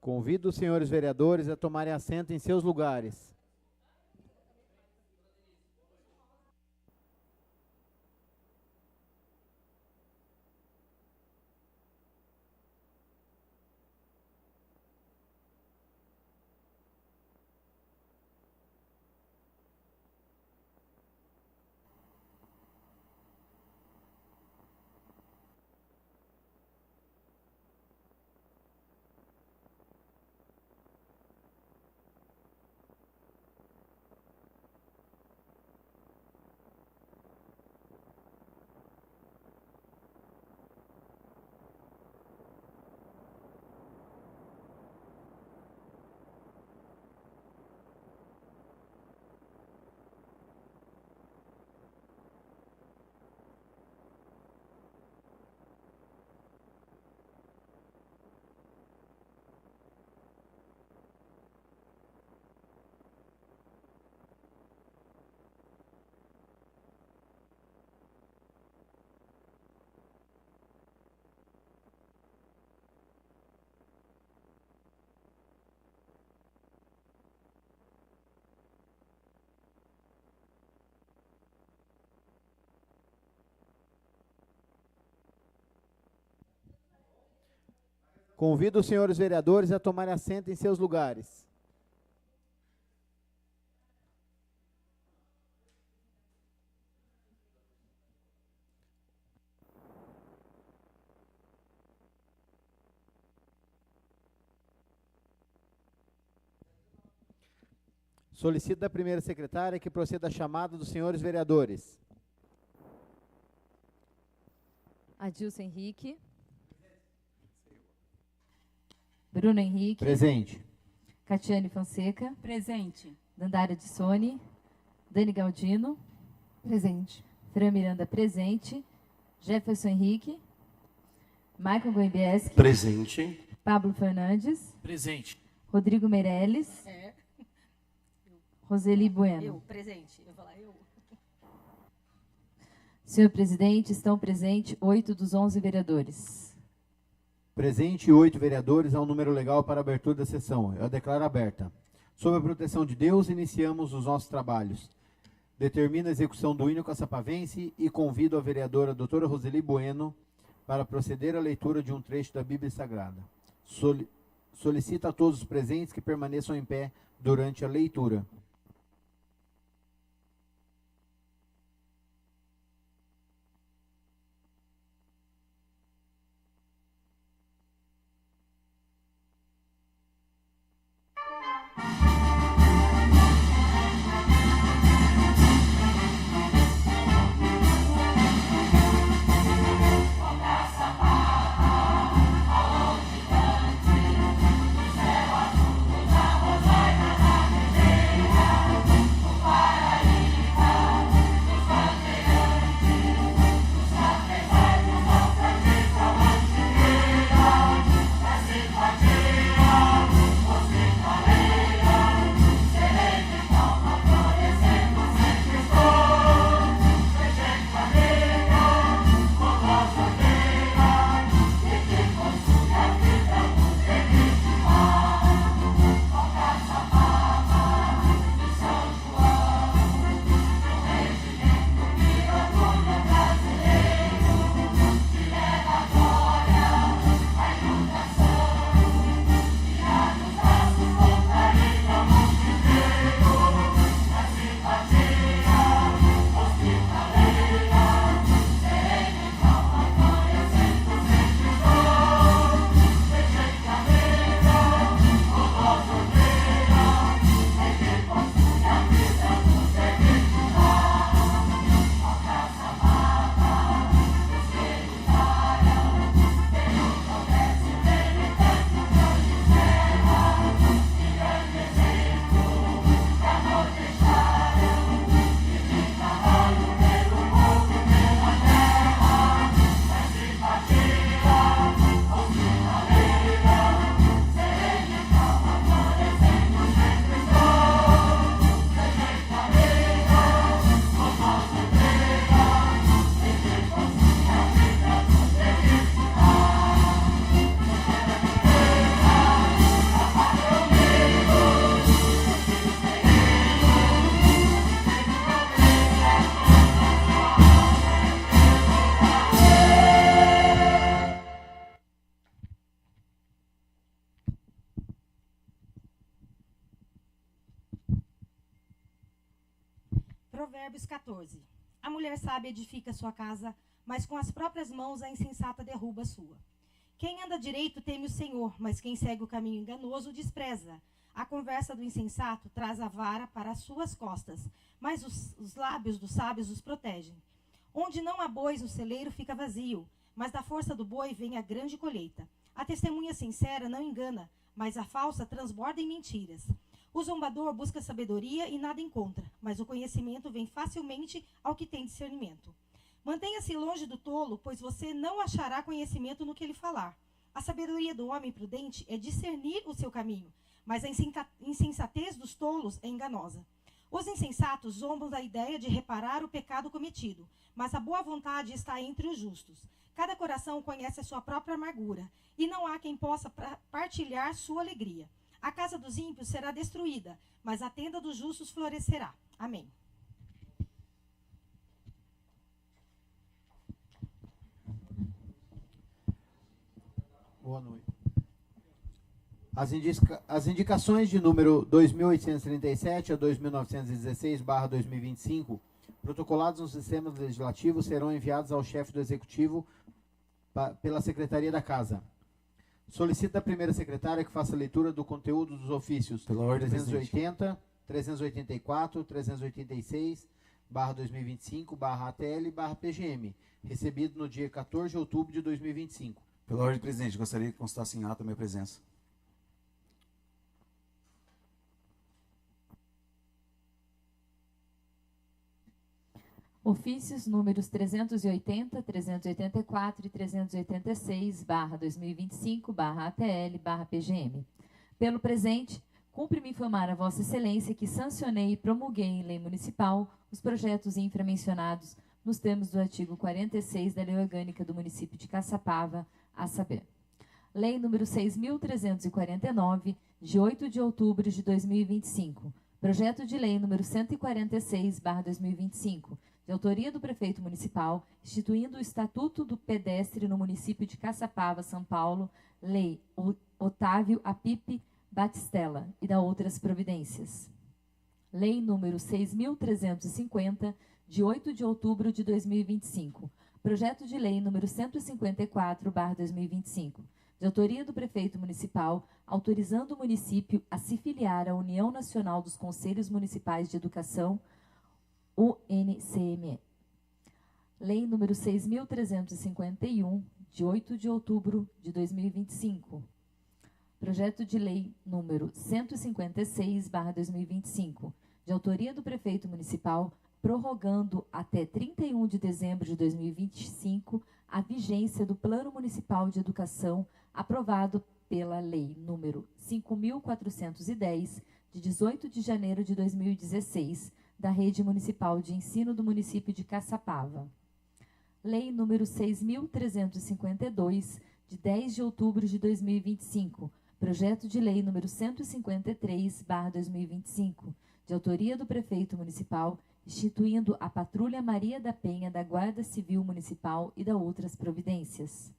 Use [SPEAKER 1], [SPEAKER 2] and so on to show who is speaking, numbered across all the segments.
[SPEAKER 1] Convido os senhores vereadores a tomarem assento em seus lugares. Convido os senhores vereadores a tomarem assento em seus lugares. Solicito da primeira secretária que proceda a chamada dos senhores vereadores.
[SPEAKER 2] Adilson Henrique. Bruno Henrique.
[SPEAKER 1] Presente.
[SPEAKER 2] Catiane Fonseca.
[SPEAKER 3] Presente.
[SPEAKER 2] Dandara Dissoni. Dani Galdino.
[SPEAKER 4] Presente.
[SPEAKER 2] Fran Miranda, presente. Jefferson Henrique. Michael Goimbieski.
[SPEAKER 5] Presente.
[SPEAKER 2] Pablo Fernandes.
[SPEAKER 6] Presente.
[SPEAKER 2] Rodrigo Meirelles. Roseli Bueno.
[SPEAKER 3] Eu, presente. Eu vou falar eu.
[SPEAKER 2] Senhor presidente, estão presentes 8 dos 11 vereadores.
[SPEAKER 1] Presente 8 vereadores, há um número legal para a abertura da sessão. Eu a declaro aberta. Sob a proteção de Deus, iniciamos os nossos trabalhos. Determino a execução do hino caçapavense e convido a vereadora doutora Roseli Bueno para proceder à leitura de um trecho da Bíblia Sagrada. Solicito a todos os presentes que permaneçam em pé durante a leitura.
[SPEAKER 4] Provérbios 14. A mulher sábia edifica sua casa, mas com as próprias mãos a insensata derruba a sua. Quem anda direito teme o Senhor, mas quem segue o caminho enganoso o despreza. A conversa do insensato traz a vara para as suas costas, mas os lábios dos sábios os protegem. Onde não há bois, o celeiro fica vazio, mas da força do boi vem a grande colheita. A testemunha sincera não engana, mas a falsa transborda em mentiras. O zombador busca sabedoria e nada encontra, mas o conhecimento vem facilmente ao que tem discernimento. Mantenha-se longe do tolo, pois você não achará conhecimento no que ele falar. A sabedoria do homem prudente é discernir o seu caminho, mas a insensatez dos tolos é enganosa. Os insensatos zombam da ideia de reparar o pecado cometido, mas a boa vontade está entre os justos. Cada coração conhece a sua própria amargura, e não há quem possa partilhar sua alegria. A casa dos ímpios será destruída, mas a tenda dos justos florescerá. Amém.
[SPEAKER 1] Boa noite. As indicações de número 2.837 a 2.916/2025, protocolados no sistema legislativo, serão enviados ao chefe do Executivo pela Secretaria da Casa. Solicito da primeira secretária que faça a leitura do conteúdo dos ofícios 380, 384, 386/2025/ATL/PGM, recebido no dia 14 de outubro de 2025.
[SPEAKER 5] Pela ordem, presidente, gostaria que constasse em ato a minha presença.
[SPEAKER 2] Ofícios números 380, 384 e 386/2025/ATL/PGM. Pelo presente, cumpre-me informar a Vossa Excelência que sancionei e promulguei em lei municipal os projetos inframencionados nos termos do artigo 46 da Lei Orgânica do Município de Caçapava, a saber: Lei número 6.349, de 8 de outubro de 2025. Projeto de Lei número 146/2025, de autoria do Prefeito Municipal, instituindo o Estatuto do Pedestre no município de Caçapava, São Paulo, Lei Otávio Apipe Batistella e da outras providências. Lei número 6.350, de 8 de outubro de 2025. Projeto de Lei número 154/2025, de autoria do Prefeito Municipal, autorizando o município a se filiar à União Nacional dos Conselhos Municipais de Educação, UNCME. Lei número 6.351, de 8 de outubro de 2025. Projeto de Lei número 156/2025, de autoria do Prefeito Municipal, prorrogando até 31 de dezembro de 2025 a vigência do Plano Municipal de Educação aprovado pela Lei número 5.410, de 18 de janeiro de 2016, da Rede Municipal de Ensino do município de Caçapava. Lei número 6.352, de 10 de outubro de 2025, projeto de lei número 153/2025, de autoria do Prefeito Municipal, instituindo a Patrulha Maria da Penha da Guarda Civil Municipal e da outras providências.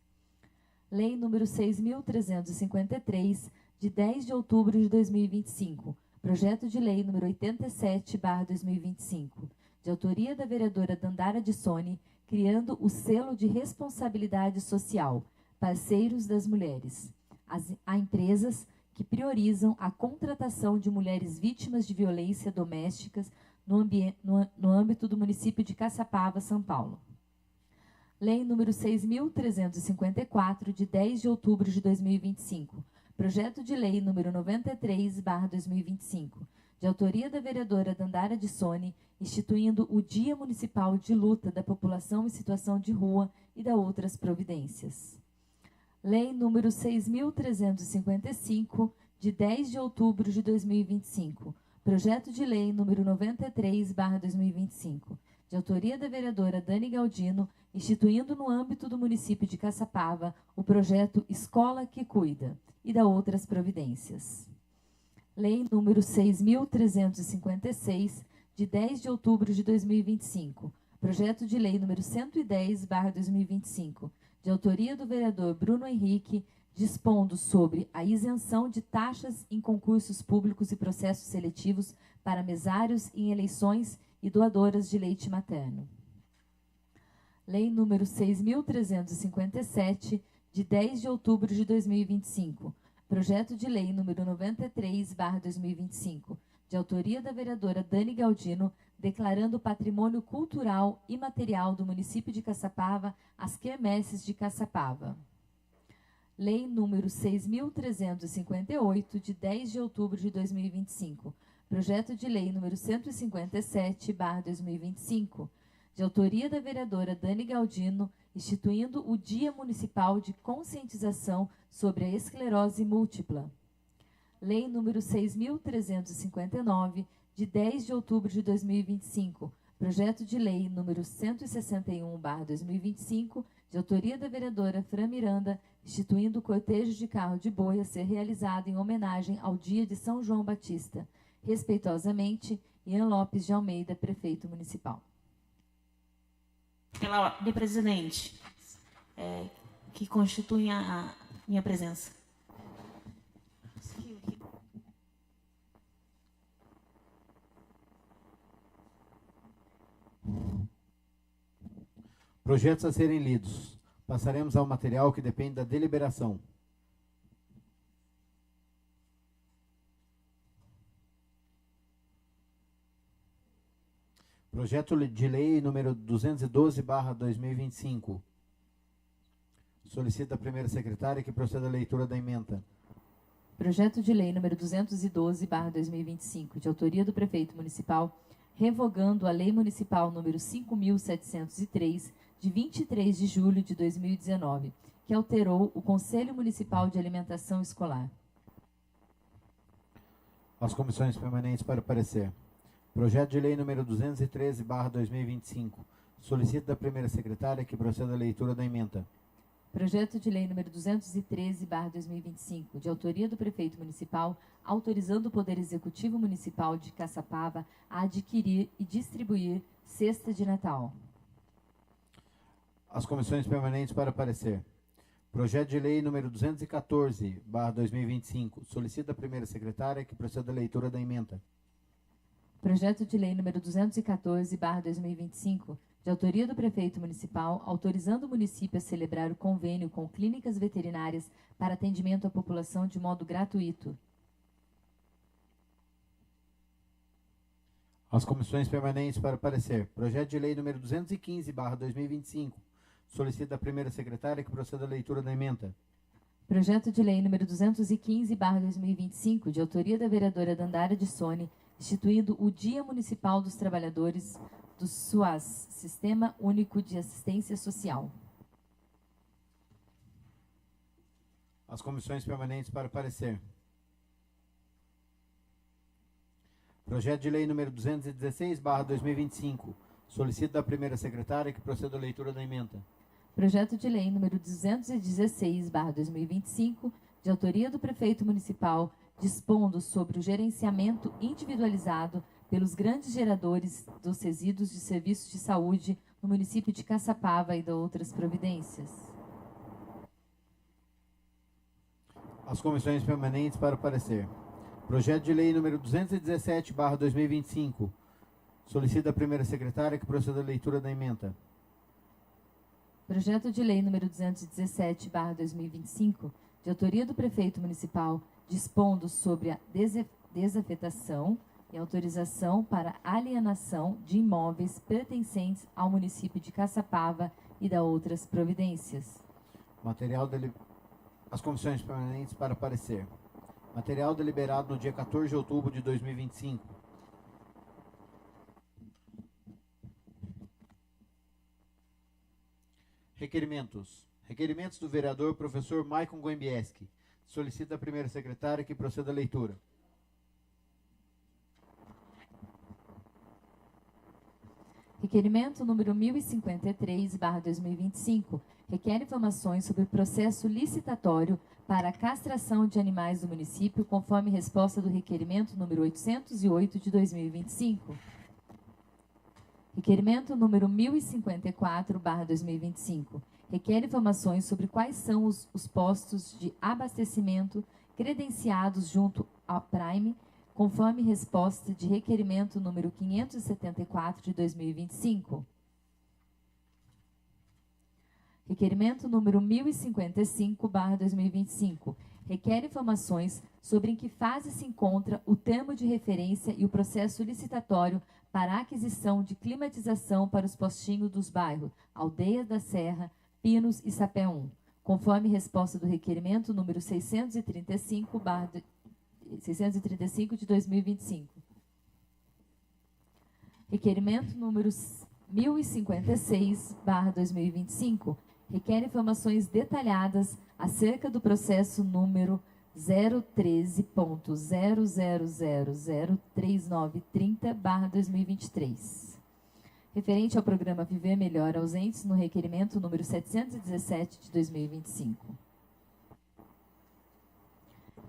[SPEAKER 2] Lei número 6.353, de 10 de outubro de 2025, projeto de lei número 87/2025, de autoria da vereadora Dandara Dissoni, criando o selo de responsabilidade social, Parceiros das Mulheres, a empresas que priorizam a contratação de mulheres vítimas de violência doméstica no âmbito do município de Caçapava, São Paulo. Lei número 6.354, de 10 de outubro de 2025, projeto de lei número 93/2025, de autoria da vereadora Dandara Dissoni, instituindo o Dia Municipal de Luta da População em Situação de Rua e da outras providências. Lei número 6.355, de 10 de outubro de 2025, projeto de lei número 93/2025, de autoria da vereadora Dani Galdino, instituindo no âmbito do município de Caçapava o projeto Escola que Cuida e da outras providências. Lei número 6.356, de 10 de outubro de 2025, projeto de lei número 110/2025, de autoria do vereador Bruno Henrique, dispondo sobre a isenção de taxas em concursos públicos e processos seletivos para mesários em eleições e doadoras de leite materno. Lei número 6.357, de 10 de outubro de 2025. Projeto de lei número 93/2025, de autoria da vereadora Dani Galdino, declarando patrimônio cultural e material do município de Caçapava as quermesses de Caçapava. Lei número 6.358, de 10 de outubro de 2025. Projeto de lei número 157/2025, de autoria da vereadora Dani Galdino, instituindo o Dia Municipal de Conscientização sobre a Esclerose Múltipla. Lei número 6.359, de 10 de outubro de 2025. Projeto de lei número 161/2025, de autoria da vereadora Fran Miranda, instituindo o cortejo de carro de boi a ser realizado em homenagem ao dia de São João Batista. Respeitosamente, Ian Lopes de Almeida, prefeito municipal.
[SPEAKER 3] Pela ordem, presidente, que constituem a minha presença.
[SPEAKER 1] Projetos a serem lidos. Passaremos ao material que depende da deliberação. Projeto de lei número 212/2025. Solicita a primeira secretária que proceda à leitura da ementa.
[SPEAKER 2] Projeto de lei número 212/2025, de autoria do prefeito municipal, revogando a lei municipal número 5.703, de 23 de julho de 2019, que alterou o Conselho Municipal de Alimentação Escolar.
[SPEAKER 1] As comissões permanentes para parecer. Projeto de lei número 213/2025. Solicito da primeira secretária que proceda à leitura da ementa.
[SPEAKER 2] Projeto de lei número 213/2025, de autoria do prefeito municipal, autorizando o Poder Executivo Municipal de Caçapava a adquirir e distribuir cesta de Natal.
[SPEAKER 1] As comissões permanentes para parecer. Projeto de lei número 214/2025. Solicito da primeira secretária que proceda à leitura da ementa.
[SPEAKER 2] Projeto de lei número 214/2025, de autoria do prefeito municipal, autorizando o município a celebrar o convênio com clínicas veterinárias para atendimento à população de modo gratuito.
[SPEAKER 1] As comissões permanentes para parecer. Projeto de lei número 215/2025. Solicito da primeira secretária que proceda à leitura da ementa.
[SPEAKER 2] Projeto de lei número 215/2025, de autoria da vereadora Dandara de Sone, instituindo o Dia Municipal dos Trabalhadores do SUAS, Sistema Único de Assistência Social.
[SPEAKER 1] As comissões permanentes para parecer. Projeto de lei número 216/2025. Solicito da primeira secretária que proceda à leitura da ementa.
[SPEAKER 2] Projeto de lei número 216/2025, de autoria do prefeito municipal, dispondo sobre o gerenciamento individualizado pelos grandes geradores dos resíduos de serviços de saúde no município de Caçapava e de outras providências.
[SPEAKER 1] As comissões permanentes para parecer. Projeto de lei número 217/2025. Solicito da primeira secretária que proceda à leitura da ementa.
[SPEAKER 2] Projeto de lei número 217/2025, de autoria do prefeito municipal, dispondo sobre a desafetação e autorização para alienação de imóveis pertencentes ao município de Caçapava e da outras providências.
[SPEAKER 1] As comissões permanentes para parecer. Material deliberado no dia 14 de outubro de 2025. Requerimentos. Requerimentos do vereador professor Maicon Goembieski. Solicita a primeira secretária que proceda à leitura.
[SPEAKER 2] Requerimento número 1053/2025. Requer informações sobre o processo licitatório para a castração de animais do município, conforme resposta do requerimento número 808 de 2025. Requerimento número 1054/2025. Requer informações sobre quais são os postos de abastecimento credenciados junto à Prime conforme resposta de requerimento número 574 de 2025. Requerimento número 1055/2025. Requer informações sobre em que fase se encontra o termo de referência e o processo licitatório para a aquisição de climatização para os postinhos dos bairros Aldeia da Serra, Pinos e Sapé 1, conforme resposta do requerimento número 635 de 2025. Requerimento número 1056/2025. Requer informações detalhadas acerca do processo número 013.00003930/2023, referente ao programa Viver Melhor ausentes no requerimento número 717 de 2025.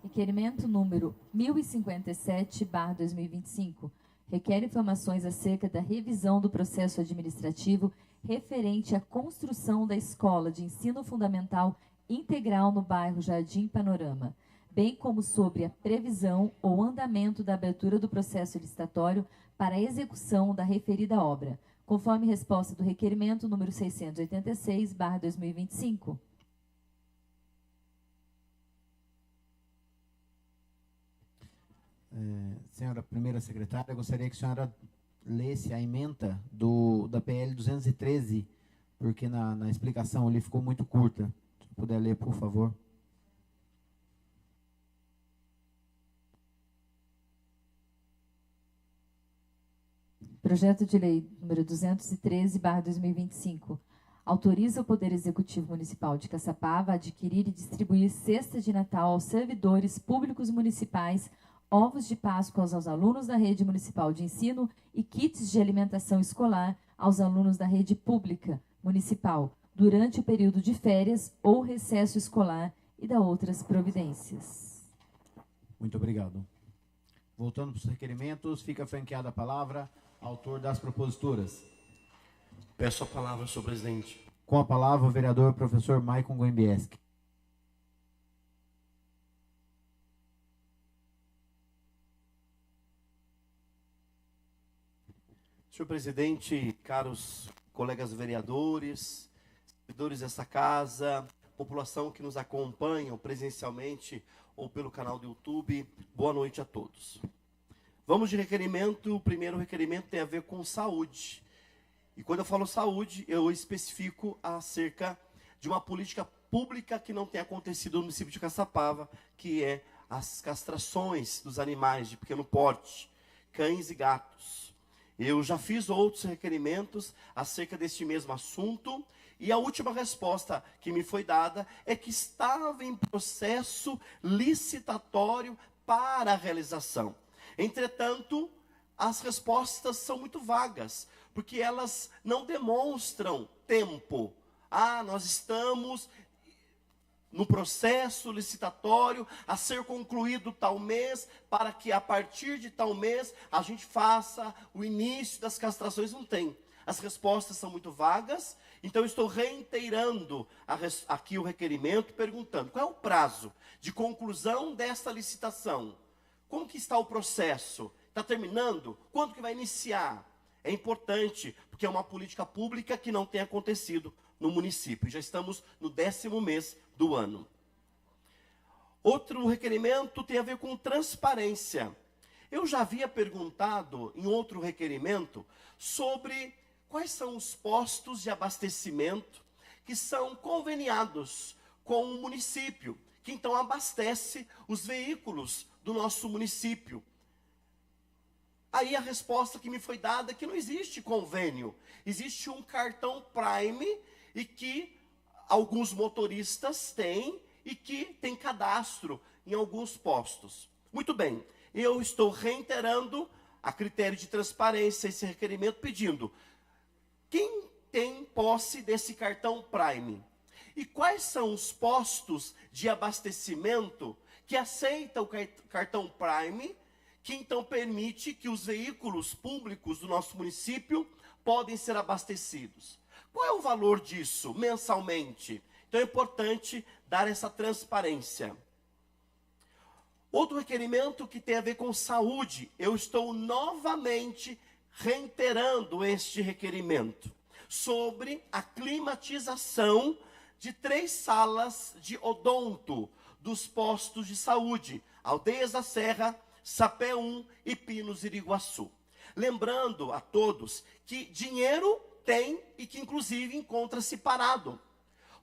[SPEAKER 2] Requerimento número 1057/2025. Requer informações acerca da revisão do processo administrativo referente à construção da Escola de Ensino Fundamental Integral no bairro Jardim Panorama, bem como sobre a previsão ou andamento da abertura do processo licitatório para a execução da referida obra, conforme resposta do requerimento número 686/2025.
[SPEAKER 1] Senhora primeira secretária, gostaria que a senhora lesse a ementa da PL 213, porque na explicação ali ficou muito curta. Se puder ler, por favor.
[SPEAKER 2] Projeto de Lei número 213/2025. Autoriza o Poder Executivo Municipal de Caçapava a adquirir e distribuir cestas de Natal aos servidores públicos municipais, ovos de Páscoa aos alunos da rede municipal de ensino e kits de alimentação escolar aos alunos da rede pública municipal, durante o período de férias ou recesso escolar e da outras providências.
[SPEAKER 1] Muito obrigado. Voltando para os requerimentos, fica franqueada a palavra, autor das proposituras.
[SPEAKER 6] Peço a palavra, senhor presidente.
[SPEAKER 1] Com a palavra, o vereador professor Maicon Goembieski.
[SPEAKER 6] Senhor presidente, caros colegas vereadores, servidores dessa casa, população que nos acompanha presencialmente ou pelo canal do YouTube, boa noite a todos. Vamos de requerimento. O primeiro requerimento tem a ver com saúde. E quando eu falo saúde, eu especifico acerca de uma política pública que não tem acontecido no município de Caçapava, que é as castrações dos animais de pequeno porte, cães e gatos. Eu já fiz outros requerimentos acerca deste mesmo assunto, e a última resposta que me foi dada é que estava em processo licitatório para a realização. Entretanto, as respostas são muito vagas, porque elas não demonstram tempo. Nós estamos no processo licitatório a ser concluído tal mês, para que a partir de tal mês a gente faça o início das castrações. Não tem. As respostas são muito vagas, então eu estou reiterando aqui o requerimento, perguntando qual é o prazo de conclusão desta licitação. Como que está o processo? Está terminando? Quando que vai iniciar? É importante, porque é uma política pública que não tem acontecido no município. Já estamos no 10º mês do ano. Outro requerimento tem a ver com transparência. Eu já havia perguntado em outro requerimento sobre quais são os postos de abastecimento que são conveniados com o município, que então abastece os veículos do nosso município. Aí a resposta que me foi dada é que não existe convênio. Existe um cartão Prime e que alguns motoristas têm e que tem cadastro em alguns postos. Muito bem, eu estou reiterando a critério de transparência esse requerimento, pedindo quem tem posse desse cartão Prime e quais são os postos de abastecimento que aceitam o cartão Prime, que então permite que os veículos públicos do nosso município podem ser abastecidos. Qual é o valor disso mensalmente? Então é importante dar essa transparência. Outro requerimento que tem a ver com saúde. Eu estou novamente reiterando este requerimento sobre a climatização de 3 salas de odonto dos postos de saúde, Aldeias da Serra, Sapé 1 e Pinos Iriguaçu. Lembrando a todos que dinheiro tem e que inclusive encontra-se parado.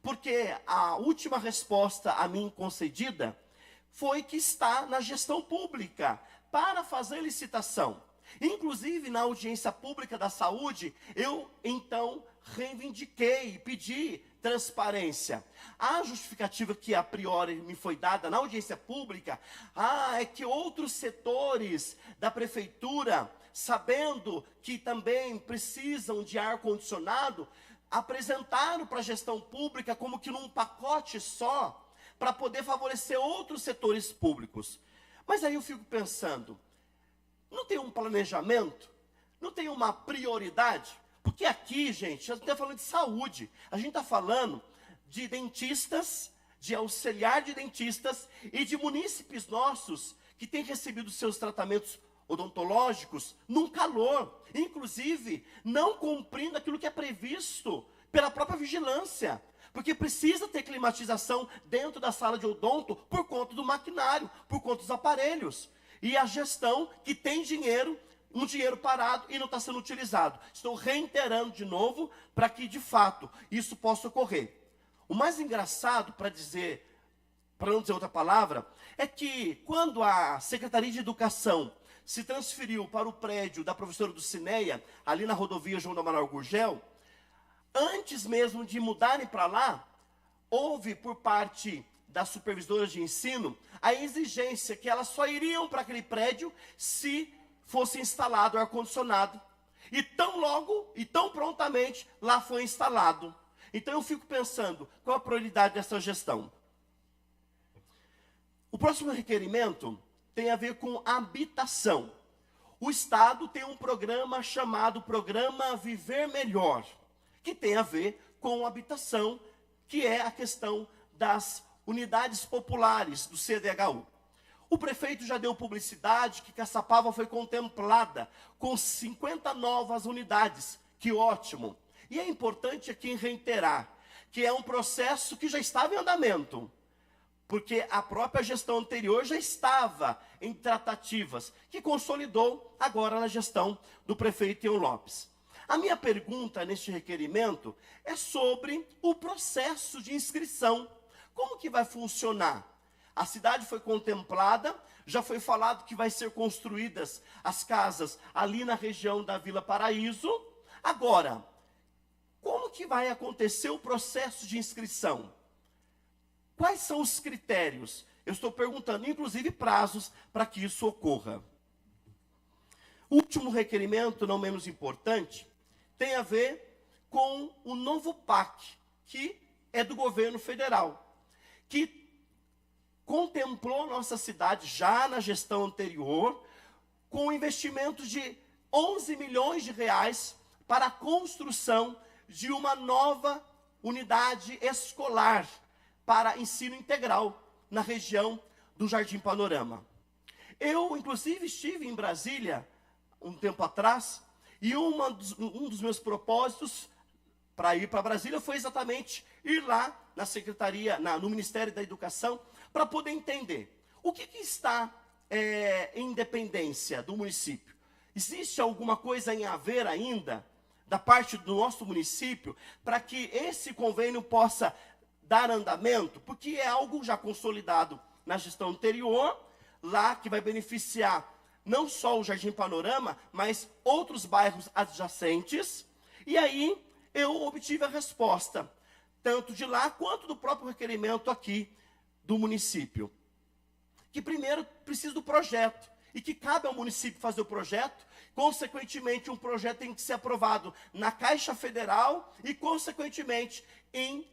[SPEAKER 6] Porque a última resposta a mim concedida foi que está na gestão pública para fazer licitação. Inclusive, na audiência pública da saúde, eu, então, reivindiquei, pedi transparência. A justificativa que, a priori, me foi dada na audiência pública, é que outros setores da prefeitura, sabendo que também precisam de ar-condicionado, apresentaram para a gestão pública como que num pacote só, para poder favorecer outros setores públicos. Mas aí eu fico pensando, não tem um planejamento? Não tem uma prioridade? Porque aqui, gente, a gente está falando de saúde. A gente está falando de dentistas, de auxiliar de dentistas e de munícipes nossos que têm recebido seus tratamentos odontológicos num calor. Inclusive, não cumprindo aquilo que é previsto pela própria vigilância. Porque precisa ter climatização dentro da sala de odonto por conta do maquinário, por conta dos aparelhos. E a gestão que tem dinheiro, um dinheiro parado e não está sendo utilizado. Estou reiterando de novo para que, de fato, isso possa ocorrer. O mais engraçado, para não dizer outra palavra, é que quando a Secretaria de Educação se transferiu para o prédio da professora Dulcineia, ali na rodovia João do Amaral Gurgel, antes mesmo de mudarem para lá, houve por parte das supervisoras de ensino a exigência que elas só iriam para aquele prédio se fosse instalado ar-condicionado. E tão logo e tão prontamente lá foi instalado. Então eu fico pensando, qual a prioridade dessa gestão? O próximo requerimento tem a ver com habitação. O Estado tem um programa chamado Programa Viver Melhor, que tem a ver com habitação, que é a questão das unidades populares do CDHU. O prefeito já deu publicidade que Caçapava foi contemplada com 50 novas unidades. Que ótimo! E é importante aqui reiterar que é um processo que já estava em andamento, porque a própria gestão anterior já estava em tratativas, que consolidou agora na gestão do prefeito Ian Lopes. A minha pergunta neste requerimento é sobre o processo de inscrição. Como que vai funcionar? A cidade foi contemplada, já foi falado que vai ser construídas as casas ali na região da Vila Paraíso. Agora, como que vai acontecer o processo de inscrição? Quais são os critérios? Eu estou perguntando, inclusive, prazos para que isso ocorra. O último requerimento, não menos importante, tem a ver com o novo PAC, que é do governo federal, que contemplou nossa cidade já na gestão anterior, com investimentos de 11 milhões de reais para a construção de uma nova unidade escolar para ensino integral na região do Jardim Panorama. Eu, inclusive, estive em Brasília um tempo atrás, e um dos meus propósitos para ir para Brasília foi exatamente ir lá na Secretaria, no Ministério da Educação, para poder entender o que está em dependência do município. Existe alguma coisa em haver ainda da parte do nosso município para que esse convênio possa dar andamento? Porque é algo já consolidado na gestão anterior, lá que vai beneficiar não só o Jardim Panorama, mas outros bairros adjacentes. E aí eu obtive a resposta, tanto de lá quanto do próprio requerimento aqui do município. Que primeiro precisa do projeto, e que cabe ao município fazer o projeto. Consequentemente, um projeto tem que ser aprovado na Caixa Federal e, consequentemente, em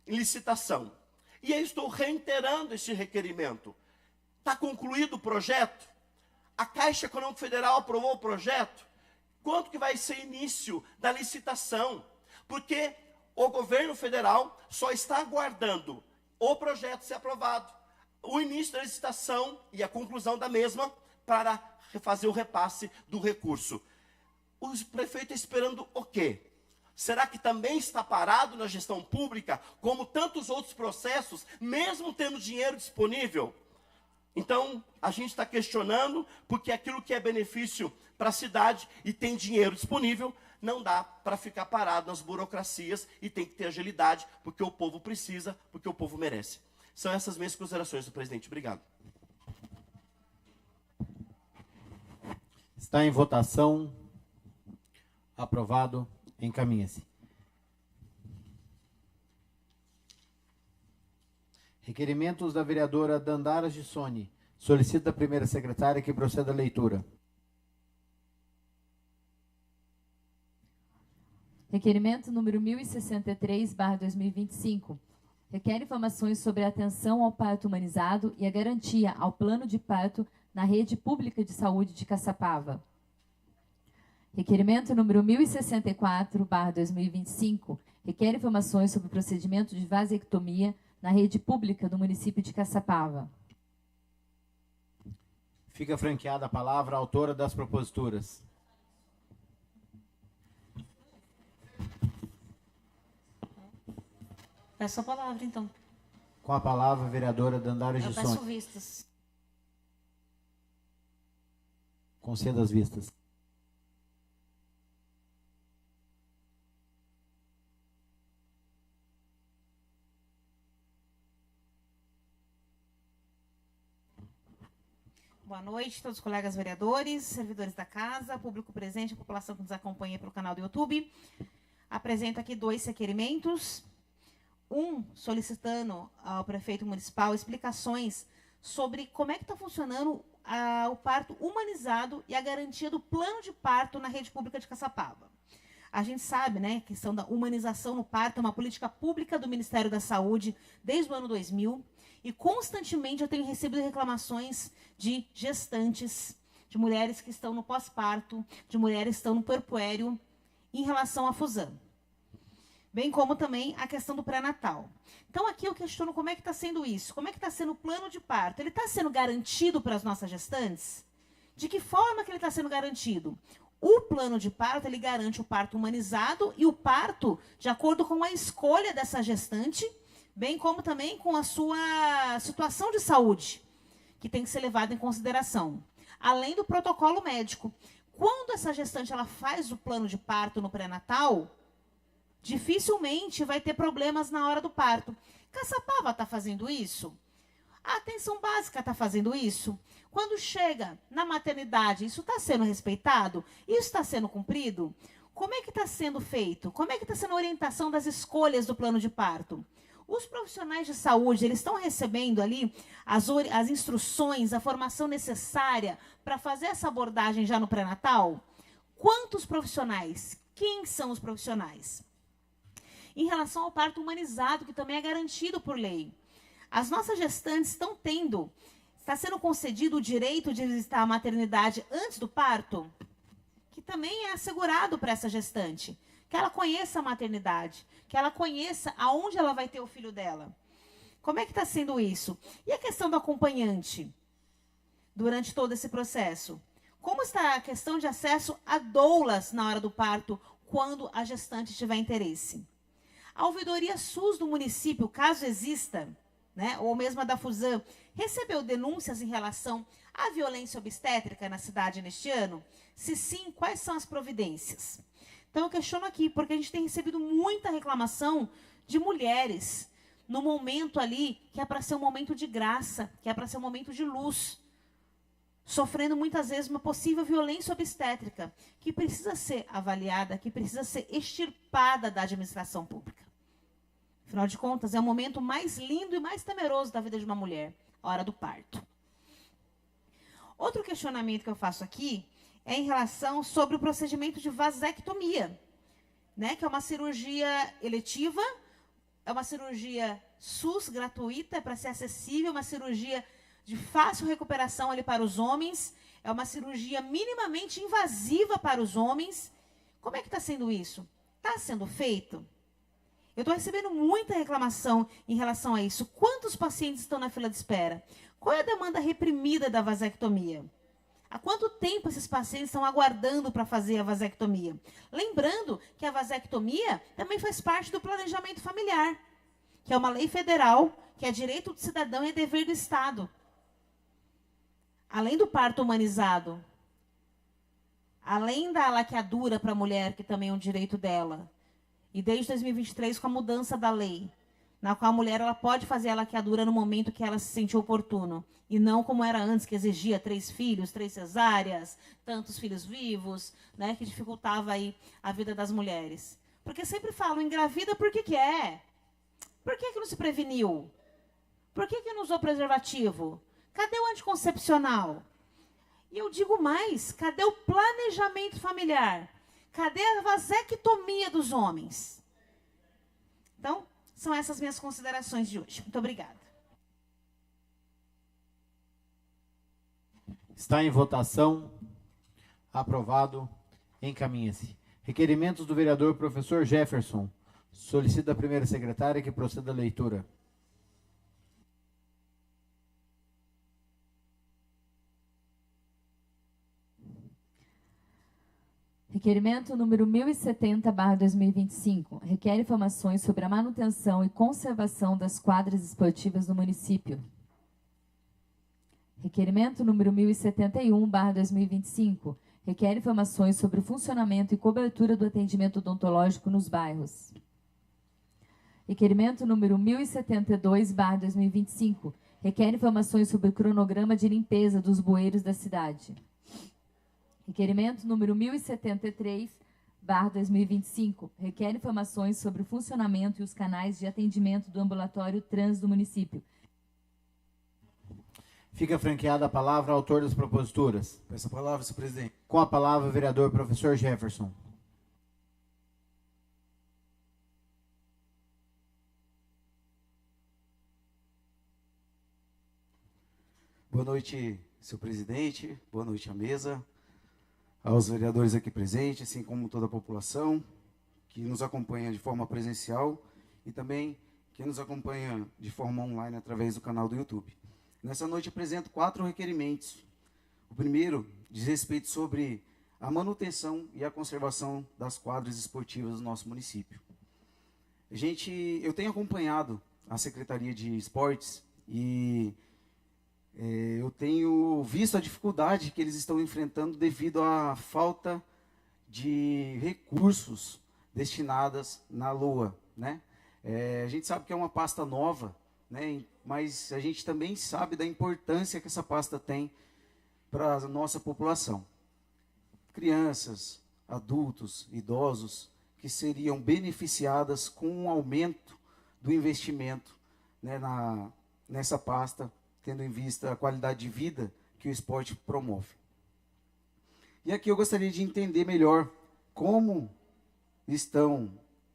[SPEAKER 6] licitação. E eu estou reiterando esse requerimento. Está concluído o projeto? A Caixa Econômica Federal aprovou o projeto? Quanto que vai ser início da licitação? Porque o governo federal só está aguardando o projeto ser aprovado, o início da licitação e a conclusão da mesma para fazer o repasse do recurso. O prefeito esperando o quê? Será que também está parado na gestão pública, como tantos outros processos, mesmo tendo dinheiro disponível? Então, a gente está questionando, porque aquilo que é benefício para a cidade e tem dinheiro disponível, não dá para ficar parado nas burocracias e tem que ter agilidade, porque o povo precisa, porque o povo merece. São essas minhas considerações, senhor presidente. Obrigado.
[SPEAKER 1] Está em votação. Aprovado. Encaminha-se. Requerimentos da vereadora Dandara Gissoni. Solicita a primeira secretária que proceda à leitura.
[SPEAKER 2] Requerimento número 1063/2025. Requer informações sobre a atenção ao parto humanizado e a garantia ao plano de parto na rede pública de saúde de Caçapava. Requerimento número 1064/2025. Requer informações sobre o procedimento de vasectomia na rede pública do município de Caçapava.
[SPEAKER 1] Fica franqueada a palavra à autora das proposituras.
[SPEAKER 3] Peço a palavra, então.
[SPEAKER 1] Com a palavra, a vereadora Dandara
[SPEAKER 3] Eu peço
[SPEAKER 1] Gissoni.
[SPEAKER 3] vistas.
[SPEAKER 1] Conceda as vistas.
[SPEAKER 3] Boa noite a todos os colegas vereadores, servidores da casa, público presente, a população que nos acompanha pelo canal do YouTube. Apresento aqui 2 requerimentos. Um, solicitando ao prefeito municipal explicações sobre como é que está funcionando o parto humanizado e a garantia do plano de parto na rede pública de Caçapava. A gente sabe, né, a questão da humanização no parto é uma política pública do Ministério da Saúde desde o ano 2000 e constantemente eu tenho recebido reclamações de gestantes, de mulheres que estão no pós-parto, de mulheres que estão no puerpério em relação à Fusan. Bem como também a questão do pré-natal. Então, aqui eu questiono como é que está sendo isso. Como é que está sendo o plano de parto? Ele está sendo garantido para as nossas gestantes? De que forma que ele está sendo garantido? O plano de parto, ele garante o parto humanizado e o parto de acordo com a escolha dessa gestante, bem como também com a sua situação de saúde, que tem que ser levada em consideração. Além do protocolo médico. Quando essa gestante ela faz o plano de parto no pré-natal, dificilmente vai ter problemas na hora do parto. Caçapava está fazendo isso? A atenção básica está fazendo isso? Quando chega na maternidade, isso está sendo respeitado? Isso está sendo cumprido? Como é que está sendo feito? Como é que está sendo a orientação das escolhas do plano de parto? Os profissionais de saúde, eles estão recebendo ali as instruções, a formação necessária para fazer essa abordagem já no pré-natal? Quantos profissionais? Quem são os profissionais? Em relação ao parto humanizado, que também é garantido por lei. As nossas gestantes está sendo concedido o direito de visitar a maternidade antes do parto, que também é assegurado para essa gestante, que ela conheça a maternidade, que ela conheça aonde ela vai ter o filho dela. Como é que está sendo isso? E a questão do acompanhante durante todo esse processo? Como está a questão de acesso a doulas na hora do parto, quando a gestante tiver interesse? A ouvidoria SUS do município, caso exista, né, ou mesmo a da Fusan, recebeu denúncias em relação à violência obstétrica na cidade neste ano? Se sim, quais são as providências? Então eu questiono aqui, porque a gente tem recebido muita reclamação de mulheres no momento ali que é para ser um momento de graça, que é para ser um momento de luz, sofrendo muitas vezes uma possível violência obstétrica, que precisa ser avaliada, que precisa ser extirpada da administração pública. Afinal de contas, é o momento mais lindo e mais temeroso da vida de uma mulher, a hora do parto. Outro questionamento que eu faço aqui é em relação sobre o procedimento de vasectomia, né, que é uma cirurgia eletiva, é uma cirurgia SUS gratuita para ser acessível, uma cirurgia de fácil recuperação ali para os homens, é uma cirurgia minimamente invasiva para os homens. Como é que está sendo isso? Está sendo feito? Eu estou recebendo muita reclamação em relação a isso. Quantos pacientes estão na fila de espera? Qual é a demanda reprimida da vasectomia? Há quanto tempo esses pacientes estão aguardando para fazer a vasectomia? Lembrando que a vasectomia também faz parte do planejamento familiar, que é uma lei federal, que é direito do cidadão e é dever do Estado. Além do parto humanizado, além da laqueadura para a mulher, que também é um direito dela, e desde 2023 com a mudança da lei, na qual a mulher ela pode fazer a laqueadura no momento que ela se sente oportuno, e não como era antes, que exigia 3 filhos, 3 cesáreas, tantos filhos vivos, né, que dificultava aí a vida das mulheres. Porque sempre falam, engravida porque quer. Por que não se preveniu? Por que não usou preservativo? Cadê o anticoncepcional? E eu digo mais, cadê o planejamento familiar? Cadê a vasectomia dos homens? Então, são essas minhas considerações de hoje. Muito obrigada.
[SPEAKER 1] Está em votação. Aprovado. Encaminha-se. Requerimentos do vereador professor Jefferson. Solicita a primeira secretária que proceda a leitura.
[SPEAKER 2] Requerimento número 1070/2025. Requer informações sobre a manutenção e conservação das quadras esportivas no município. Requerimento número 1071/2025. Requer informações sobre o funcionamento e cobertura do atendimento odontológico nos bairros. Requerimento número 1072/2025. Requer informações sobre o cronograma de limpeza dos bueiros da cidade. Requerimento número 1073/2025. Requer informações sobre o funcionamento e os canais de atendimento do ambulatório trans do município.
[SPEAKER 1] Fica franqueada a palavra ao autor das proposituras.
[SPEAKER 5] Peço a palavra, senhor presidente.
[SPEAKER 1] Com a palavra, o vereador professor Jefferson.
[SPEAKER 5] Boa noite, senhor presidente. Boa noite à mesa. Aos vereadores aqui presentes, assim como toda a população que nos acompanha de forma presencial e também que nos acompanha de forma online através do canal do YouTube. Nessa noite apresento 4 requerimentos. O primeiro diz respeito sobre a manutenção e a conservação das quadras esportivas do nosso município. Eu tenho acompanhado a Secretaria de Esportes e eu tenho visto a dificuldade que eles estão enfrentando devido à falta de recursos destinados na LOA, né? A gente sabe que é uma pasta nova, né? Mas a gente também sabe da importância que essa pasta tem para a nossa população. Crianças, adultos, idosos, que seriam beneficiadas com um aumento do investimento, né, nessa pasta, tendo em vista a qualidade de vida que o esporte promove. E aqui eu gostaria de entender melhor como estão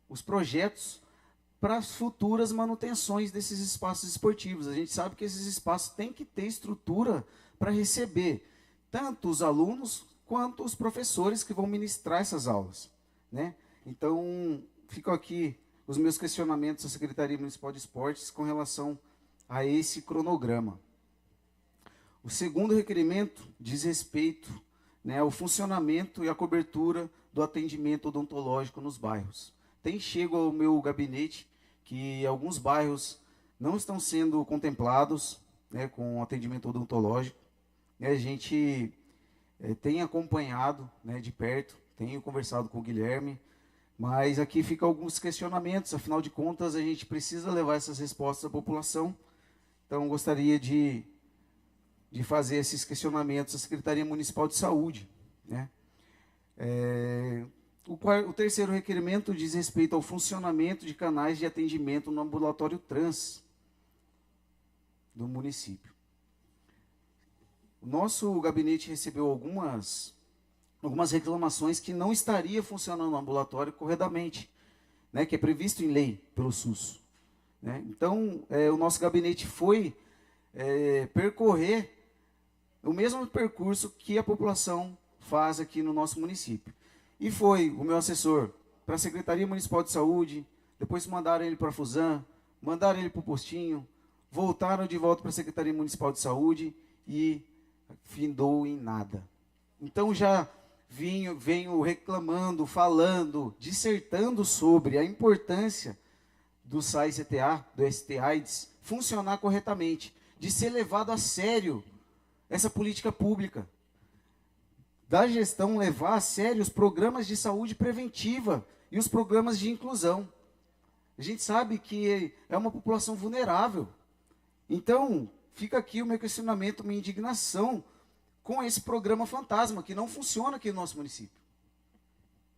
[SPEAKER 5] os projetos para as futuras manutenções desses espaços esportivos. A gente sabe que esses espaços têm que ter estrutura para receber tanto os alunos quanto os professores que vão ministrar essas aulas, né? Então, ficam aqui os meus questionamentos à Secretaria Municipal de Esportes com relação a esse cronograma. O segundo requerimento diz respeito, né, ao funcionamento e à cobertura do atendimento odontológico nos bairros. Tem chego ao meu gabinete que alguns bairros não estão sendo contemplados, né, com atendimento odontológico. E a gente tem acompanhado, né, de perto, tenho conversado com o Guilherme, mas aqui ficam alguns questionamentos. Afinal de contas, a gente precisa levar essas respostas à população. Então, gostaria de fazer esses questionamentos à Secretaria Municipal de Saúde, né? O terceiro requerimento diz respeito ao funcionamento de canais de atendimento no ambulatório trans do município. O nosso gabinete recebeu algumas reclamações que não estaria funcionando o ambulatório corretamente, né, que é previsto em lei pelo SUS, né? Então, o nosso gabinete foi percorrer o mesmo percurso que a população faz aqui no nosso município. E foi o meu assessor para a Secretaria Municipal de Saúde, depois mandaram ele para a Fusan, mandaram ele para o postinho, voltaram de volta para a Secretaria Municipal de Saúde e findou em nada. Então já venho reclamando, falando, dissertando sobre a importância do SAI-CTA, do ST-AIDS, funcionar corretamente, de ser levado a sério essa política pública, da gestão levar a sério os programas de saúde preventiva e os programas de inclusão. A gente sabe que é uma população vulnerável. Então, fica aqui o meu questionamento, minha indignação com esse programa fantasma, que não funciona aqui no nosso município.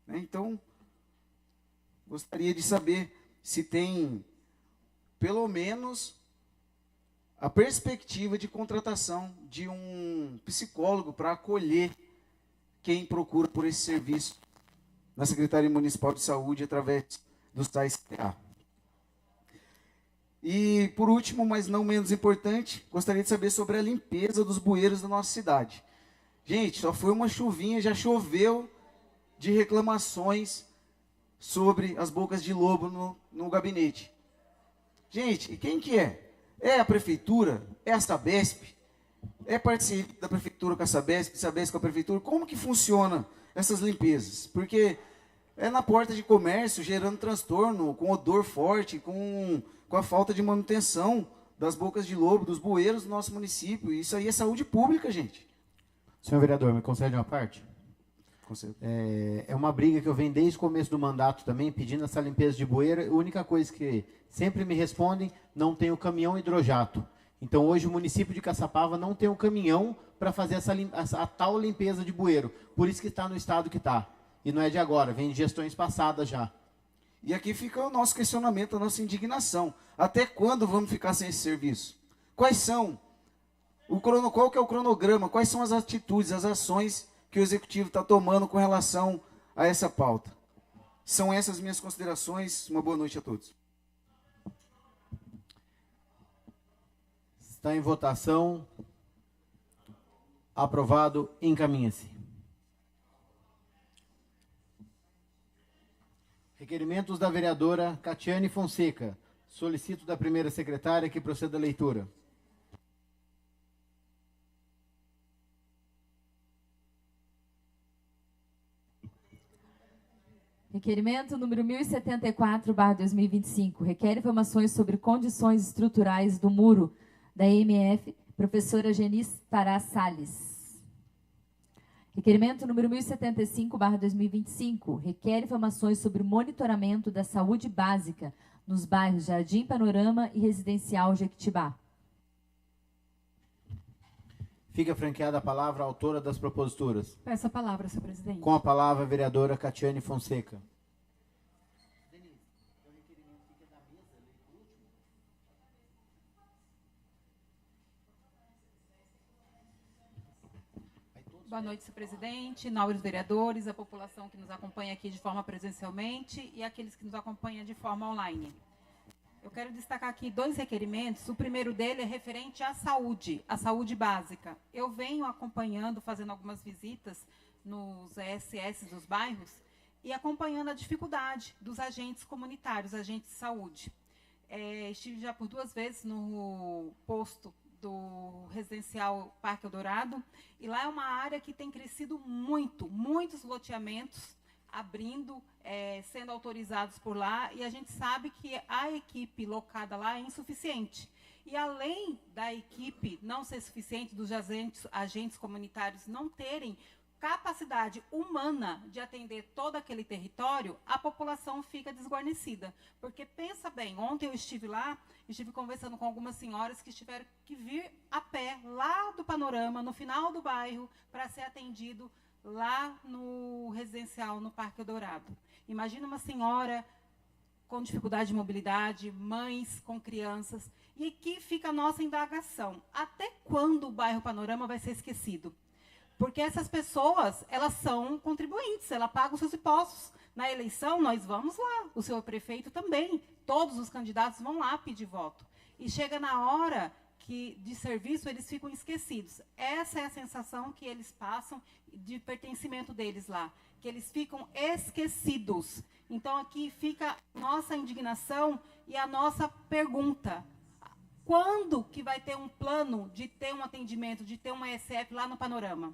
[SPEAKER 5] Então, gostaria de saber se tem, pelo menos, a perspectiva de contratação de um psicólogo para acolher quem procura por esse serviço na Secretaria Municipal de Saúde através do SAI-CTA. E, por último, mas não menos importante, gostaria de saber sobre a limpeza dos bueiros da nossa cidade. Gente, só foi uma chuvinha, já choveu de reclamações sobre as bocas de lobo no gabinete. Gente, e quem que é? É a prefeitura? É a Sabesp? É parceria da prefeitura com a Sabesp, Sabesp com a prefeitura? Como que funciona essas limpezas? Porque é na porta de comércio, gerando transtorno, com odor forte, com a falta de manutenção das bocas de lobo, dos bueiros do nosso município. Isso aí é saúde pública, gente.
[SPEAKER 1] Senhor vereador, me concede uma parte?
[SPEAKER 5] Concedo.
[SPEAKER 1] É uma briga que eu venho desde o começo do mandato também, pedindo essa limpeza de bueira. A única coisa que sempre me respondem, não tem o caminhão hidrojato. Então, hoje, o município de Caçapava não tem o caminhão para fazer a tal limpeza de bueiro. Por isso que está no estado que está. E não é de agora, vem de gestões passadas já.
[SPEAKER 5] E aqui fica o nosso questionamento, a nossa indignação. Até quando vamos ficar sem esse serviço? Quais são? Qual que é o cronograma? Quais são as atitudes, as ações que o Executivo está tomando com relação a essa pauta? São essas minhas considerações. Uma boa noite a todos.
[SPEAKER 1] Está em votação. Aprovado. Encaminha-se. Requerimentos da vereadora Catiane Fonseca. Solicito da primeira secretária que proceda a leitura.
[SPEAKER 2] Requerimento número 1074/2025. Requer informações sobre condições estruturais do muro da EMF, professora Genice Pará Salles. Requerimento número 1075/2025. Requer informações sobre o monitoramento da saúde básica nos bairros Jardim Panorama e Residencial Jequitibá.
[SPEAKER 1] Fica franqueada a palavra à autora das proposituras.
[SPEAKER 7] Peço a palavra, senhor presidente.
[SPEAKER 1] Com a palavra, a vereadora Catiane Fonseca.
[SPEAKER 7] Boa noite, senhor presidente, nobres vereadores, a população que nos acompanha aqui de forma presencialmente e aqueles que nos acompanham de forma online. Eu quero destacar aqui 2 requerimentos. O primeiro dele é referente à saúde básica. Eu venho acompanhando, fazendo algumas visitas nos ESS dos bairros e acompanhando a dificuldade dos agentes comunitários, agentes de saúde. Estive já por 2 vezes no posto do residencial Parque Eldorado, e lá é uma área que tem crescido muito, muitos loteamentos abrindo, sendo autorizados por lá, e a gente sabe que a equipe locada lá é insuficiente. E além da equipe não ser suficiente, dos agentes comunitários não terem capacidade humana de atender todo aquele território, a população fica desguarnecida. Porque pensa bem, ontem eu estive lá, estive conversando com algumas senhoras que tiveram que vir a pé lá do Panorama, no final do bairro, para ser atendido lá no residencial, no Parque Eldorado. Imagina uma senhora com dificuldade de mobilidade, mães com crianças, e aqui fica a nossa indagação. Até quando o bairro Panorama vai ser esquecido? Porque essas pessoas, elas são contribuintes, elas pagam os seus impostos. Na eleição, nós vamos lá, o senhor prefeito também, todos os candidatos vão lá pedir voto. E chega na hora que de serviço eles ficam esquecidos. Essa é a sensação que eles passam de pertencimento deles lá, que eles ficam esquecidos. Então aqui fica nossa indignação e a nossa pergunta: quando que vai ter um plano de ter um atendimento, de ter uma ESF lá no Panorama?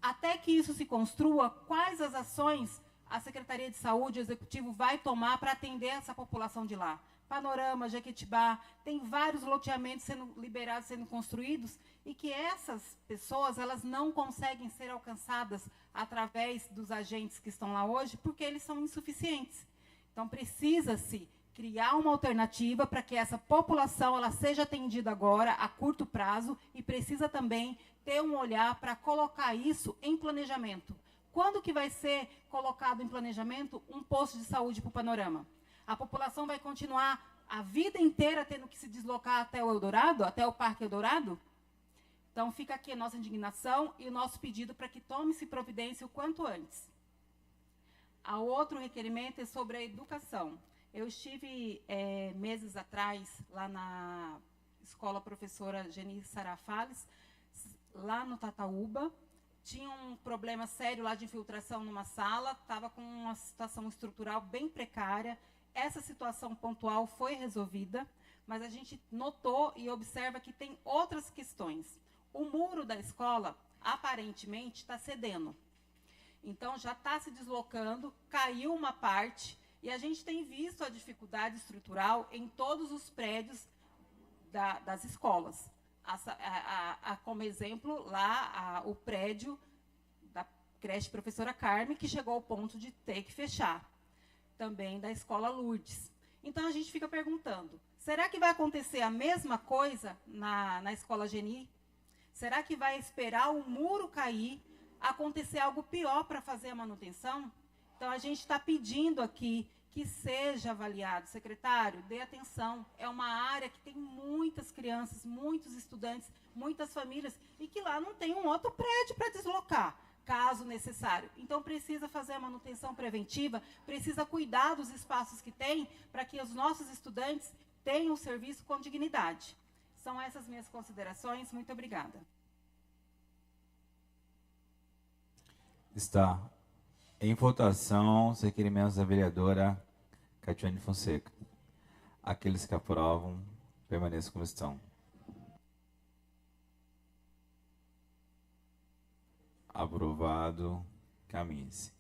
[SPEAKER 7] Até que isso se construa, quais as ações a Secretaria de Saúde, o Executivo, vai tomar para atender essa população de lá? Panorama, Jequitibá, tem vários loteamentos sendo liberados, sendo construídos, e que essas pessoas, elas não conseguem ser alcançadas através dos agentes que estão lá hoje, porque eles são insuficientes. Então, precisa-se criar uma alternativa para que essa população ela seja atendida agora, a curto prazo, e precisa também ter um olhar para colocar isso em planejamento. Quando que vai ser colocado em planejamento um posto de saúde para o Panorama? A população vai continuar a vida inteira tendo que se deslocar até o Eldorado, até o Parque Eldorado? Então, fica aqui a nossa indignação e o nosso pedido para que tome-se providência o quanto antes. A outro requerimento é sobre a educação. Eu estive meses atrás lá na escola professora Geni Sarafales, lá no Tataúba. Tinha um problema sério lá de infiltração numa sala, estava com uma situação estrutural bem precária. Essa situação pontual foi resolvida, mas a gente notou e observa que tem outras questões. O muro da escola, aparentemente, está cedendo. Então, já está se deslocando, caiu uma parte, e a gente tem visto a dificuldade estrutural em todos os prédios das escolas. Como exemplo, lá o prédio da creche Professora Carme, que chegou ao ponto de ter que fechar. Também da escola Lourdes. Então, a gente fica perguntando, será que vai acontecer a mesma coisa na escola Geni? Será que vai esperar o muro cair, acontecer algo pior para fazer a manutenção? Então, a gente está pedindo aqui que seja avaliado. Secretário, dê atenção. É uma área que tem muitas crianças, muitos estudantes, muitas famílias, e que lá não tem um outro prédio para deslocar, caso necessário. Então, precisa fazer a manutenção preventiva, precisa cuidar dos espaços que tem, para que os nossos estudantes tenham o serviço com dignidade. São essas minhas considerações. Muito obrigada.
[SPEAKER 8] Está em votação os requerimentos da vereadora Catiane Fonseca. Aqueles que aprovam, permaneçam como estão. Aprovado, caminhe-se.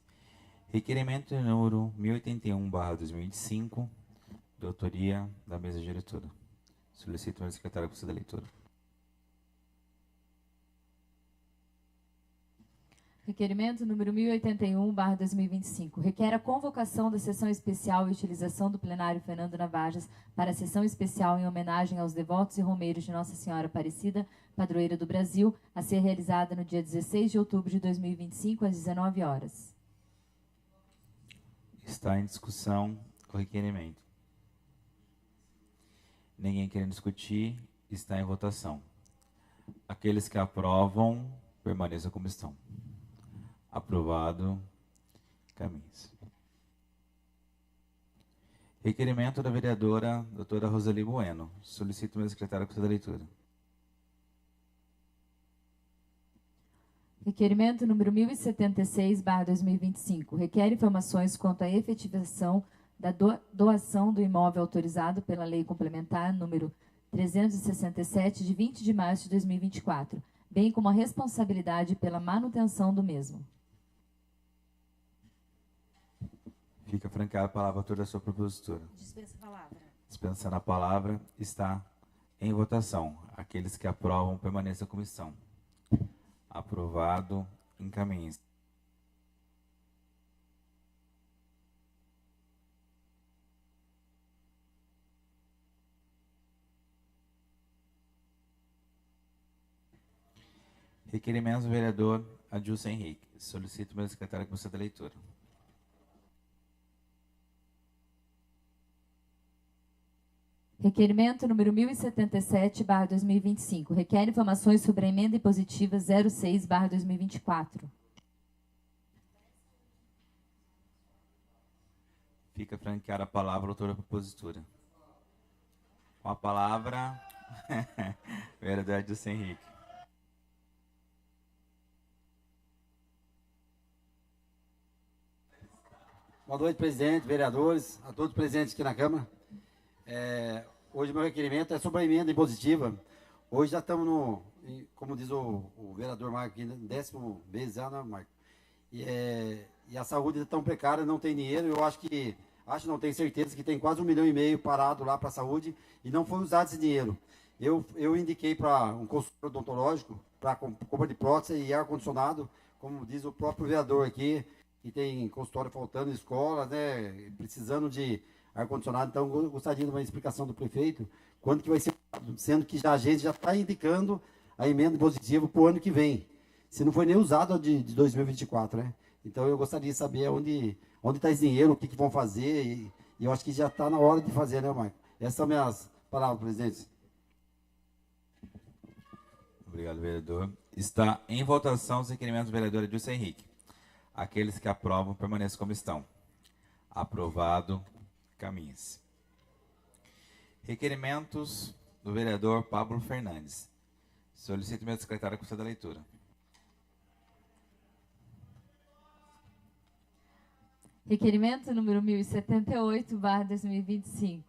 [SPEAKER 8] Requerimento número 1081/2025, de autoria da mesa diretora. Solicito ao secretário para da leitura.
[SPEAKER 2] Requerimento número 1081/2025. Requer a convocação da sessão especial e utilização do plenário Fernando Navajas para a sessão especial em homenagem aos devotos e romeiros de Nossa Senhora Aparecida, padroeira do Brasil, a ser realizada no dia 16 de outubro de 2025, às 19 horas.
[SPEAKER 8] Está em discussão o requerimento. Ninguém querendo discutir, está em votação. Aqueles que aprovam, permaneçam como estão. Aprovado, caminhos. Requerimento da vereadora doutora Roseli Bueno. Solicito ao meu secretário para da leitura.
[SPEAKER 2] Requerimento número 1076/2025. Requer informações quanto à efetivação da doação do imóvel autorizado pela Lei Complementar número 367, de 20 de março de 2024, bem como a responsabilidade pela manutenção do mesmo.
[SPEAKER 8] Fica franqueada a palavra ao autor da sua propositura.
[SPEAKER 3] Dispensa a palavra.
[SPEAKER 8] Dispensando a palavra, está em votação. Aqueles que aprovam, permaneçam como estão. Aprovado, encaminhe-se. Requerimentos do vereador Adilson Henrique. Solicito ao meu secretário que proceda a leitura.
[SPEAKER 2] Requerimento número 1077/2025. Requer informações sobre a emenda impositiva 06/2024.
[SPEAKER 8] Fica franqueada a palavra ao autor da propositura. Com a palavra, Vereador Adilson Henrique.
[SPEAKER 9] Boa noite, presidente, vereadores, a todos presentes aqui na Câmara. Hoje meu requerimento é sobre a emenda impositiva. Hoje já estamos como diz o vereador Marco aqui, no 10º mês já, né, Marco? E a saúde é tão precária, não tem dinheiro. Eu não tenho certeza que tem quase 1,5 milhão parado lá para a saúde e não foi usado esse dinheiro. Eu indiquei para um consultor odontológico para compra de prótese e ar-condicionado, como diz o próprio vereador aqui, que tem consultório faltando, escola, né, precisando de ar-condicionado. Então, eu gostaria de uma explicação do prefeito, quando que vai ser, sendo que a gente já está indicando a emenda positiva para o ano que vem, se não foi nem usado a de 2024, né? Então, eu gostaria de saber onde está esse dinheiro, o que vão fazer, e eu acho que já está na hora de fazer, né, Marco? Essas são minhas palavras, presidente.
[SPEAKER 8] Obrigado, vereador. Está em votação os requerimentos do vereador Adilson Henrique. Aqueles que aprovam, permaneçam como estão. Aprovado, caminhe-se. Requerimentos do vereador Pablo Fernandes. Solicito meu secretário a conceder a leitura.
[SPEAKER 2] Requerimento número 1078/2025.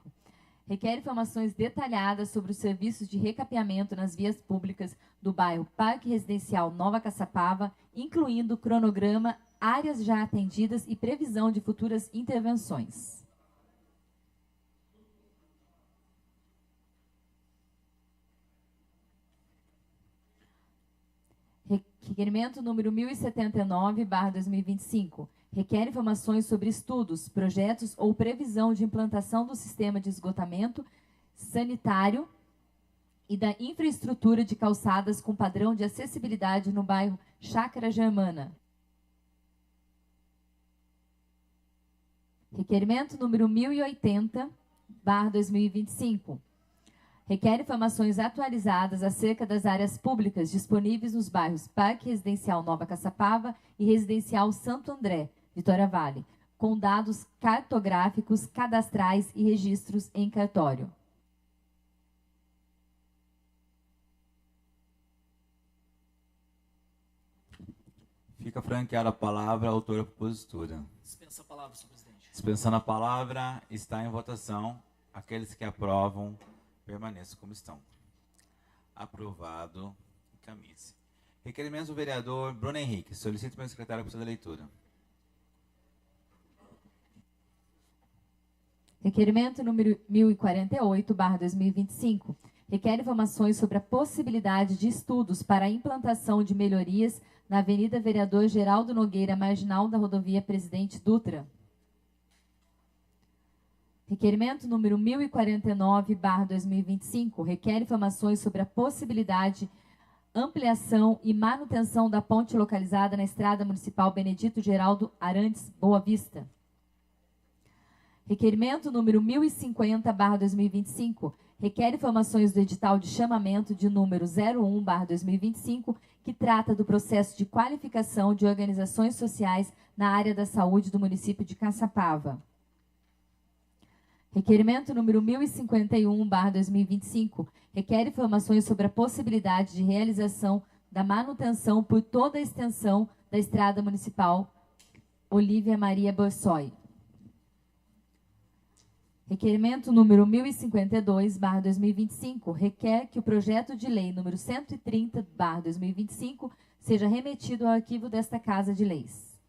[SPEAKER 2] Requer informações detalhadas sobre os serviços de recapeamento nas vias públicas do bairro Parque Residencial Nova Caçapava, incluindo cronograma, áreas já atendidas e previsão de futuras intervenções. Requerimento número 1079/2025. Requer informações sobre estudos, projetos ou previsão de implantação do sistema de esgotamento sanitário e da infraestrutura de calçadas com padrão de acessibilidade no bairro Chácara Germana. Requerimento número 1080/2025. Requer informações atualizadas acerca das áreas públicas disponíveis nos bairros Parque Residencial Nova Caçapava e Residencial Santo André, Vitória Vale, com dados cartográficos, cadastrais e registros em cartório.
[SPEAKER 8] Fica franqueada a palavra à autora propositura.
[SPEAKER 10] Dispensa a palavra, senhor presidente.
[SPEAKER 8] Dispensando a palavra, está em votação. Aqueles que aprovam, permaneçam como estão. Aprovado, caminhe-se. Requerimentos do vereador Bruno Henrique. Solicito meu secretário a conceder a leitura.
[SPEAKER 2] Requerimento número 1048/2025. Requer informações sobre a possibilidade de estudos para a implantação de melhorias na Avenida Vereador Geraldo Nogueira, marginal da rodovia Presidente Dutra. Requerimento número 1049/2025. Requer informações sobre a possibilidade, ampliação e manutenção da ponte localizada na Estrada Municipal Benedito Geraldo Arantes, Boa Vista. Requerimento número 1050/2025. Requer informações do edital de chamamento de número 01/2025, que trata do processo de qualificação de organizações sociais na área da saúde do município de Caçapava. Requerimento número 1051/2025. Requer informações sobre a possibilidade de realização da manutenção por toda a extensão da Estrada Municipal Olívia Maria Borsoi. Requerimento número 1052/2025. Requer que o projeto de lei número 130/2025 seja remetido ao arquivo desta Casa de Leis.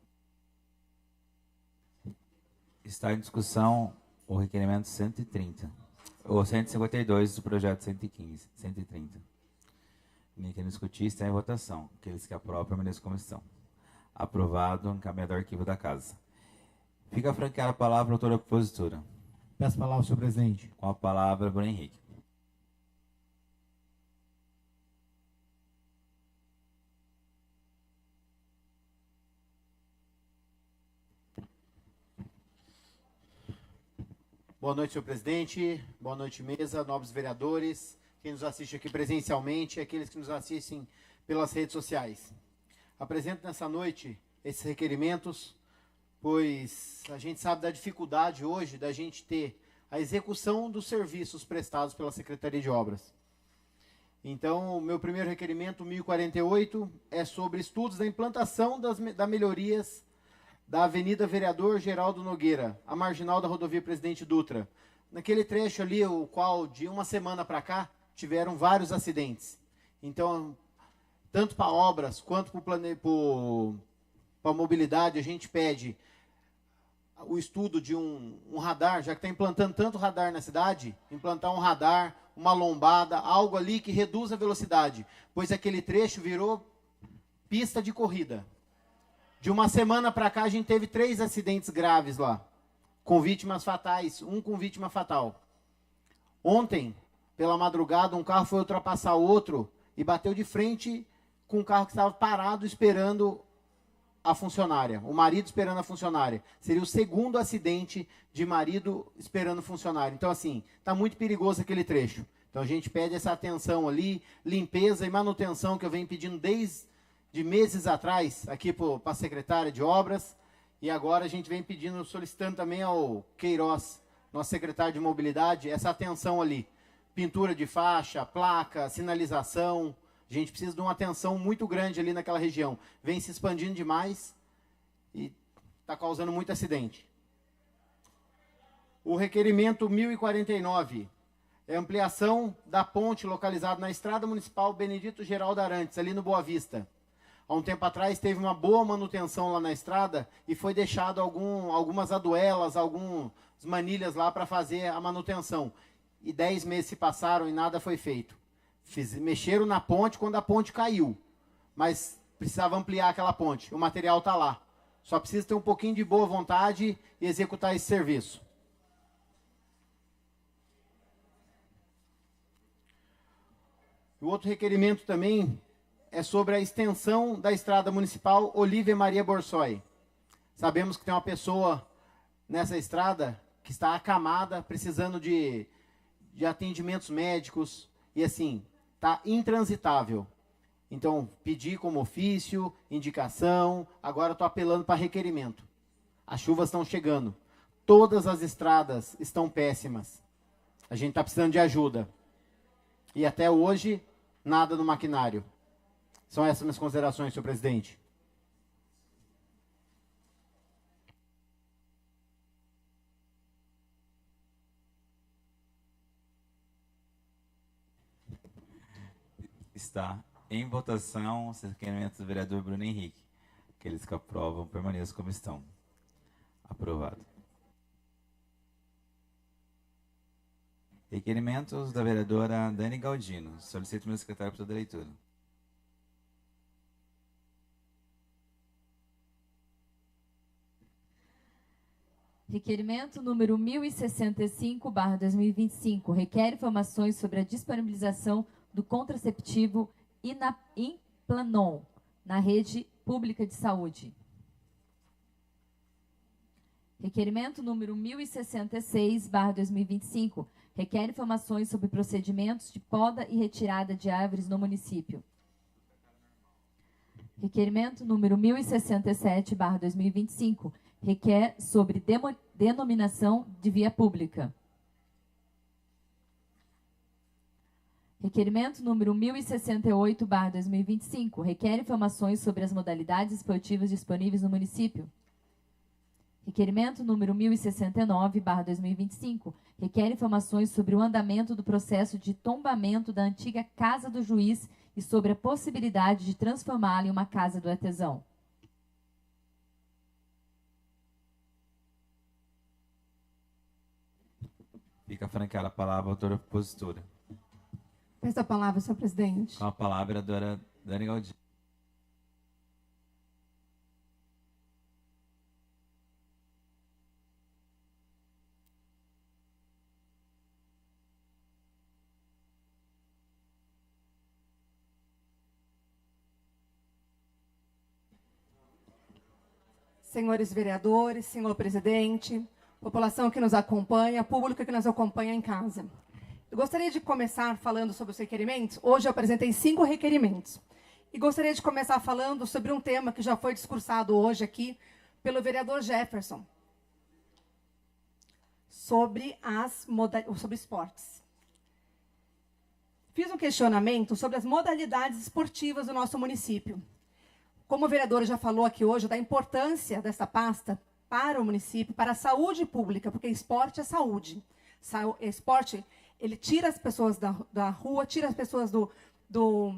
[SPEAKER 8] Está em discussão o requerimento 130, ou 152 do projeto 130. Ninguém quer discutir, está em votação. Aqueles que aprovam, permaneçam como estão. Aprovado, encaminhado ao arquivo da Casa. Fica franqueada a palavra, autora propositura.
[SPEAKER 1] Peço a palavra, senhor presidente.
[SPEAKER 8] Com a palavra, Bruno Henrique.
[SPEAKER 1] Boa noite, senhor presidente. Boa noite, mesa, nobres vereadores, quem nos assiste aqui presencialmente e aqueles que nos assistem pelas redes sociais. Apresento nessa noite esses requerimentos, pois a gente sabe da dificuldade hoje da gente ter a execução dos serviços prestados pela Secretaria de Obras. Então, o meu primeiro requerimento, 1048, é sobre estudos da implantação das melhorias da Avenida Vereador Geraldo Nogueira, a marginal da rodovia Presidente Dutra. Naquele trecho ali, o qual de uma semana para cá, tiveram vários acidentes. Então, tanto para obras quanto para mobilidade, a gente pede o estudo de um radar, já que está implantando tanto radar na cidade, implantar um radar, uma lombada, algo ali que reduza a velocidade, pois aquele trecho virou pista de corrida. De uma semana para cá, a gente teve 3 acidentes graves lá, com vítimas fatais, um com vítima fatal. Ontem, pela madrugada, um carro foi ultrapassar o outro e bateu de frente com um carro que estava parado esperando a funcionária, o marido esperando a funcionária. Seria o segundo acidente de marido esperando funcionário. Então, assim, está muito perigoso aquele trecho. Então, a gente pede essa atenção ali, limpeza e manutenção que eu venho pedindo desde meses atrás, aqui para a secretária de obras, e agora a gente vem pedindo, solicitando também ao Queiroz, nosso secretário de mobilidade, essa atenção ali. Pintura de faixa, placa, sinalização. A gente precisa de uma atenção muito grande ali naquela região. Vem se expandindo demais e está causando muito acidente. O requerimento 1049 é ampliação da ponte localizada na Estrada Municipal Benedito Geraldo Arantes, ali no Boa Vista. Há um tempo atrás teve uma boa manutenção lá na estrada e foi deixado algumas aduelas, algumas manilhas lá para fazer a manutenção. E 10 meses se passaram e nada foi feito. Mexeram na ponte quando a ponte caiu, mas precisava ampliar aquela ponte. O material está lá. Só precisa ter um pouquinho de boa vontade e executar esse serviço. O outro requerimento também é sobre a extensão da estrada municipal Olívia Maria Borsoi. Sabemos que tem uma pessoa nessa estrada que está acamada, precisando de atendimentos médicos, e assim, está intransitável. Então, pedi como ofício, indicação, agora estou apelando para requerimento. As chuvas estão chegando. Todas as estradas estão péssimas. A gente está precisando de ajuda. E até hoje, nada no maquinário. São essas minhas considerações, senhor presidente.
[SPEAKER 8] Está em votação os requerimentos do vereador Bruno Henrique. Aqueles que aprovam, permaneçam como estão. Aprovado. Requerimentos da vereadora Dani Galdino. Solicito o meu secretário para toda a leitura.
[SPEAKER 2] Requerimento número 1065/2025 requer informações sobre a disponibilização do contraceptivo Implanon na rede pública de saúde. Requerimento número 1066/2025 requer informações sobre procedimentos de poda e retirada de árvores no município. Requerimento número 1067/2025 requer sobre denominação de via pública. Requerimento número 1068/2025 requer informações sobre as modalidades esportivas disponíveis no município. Requerimento número 1069/2025 requer informações sobre o andamento do processo de tombamento da antiga Casa do Juiz e sobre a possibilidade de transformá-la em uma Casa do Artesão.
[SPEAKER 8] Fica franqueada a palavra, autora propositora.
[SPEAKER 10] Peço a palavra, senhor presidente.
[SPEAKER 8] Com a palavra, a vereadora Dani Galdino.
[SPEAKER 10] Senhores vereadores, senhor presidente, população que nos acompanha, público que nos acompanha em casa. Eu gostaria de começar falando sobre os requerimentos. Hoje eu apresentei 5 requerimentos. E gostaria de começar falando sobre um tema que já foi discursado hoje aqui pelo vereador Jefferson. Sobre esportes. fiz um questionamento sobre as modalidades esportivas do nosso município. Como o vereador já falou aqui hoje, da importância dessa pasta para o município, para a saúde pública, porque esporte é saúde. Esporte, ele tira as pessoas da rua, tira as pessoas do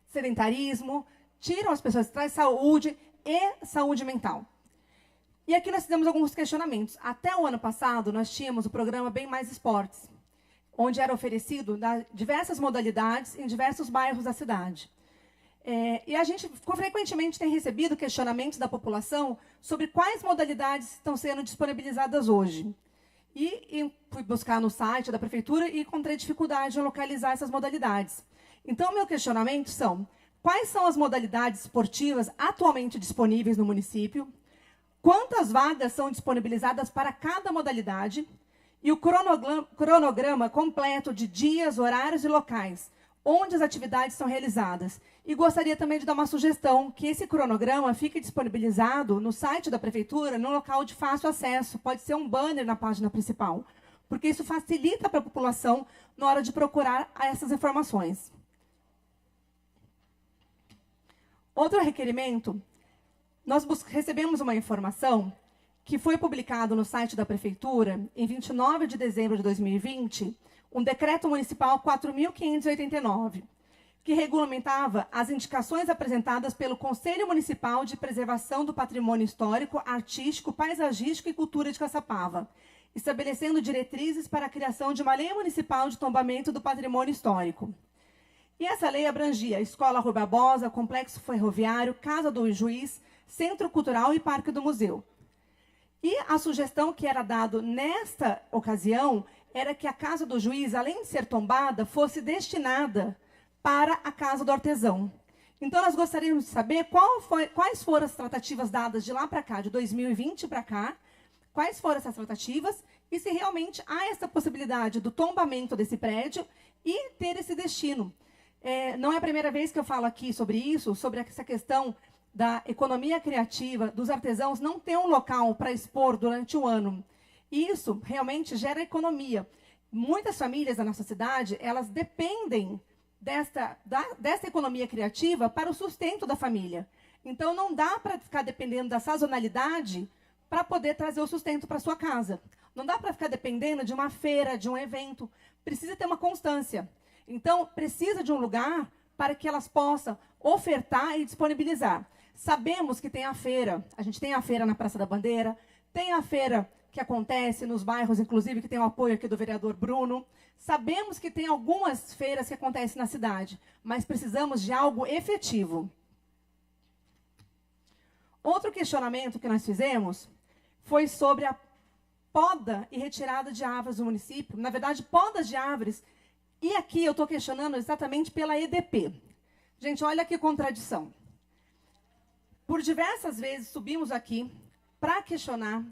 [SPEAKER 10] sedentarismo, tira as pessoas, traz saúde e saúde mental. E aqui nós fizemos alguns questionamentos. Até o ano passado, nós tínhamos o programa Bem Mais Esportes, onde era oferecido diversas modalidades em diversos bairros da cidade. E a gente frequentemente tem recebido questionamentos da população sobre quais modalidades estão sendo disponibilizadas hoje. E fui buscar no site da prefeitura e encontrei dificuldade em localizar essas modalidades. Então, meu questionamento são: quais são as modalidades esportivas atualmente disponíveis no município? Quantas vagas são disponibilizadas para cada modalidade? E o cronograma completo de dias, horários e locais, onde as atividades são realizadas. E gostaria também de dar uma sugestão, que esse cronograma fique disponibilizado no site da prefeitura, num local de fácil acesso. Pode ser um banner na página principal, porque isso facilita para a população na hora de procurar essas informações. Outro requerimento, nós recebemos uma informação que foi publicado no site da prefeitura, em 29 de dezembro de 2020, um decreto municipal 4.589, que regulamentava as indicações apresentadas pelo Conselho Municipal de Preservação do Patrimônio Histórico, Artístico, Paisagístico e Cultura de Caçapava, estabelecendo diretrizes para a criação de uma lei municipal de tombamento do patrimônio histórico. E essa lei abrangia Escola Rui Barbosa, Complexo Ferroviário, Casa do Juiz, Centro Cultural e Parque do Museu. E a sugestão que era dada nesta ocasião era que a Casa do Juiz, além de ser tombada, fosse destinada para a Casa do Artesão. Então, nós gostaríamos de saber quais foram as tratativas dadas de lá para cá, de 2020 para cá, quais foram essas tratativas e se realmente há essa possibilidade do tombamento desse prédio e ter esse destino. Não é a primeira vez que eu falo aqui sobre isso, sobre essa questão da economia criativa, dos artesãos não ter um local para expor durante o ano. E isso realmente gera economia. Muitas famílias da nossa cidade, elas dependem dessa economia criativa para o sustento da família. Então, não dá para ficar dependendo da sazonalidade para poder trazer o sustento para sua casa. Não dá para ficar dependendo de uma feira, de um evento. Precisa ter uma constância. Então, precisa de um lugar para que elas possam ofertar e disponibilizar. Sabemos que tem a feira. A gente tem a feira na Praça da Bandeira, tem a feira que acontece nos bairros, inclusive, que tem o apoio aqui do vereador Bruno. Sabemos que tem algumas feiras que acontecem na cidade, mas precisamos de algo efetivo. Outro questionamento que nós fizemos foi sobre a poda e retirada de árvores do município. Na verdade, podas de árvores. E aqui eu estou questionando exatamente pela EDP. Gente, olha que contradição. Por diversas vezes subimos aqui para questionar,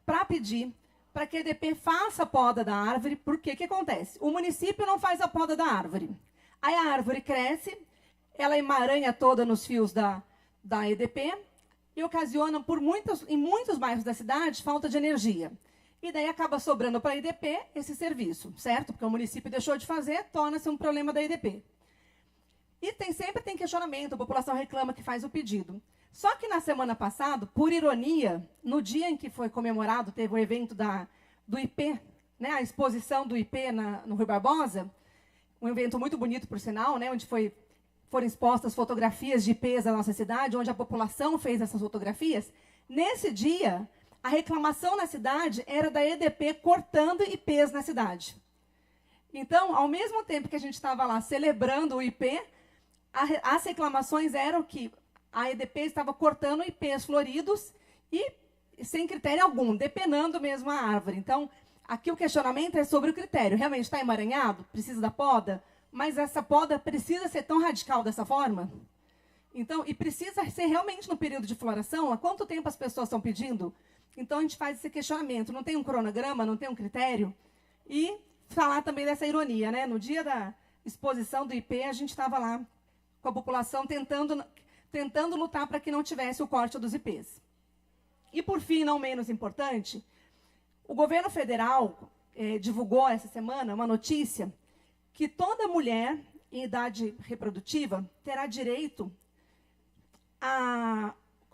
[SPEAKER 10] para pedir, para que a EDP faça a poda da árvore, porque o que acontece? O município não faz a poda da árvore. Aí a árvore cresce, ela emaranha toda nos fios da EDP e ocasiona em muitos bairros da cidade falta de energia. E daí acaba sobrando para a EDP esse serviço, certo? Porque o município deixou de fazer, torna-se um problema da EDP. E sempre tem questionamento, a população reclama que faz o pedido. Só que na semana passada, por ironia, no dia em que foi comemorado, teve o evento do IP, né, a exposição do IP no Rui Barbosa, um evento muito bonito, por sinal, né, onde foram expostas fotografias de IPs da nossa cidade, onde a população fez essas fotografias. Nesse dia, a reclamação na cidade era da EDP cortando IPs na cidade. Então, ao mesmo tempo que a gente estava lá celebrando o IP, as reclamações eram que a EDP estava cortando IPs floridos e sem critério algum, depenando mesmo a árvore. Então, aqui o questionamento é sobre o critério. Realmente está emaranhado? Precisa da poda? Mas essa poda precisa ser tão radical dessa forma? Então, e precisa ser realmente no período de floração? Há quanto tempo as pessoas estão pedindo? Então, a gente faz esse questionamento. Não tem um cronograma, não tem um critério? E falar também dessa ironia, né? No dia da exposição do IP, a gente estava lá com a população tentando lutar para que não tivesse o corte dos IPs. E, por fim, não menos importante, o governo federal divulgou essa semana uma notícia que toda mulher em idade reprodutiva terá direito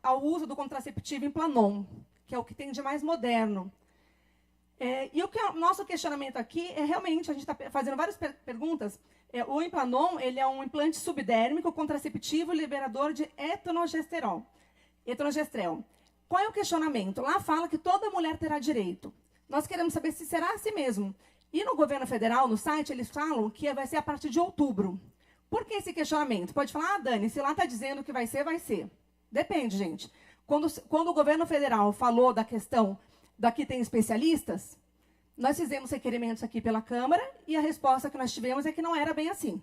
[SPEAKER 10] ao uso do contraceptivo Implanon, que é o que tem de mais moderno. E o nosso questionamento aqui é realmente, a gente está fazendo várias perguntas. O Implanon, ele é um implante subdérmico contraceptivo liberador de etonogestrel. Qual é o questionamento? Lá fala que toda mulher terá direito. Nós queremos saber se será assim mesmo. E no governo federal, no site, eles falam que vai ser a partir de outubro. Por que esse questionamento? Pode falar, Dani, se lá está dizendo que vai ser, vai ser. Depende, gente. Quando o governo federal falou da questão daqui tem especialistas, nós fizemos requerimentos aqui pela Câmara e a resposta que nós tivemos é que não era bem assim.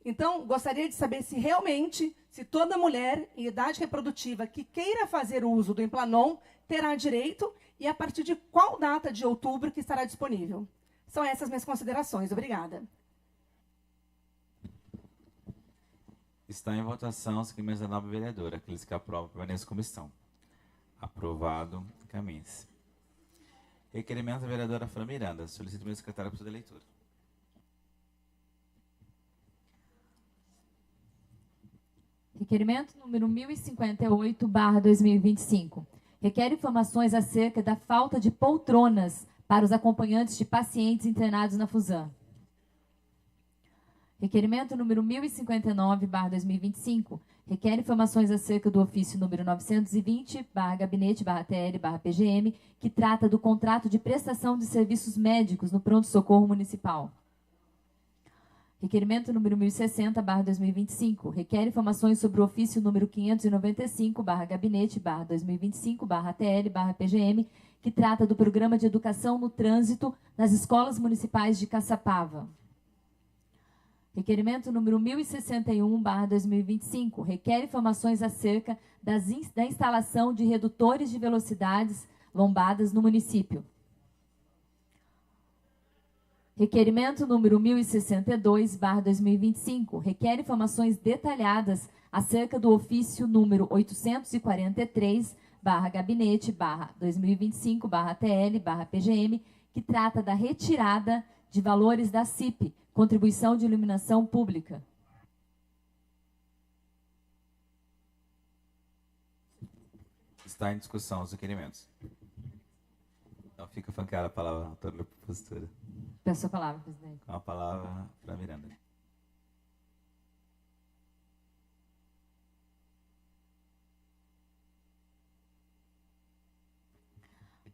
[SPEAKER 10] Então, gostaria de saber se realmente, se toda mulher em idade reprodutiva que queira fazer o uso do Implanon terá direito e a partir de qual data de outubro que estará disponível. São essas minhas considerações. Obrigada.
[SPEAKER 8] Está em votação os requerimentos da nova vereadora. Aqueles que aprovam, permaneçam como estão. Aprovado, encaminhe-se. Requerimento da vereadora Fran Miranda. Solicito o meu secretário para sua leitura.
[SPEAKER 2] Requerimento número 1058/2025. Requer informações acerca da falta de poltronas para os acompanhantes de pacientes internados na Fusan. Requerimento número 1059/2025. Requer informações acerca do ofício número 920/gabinete/TL/PGM, que trata do contrato de prestação de serviços médicos no pronto-socorro municipal. Requerimento número 1060/2025. Requer informações sobre o ofício número 595/gabinete/2025/TL/PGM, que trata do programa de educação no trânsito nas escolas municipais de Caçapava. Requerimento número 1061/2025. Requer informações acerca da instalação de redutores de velocidades lombadas no município. Requerimento número 1062/2025. Requer informações detalhadas acerca do ofício número 843/gabinete/2025/TL/PGM, que trata da retirada de valores da CIP, Contribuição de Iluminação Pública.
[SPEAKER 8] Está em discussão os requerimentos. Então fica franqueada a palavra à autora da propositura.
[SPEAKER 2] Peço a palavra, presidente.
[SPEAKER 8] Com a palavra para Miranda.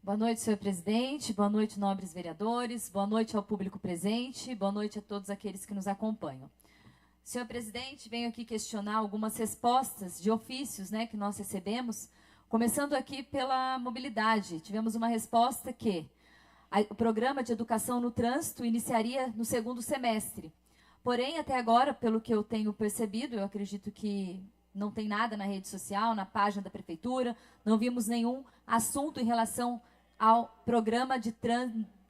[SPEAKER 2] Boa noite, senhor presidente. Boa noite, nobres vereadores. Boa noite ao público presente. Boa noite a todos aqueles que nos acompanham. Senhor presidente, venho aqui questionar algumas respostas de ofícios, que nós recebemos, começando aqui pela mobilidade. Tivemos uma resposta que o programa de educação no trânsito iniciaria no segundo semestre. Porém, até agora, pelo que eu tenho percebido, eu acredito que não tem nada na rede social, na página da prefeitura, não vimos nenhum assunto em relação ao programa de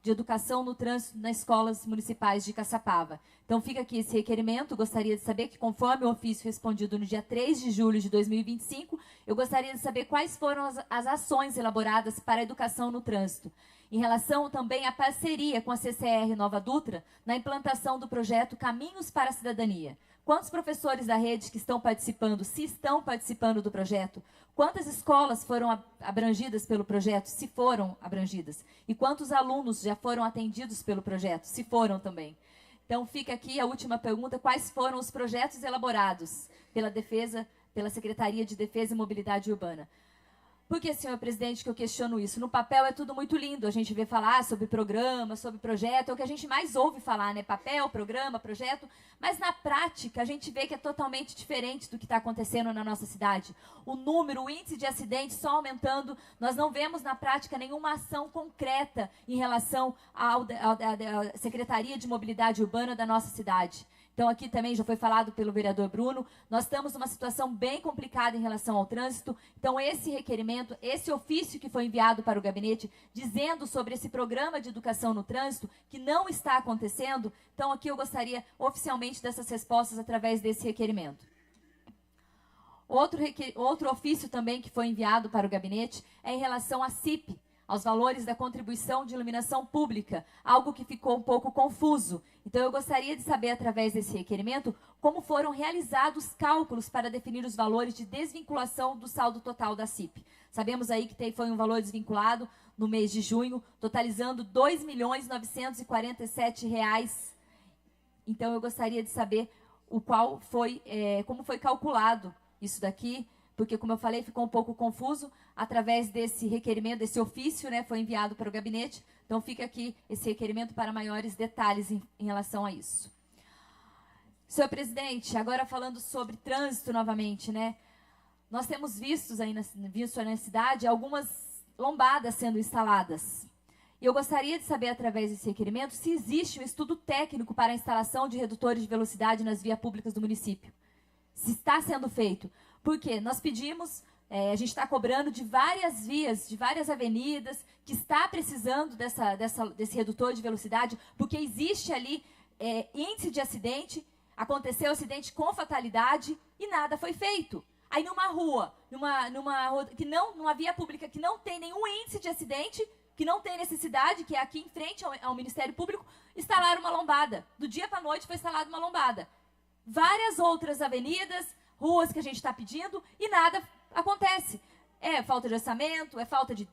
[SPEAKER 2] educação no trânsito nas escolas municipais de Caçapava. Então, fica aqui esse requerimento. Gostaria de saber que, conforme o ofício respondido no dia 3 de julho de 2025, eu gostaria de saber quais foram as ações elaboradas para a educação no trânsito. Em relação também à parceria com a CCR Nova Dutra, na implantação do projeto Caminhos para a Cidadania. Quantos professores da rede que estão participando, se estão participando do projeto? Quantas escolas foram abrangidas pelo projeto, se foram abrangidas? E quantos alunos já foram atendidos pelo projeto, se foram também? Então, fica aqui a última pergunta: quais foram os projetos elaborados pela Secretaria de Defesa e Mobilidade Urbana? Por que, senhor presidente, que eu questiono isso? No papel é tudo muito lindo, a gente vê falar sobre programa, sobre projeto, é o que a gente mais ouve falar, Papel, programa, projeto, mas na prática a gente vê que é totalmente diferente do que está acontecendo na nossa cidade. O índice de acidentes só aumentando, nós não vemos na prática nenhuma ação concreta em relação à Secretaria de Mobilidade Urbana da nossa cidade. Então, aqui também já foi falado pelo vereador Bruno, nós estamos numa situação bem complicada em relação ao trânsito. Então, esse requerimento, esse ofício que foi enviado para o gabinete, dizendo sobre esse programa de educação no trânsito, que não está acontecendo, então aqui eu gostaria oficialmente dessas respostas através desse requerimento. Outro ofício também que foi enviado para o gabinete é em relação à CIP, aos valores da contribuição de iluminação pública, algo que ficou um pouco confuso. Então, eu gostaria de saber, através desse requerimento, como foram realizados cálculos para definir os valores de desvinculação do saldo total da CIP. Sabemos aí que foi um valor desvinculado no mês de junho, totalizando R$ 2.947.000. Então, eu gostaria de saber como foi calculado isso daqui, porque, como eu falei, ficou um pouco confuso. Através desse requerimento, desse ofício, né, foi enviado para o gabinete. Então, fica aqui esse requerimento para maiores detalhes em relação a isso. Senhor presidente, agora falando sobre trânsito novamente, né? Nós temos visto aí na cidade algumas lombadas sendo instaladas. E eu gostaria de saber, através desse requerimento, se existe um estudo técnico para a instalação de redutores de velocidade nas vias públicas do município. Se está sendo feito. Porque nós pedimos, a gente está cobrando de várias vias, de várias avenidas, que está precisando desse redutor de velocidade, porque existe ali índice de acidente, aconteceu acidente com fatalidade e nada foi feito. Aí numa rua numa via pública que não tem nenhum índice de acidente, que não tem necessidade, que é aqui em frente ao Ministério Público, instalaram uma lombada. Do dia para a noite foi instalada uma lombada. Várias outras avenidas, ruas que a gente está pedindo e nada acontece. É falta de orçamento, é falta de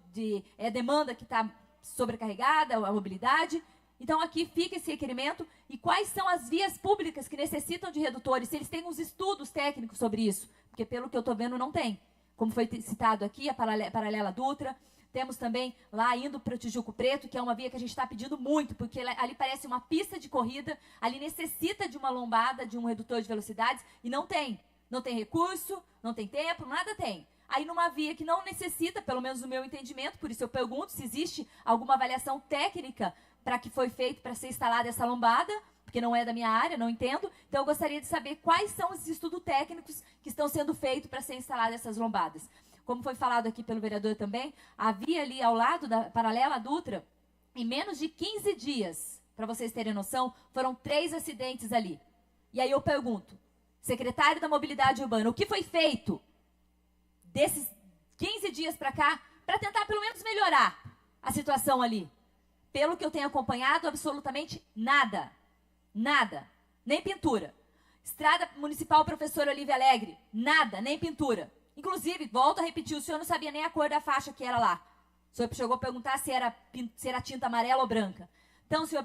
[SPEAKER 2] demanda que está sobrecarregada, a mobilidade. Então, aqui fica esse requerimento. E quais são as vias públicas que necessitam de redutores? Se eles têm uns estudos técnicos sobre isso. Porque, pelo que eu estou vendo, não tem. Como foi citado aqui, a paralela Dutra. Temos também lá indo para o Tijuco Preto, que é uma via que a gente está pedindo muito, porque ali parece uma pista de corrida, ali necessita de uma lombada, de um redutor de velocidades, e não tem. Não tem recurso, não tem tempo, nada tem. Aí numa via que não necessita, pelo menos no meu entendimento, por isso eu pergunto se existe alguma avaliação técnica para que foi feito para ser instalada essa lombada, porque não é da minha área, não entendo. Então eu gostaria de saber quais são esses estudos técnicos que estão sendo feitos para ser instaladas essas lombadas. Como foi falado aqui pelo vereador também, havia ali ao lado da paralela Dutra, em menos de 15 dias, para vocês terem noção, foram 3 acidentes ali. E aí eu pergunto, secretário da Mobilidade Urbana, o que foi feito desses 15 dias para cá para tentar pelo menos melhorar a situação ali? Pelo que eu tenho acompanhado, absolutamente nada. Nada. Nem pintura. Estrada Municipal Professor Olívia Alegre, nada, nem pintura. Inclusive, volto a repetir, o senhor não sabia nem a cor da faixa que era lá. O senhor chegou a perguntar se era tinta amarela ou branca. Então, senhor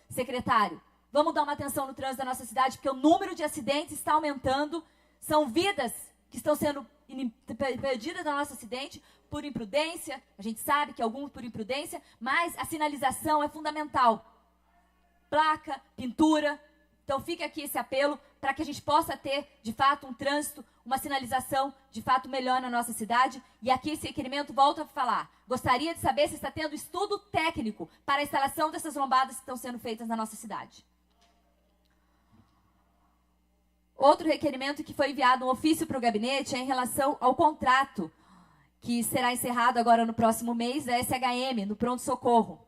[SPEAKER 2] secretário, vamos dar uma atenção no trânsito da nossa cidade, porque o número de acidentes está aumentando. São vidas que estão sendo perdidas no nosso acidente por imprudência. A gente sabe que alguns por imprudência, mas a sinalização é fundamental. Placa, pintura. Então, fica aqui esse apelo para que a gente possa ter, de fato, um trânsito, uma sinalização, de fato, melhor na nossa cidade. E aqui esse requerimento volta a falar. Gostaria de saber se está tendo estudo técnico para a instalação dessas lombadas que estão sendo feitas na nossa cidade. Outro requerimento que foi enviado, um ofício para o gabinete, é em relação ao contrato que será encerrado agora no próximo mês, da SHM, no pronto-socorro.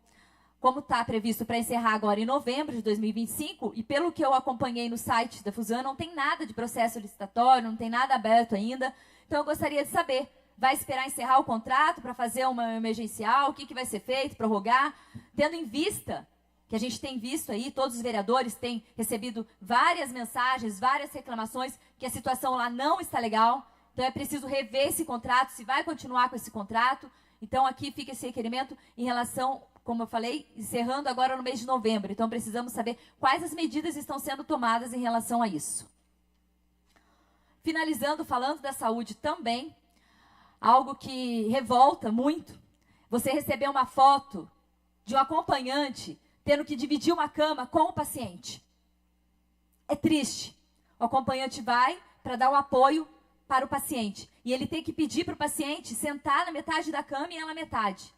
[SPEAKER 2] Como está previsto para encerrar agora em novembro de 2025, e pelo que eu acompanhei no site da Fusan, não tem nada de processo licitatório, não tem nada aberto ainda. Então, eu gostaria de saber, vai esperar encerrar o contrato para fazer uma emergencial? O que vai ser feito, prorrogar? Tendo em vista que a gente tem visto aí, todos os vereadores têm recebido várias mensagens, várias reclamações, que a situação lá não está legal. Então, é preciso rever esse contrato, se vai continuar com esse contrato. Então, aqui fica esse requerimento em relação, como eu falei, encerrando agora no mês de novembro. Então, precisamos saber quais as medidas estão sendo tomadas em relação a isso. Finalizando, falando da saúde também, algo que revolta muito. Você recebeu uma foto de um acompanhante tendo que dividir uma cama com o paciente. É triste. O acompanhante vai para dar o apoio para o paciente. E ele tem que pedir para o paciente sentar na metade da cama e ela na metade.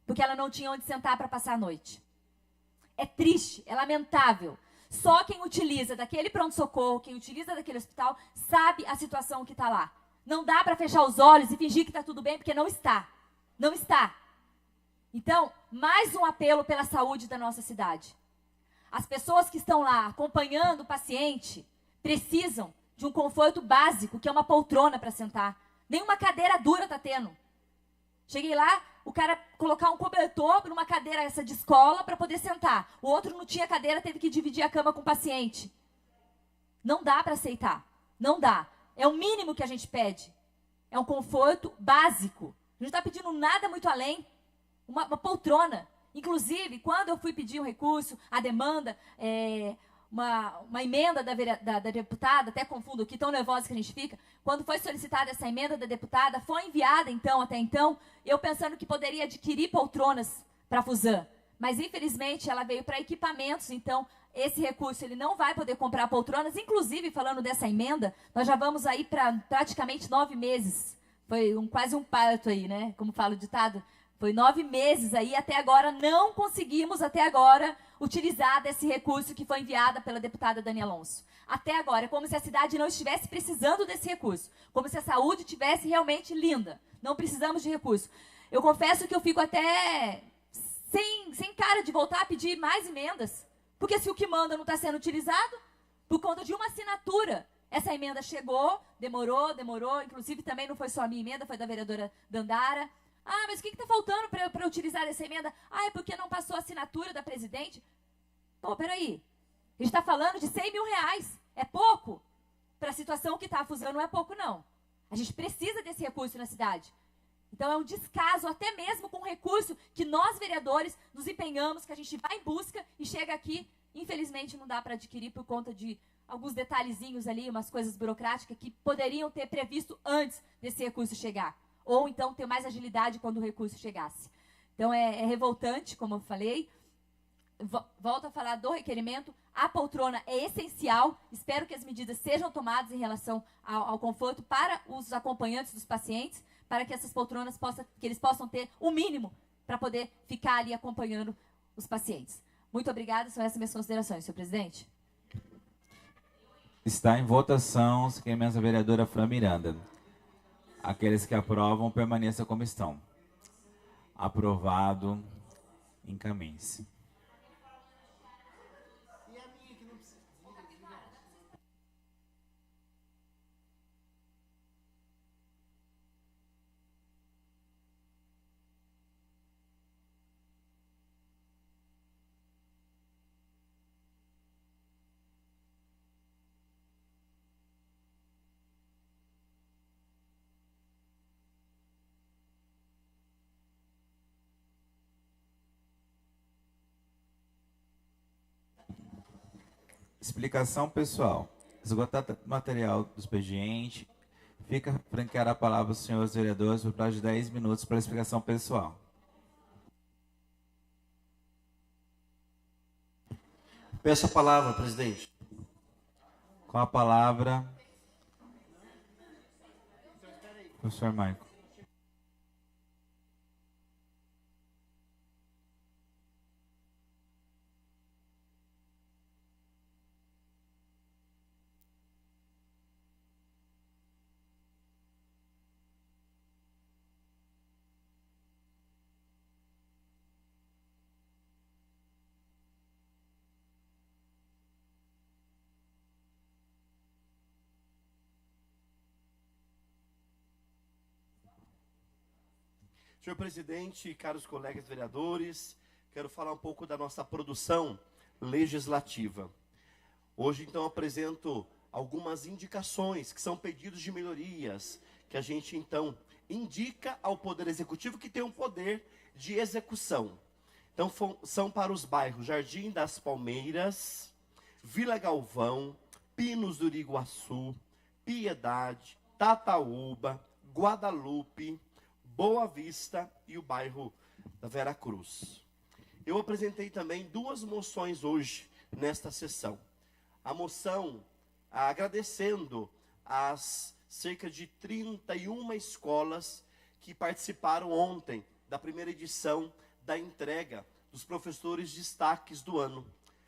[SPEAKER 2] Porque ela não tinha onde sentar para passar a noite. É triste, é lamentável. Só quem utiliza daquele pronto-socorro, quem utiliza daquele hospital, sabe a situação que está lá. Não dá para fechar os olhos e fingir que está tudo bem, porque não está. Não está. Então, mais um apelo pela saúde da nossa cidade. As pessoas que estão lá acompanhando o paciente precisam de um conforto básico, que é uma poltrona para sentar. Nenhuma cadeira dura está tendo. Cheguei lá, o cara colocar um cobertor numa cadeira essa de escola para poder sentar. O outro não tinha cadeira, teve que dividir a cama com o paciente. Não dá para aceitar. Não dá. É o mínimo que a gente pede. É um conforto básico. A gente não está pedindo nada muito além. Uma poltrona. Inclusive, quando eu fui pedir um recurso, a demanda, uma emenda da deputada, até confundo aqui, tão nervosa que a gente fica, quando foi solicitada essa emenda da deputada, foi enviada até então, eu pensando que poderia adquirir poltronas para a Fusan. Mas, infelizmente, ela veio para equipamentos, então, esse recurso ele não vai poder comprar poltronas. Inclusive, falando dessa emenda, nós já vamos aí para praticamente 9 meses. Foi quase um parto aí, né? Como fala o ditado. Foi 9 meses aí, até agora não conseguimos, utilizar desse recurso que foi enviado pela deputada Dani Alonso. Até agora, é como se a cidade não estivesse precisando desse recurso. Como se a saúde estivesse realmente linda. Não precisamos de recurso. Eu confesso que eu fico até sem cara de voltar a pedir mais emendas. Porque se o que manda não está sendo utilizado, por conta de uma assinatura, essa emenda chegou, demorou, inclusive também não foi só a minha emenda, foi da vereadora Dandara. Ah, mas o que está faltando para utilizar essa emenda? Ah, é porque não passou a assinatura da presidente? Pô, peraí. A gente está falando de 100 mil reais. É pouco? Para a situação que está a Fusan, não é pouco, não. A gente precisa desse recurso na cidade. Então, é um descaso, até mesmo com o recurso que nós, vereadores, nos empenhamos, que a gente vai em busca e chega aqui, infelizmente, não dá para adquirir por conta de alguns detalhezinhos ali, umas coisas burocráticas que poderiam ter previsto antes desse recurso chegar. Ou então ter mais agilidade quando o recurso chegasse. Então, é revoltante, como eu falei. Volto a falar do requerimento. A poltrona é essencial. Espero que as medidas sejam tomadas em relação ao conforto para os acompanhantes dos pacientes, para que essas poltronas eles possam ter o mínimo para poder ficar ali acompanhando os pacientes. Muito obrigada. São essas minhas considerações, senhor presidente.
[SPEAKER 8] Está em votação os requerimentos da vereadora Fran Miranda. Aqueles que aprovam, permaneçam como estão. Aprovado, encaminhe-se. Explicação pessoal. Esgotado o material do expediente, fica franquear a palavra aos senhores vereadores por prazo de 10 minutos para explicação pessoal.
[SPEAKER 6] Peço a palavra, presidente.
[SPEAKER 8] Com a palavra, professor Maico.
[SPEAKER 6] Senhor presidente, caros colegas vereadores, quero falar um pouco da nossa produção legislativa. Hoje, então, apresento algumas indicações, que são pedidos de melhorias, que a gente, então, indica ao Poder Executivo, que tem um poder de execução. Então, são para os bairros Jardim das Palmeiras, Vila Galvão, Pinos do Iriguaçu, Piedade, Tataúba, Guadalupe, Boa Vista e o bairro da Vera Cruz. Eu apresentei também 2 moções hoje, nesta sessão. A moção agradecendo as cerca de 31 escolas que participaram ontem da primeira edição da entrega dos professores destaques do ano.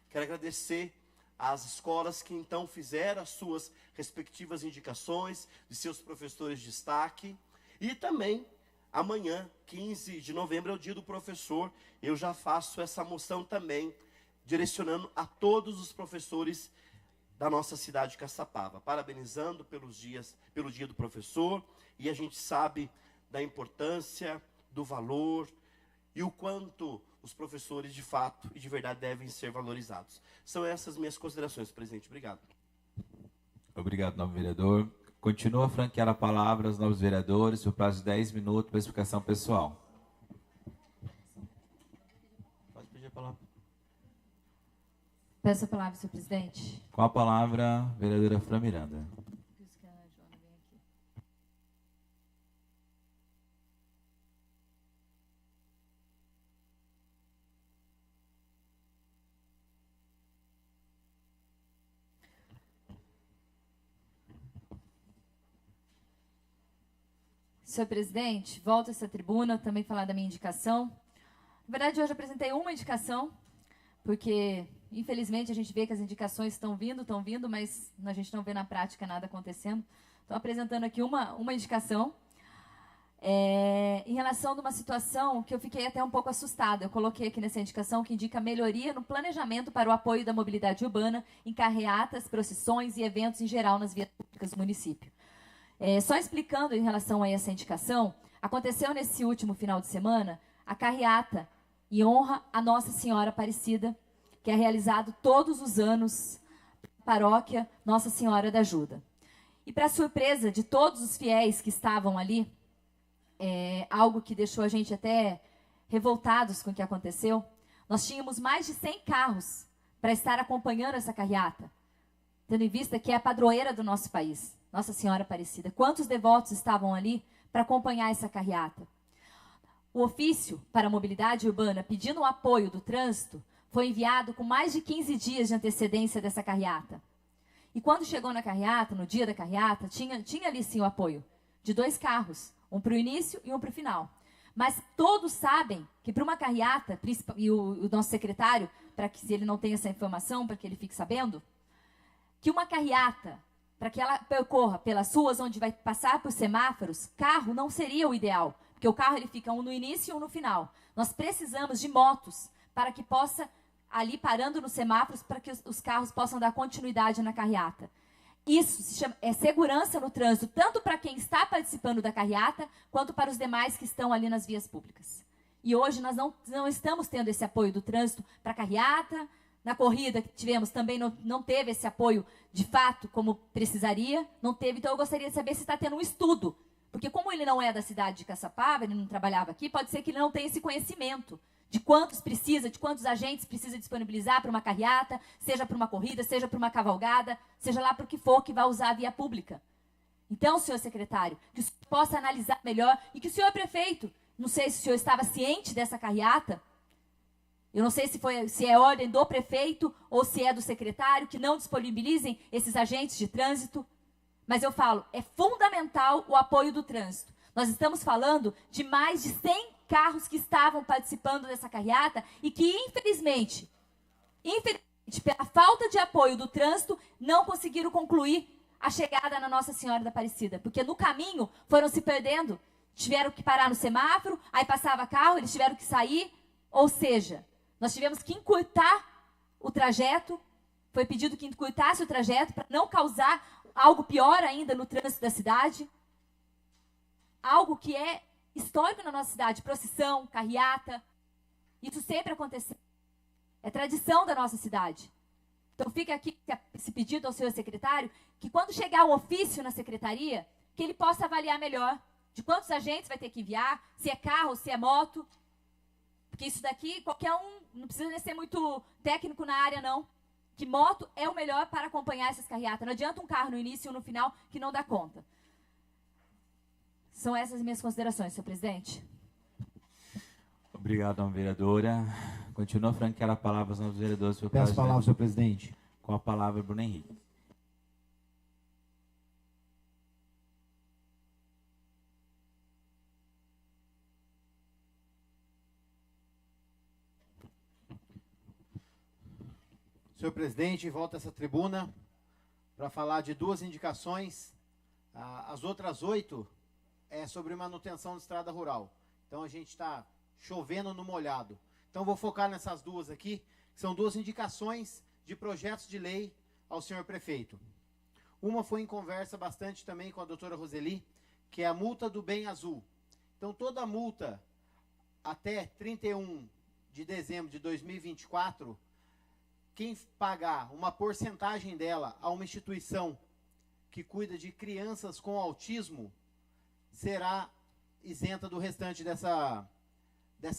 [SPEAKER 6] Quero agradecer às escolas que então fizeram as suas respectivas indicações de seus professores de destaque e também amanhã, 15 de novembro, é o dia do professor. Eu já faço essa moção também, direcionando a todos os professores da nossa cidade de Caçapava, parabenizando pelo dia do professor, e a gente sabe da importância do valor e o quanto os professores de fato e de verdade devem ser valorizados. São essas minhas considerações, presidente. Obrigado.
[SPEAKER 8] Obrigado, novo vereador. Continua a franquear a palavra aos novos vereadores por prazo de 10 minutos para explicação pessoal.
[SPEAKER 6] Pode pedir a palavra.
[SPEAKER 2] Peço a palavra, senhor presidente.
[SPEAKER 8] Com a palavra, vereadora Fran Miranda.
[SPEAKER 2] Senhor presidente, volto a essa tribuna também falar da minha indicação. Na verdade, hoje eu apresentei uma indicação, porque, infelizmente, a gente vê que as indicações estão vindo, mas a gente não vê na prática nada acontecendo. Estou apresentando aqui uma indicação em relação a uma situação que eu fiquei até um pouco assustada. Eu coloquei aqui nessa indicação que indica melhoria no planejamento para o apoio da mobilidade urbana em carreatas, procissões e eventos em geral nas vias públicas do município. Só explicando em relação a essa indicação, aconteceu nesse último final de semana a carreata em honra a Nossa Senhora Aparecida, que é realizado todos os anos na paróquia Nossa Senhora da Ajuda. E para surpresa de todos os fiéis que estavam ali, algo que deixou a gente até revoltados com o que aconteceu, nós tínhamos mais de 100 carros para estar acompanhando essa carreata, tendo em vista que é a padroeira do nosso país, Nossa Senhora Aparecida. Quantos devotos estavam ali para acompanhar essa carreata? O ofício para a mobilidade urbana pedindo o apoio do trânsito foi enviado com mais de 15 dias de antecedência dessa carreata. E quando chegou na carreata, no dia da carreata, tinha ali sim o apoio de 2 carros, um para o início e um para o final. Mas todos sabem que para uma carreata, e o nosso secretário, para que se ele não tem essa informação, para que ele fique sabendo, que uma carreata, para que ela percorra pelas ruas onde vai passar por semáforos, carro não seria o ideal, porque o carro ele fica um no início e um no final. Nós precisamos de motos para que possa, ali parando nos semáforos, para que os carros possam dar continuidade na carreata. Isso se chama, segurança no trânsito, tanto para quem está participando da carreata, quanto para os demais que estão ali nas vias públicas. E hoje nós não estamos tendo esse apoio do trânsito para a carreata. Na corrida que tivemos também não teve esse apoio de fato como precisaria, não teve. Então eu gostaria de saber se está tendo um estudo, porque como ele não é da cidade de Caçapava, ele não trabalhava aqui, pode ser que ele não tenha esse conhecimento de quantos agentes precisa disponibilizar para uma carreata, seja para uma corrida, seja para uma cavalgada, seja lá para o que for que vai usar a via pública. Então, senhor secretário, que o senhor possa analisar melhor e que o senhor prefeito, não sei se o senhor estava ciente dessa carreata, eu não sei se é ordem do prefeito ou se é do secretário, que não disponibilizem esses agentes de trânsito. Mas eu falo, é fundamental o apoio do trânsito. Nós estamos falando de mais de 100 carros que estavam participando dessa carreata e que, infelizmente, pela falta de apoio do trânsito, não conseguiram concluir a chegada na Nossa Senhora da Aparecida. Porque no caminho foram se perdendo, tiveram que parar no semáforo, aí passava carro, eles tiveram que sair. Ou seja, nós tivemos que encurtar o trajeto, foi pedido que encurtasse o trajeto para não causar algo pior ainda no trânsito da cidade. Algo que é histórico na nossa cidade, procissão, carreata, isso sempre aconteceu. É tradição da nossa cidade. Então fica aqui esse pedido ao senhor secretário, que quando chegar o ofício na secretaria, que ele possa avaliar melhor de quantos agentes vai ter que enviar, se é carro, se é moto. Porque isso daqui, qualquer um, não precisa ser muito técnico na área, não. Que moto é o melhor para acompanhar essas carreatas. Não adianta um carro no início ou no final que não dá conta. São essas minhas considerações, senhor presidente.
[SPEAKER 8] Obrigado, vereadora. Continua a franquear a palavra aos novos vereadores.
[SPEAKER 1] Peço a palavra, senhor presidente.
[SPEAKER 8] Com a palavra, Bruno Henrique.
[SPEAKER 1] Senhor presidente, volto a essa tribuna para falar de 2 indicações. As outras 8 é sobre manutenção de estrada rural. Então a gente está chovendo no molhado. Então vou focar nessas 2 aqui, que são 2 indicações de projetos de lei ao senhor prefeito. Uma foi em conversa bastante também com a doutora Roseli, que é a multa do bem azul. Então toda multa até 31 de dezembro de 2024, quem pagar uma porcentagem dela a uma instituição que cuida de crianças com autismo será isenta do restante dessa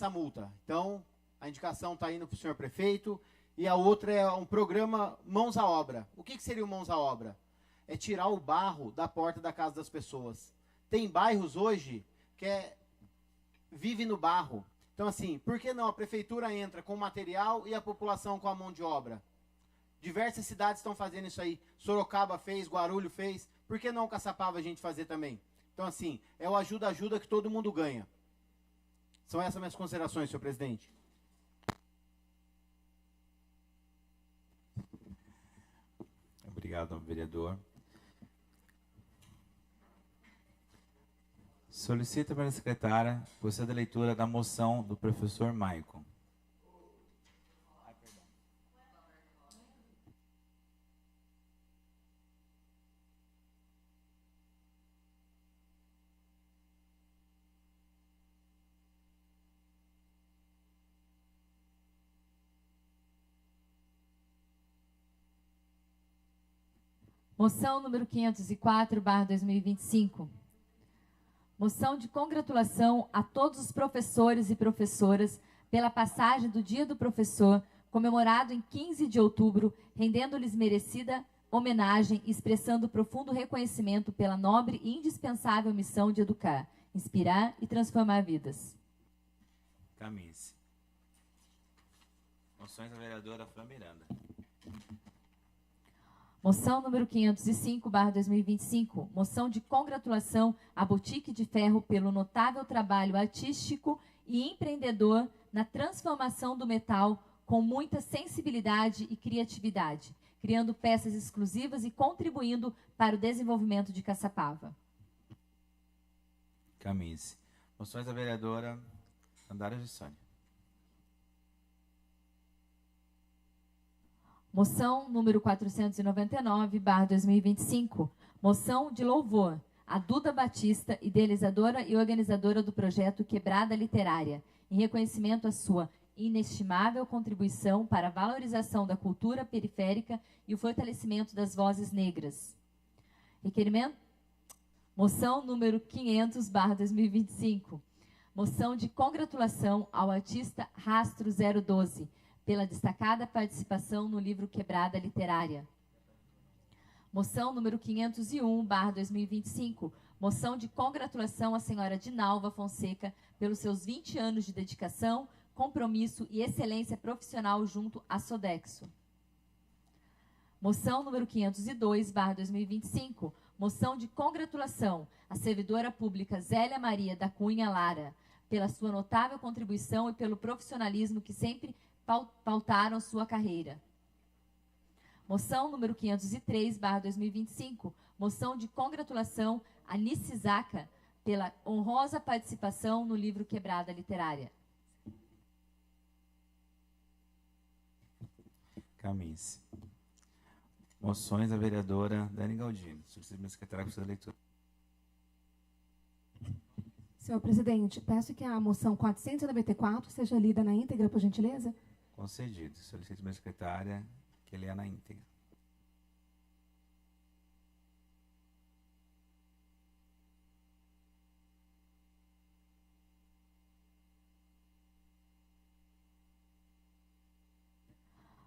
[SPEAKER 1] multa. Então, a indicação está indo para o senhor prefeito. E a outra é um programa Mãos à Obra. O que seria o Mãos à Obra? É tirar o barro da porta da casa das pessoas. Tem bairros hoje que vive no barro. Então, assim, por que não a prefeitura entra com material e a população com a mão de obra? Diversas cidades estão fazendo isso aí. Sorocaba fez, Guarulhos fez. Por que não Caçapava a gente fazer também? Então, assim, é o ajuda-ajuda que todo mundo ganha. São essas minhas considerações, senhor presidente.
[SPEAKER 8] Obrigado, vereador. Solicito para a secretária proceder à leitura da moção do professor Maicon.
[SPEAKER 2] Moção número 504/2025. Moção de congratulação a todos os professores e professoras pela passagem do Dia do Professor, comemorado em 15 de outubro, rendendo-lhes merecida homenagem e expressando profundo reconhecimento pela nobre e indispensável missão de educar, inspirar e transformar vidas.
[SPEAKER 8] Caminhe-se. Moções da vereadora Fran Miranda.
[SPEAKER 2] Moção número 505/2025, moção de congratulação à Boutique de Ferro pelo notável trabalho artístico e empreendedor na transformação do metal com muita sensibilidade e criatividade, criando peças exclusivas e contribuindo para o desenvolvimento de Caçapava.
[SPEAKER 8] Caminhe-se. Moções da vereadora Andara Gissoni.
[SPEAKER 2] Moção número 499/2025, moção de louvor a Duda Batista, idealizadora e organizadora do projeto Quebrada Literária, em reconhecimento à sua inestimável contribuição para a valorização da cultura periférica e o fortalecimento das vozes negras. Requerimento? Moção número 500/2025, moção de congratulação ao artista Rastro 012, pela destacada participação no livro Quebrada Literária. Moção número 501/2025, moção de congratulação à senhora Dinalva Fonseca pelos seus 20 anos de dedicação, compromisso e excelência profissional junto à Sodexo. Moção número 502/2025, moção de congratulação à servidora pública Zélia Maria da Cunha Lara, pela sua notável contribuição e pelo profissionalismo que sempre pautaram sua carreira. Moção número 503/2025, moção de congratulação a Nisizaka pela honrosa participação no livro Quebrada Literária.
[SPEAKER 8] Caminhe-se. Moções da vereadora Dani Galdino. Solicito a secretária para a leitura.
[SPEAKER 10] Senhor presidente, peço que a moção 494 seja lida na íntegra, por gentileza.
[SPEAKER 8] Concedido. Solicito a secretária que leia na íntegra.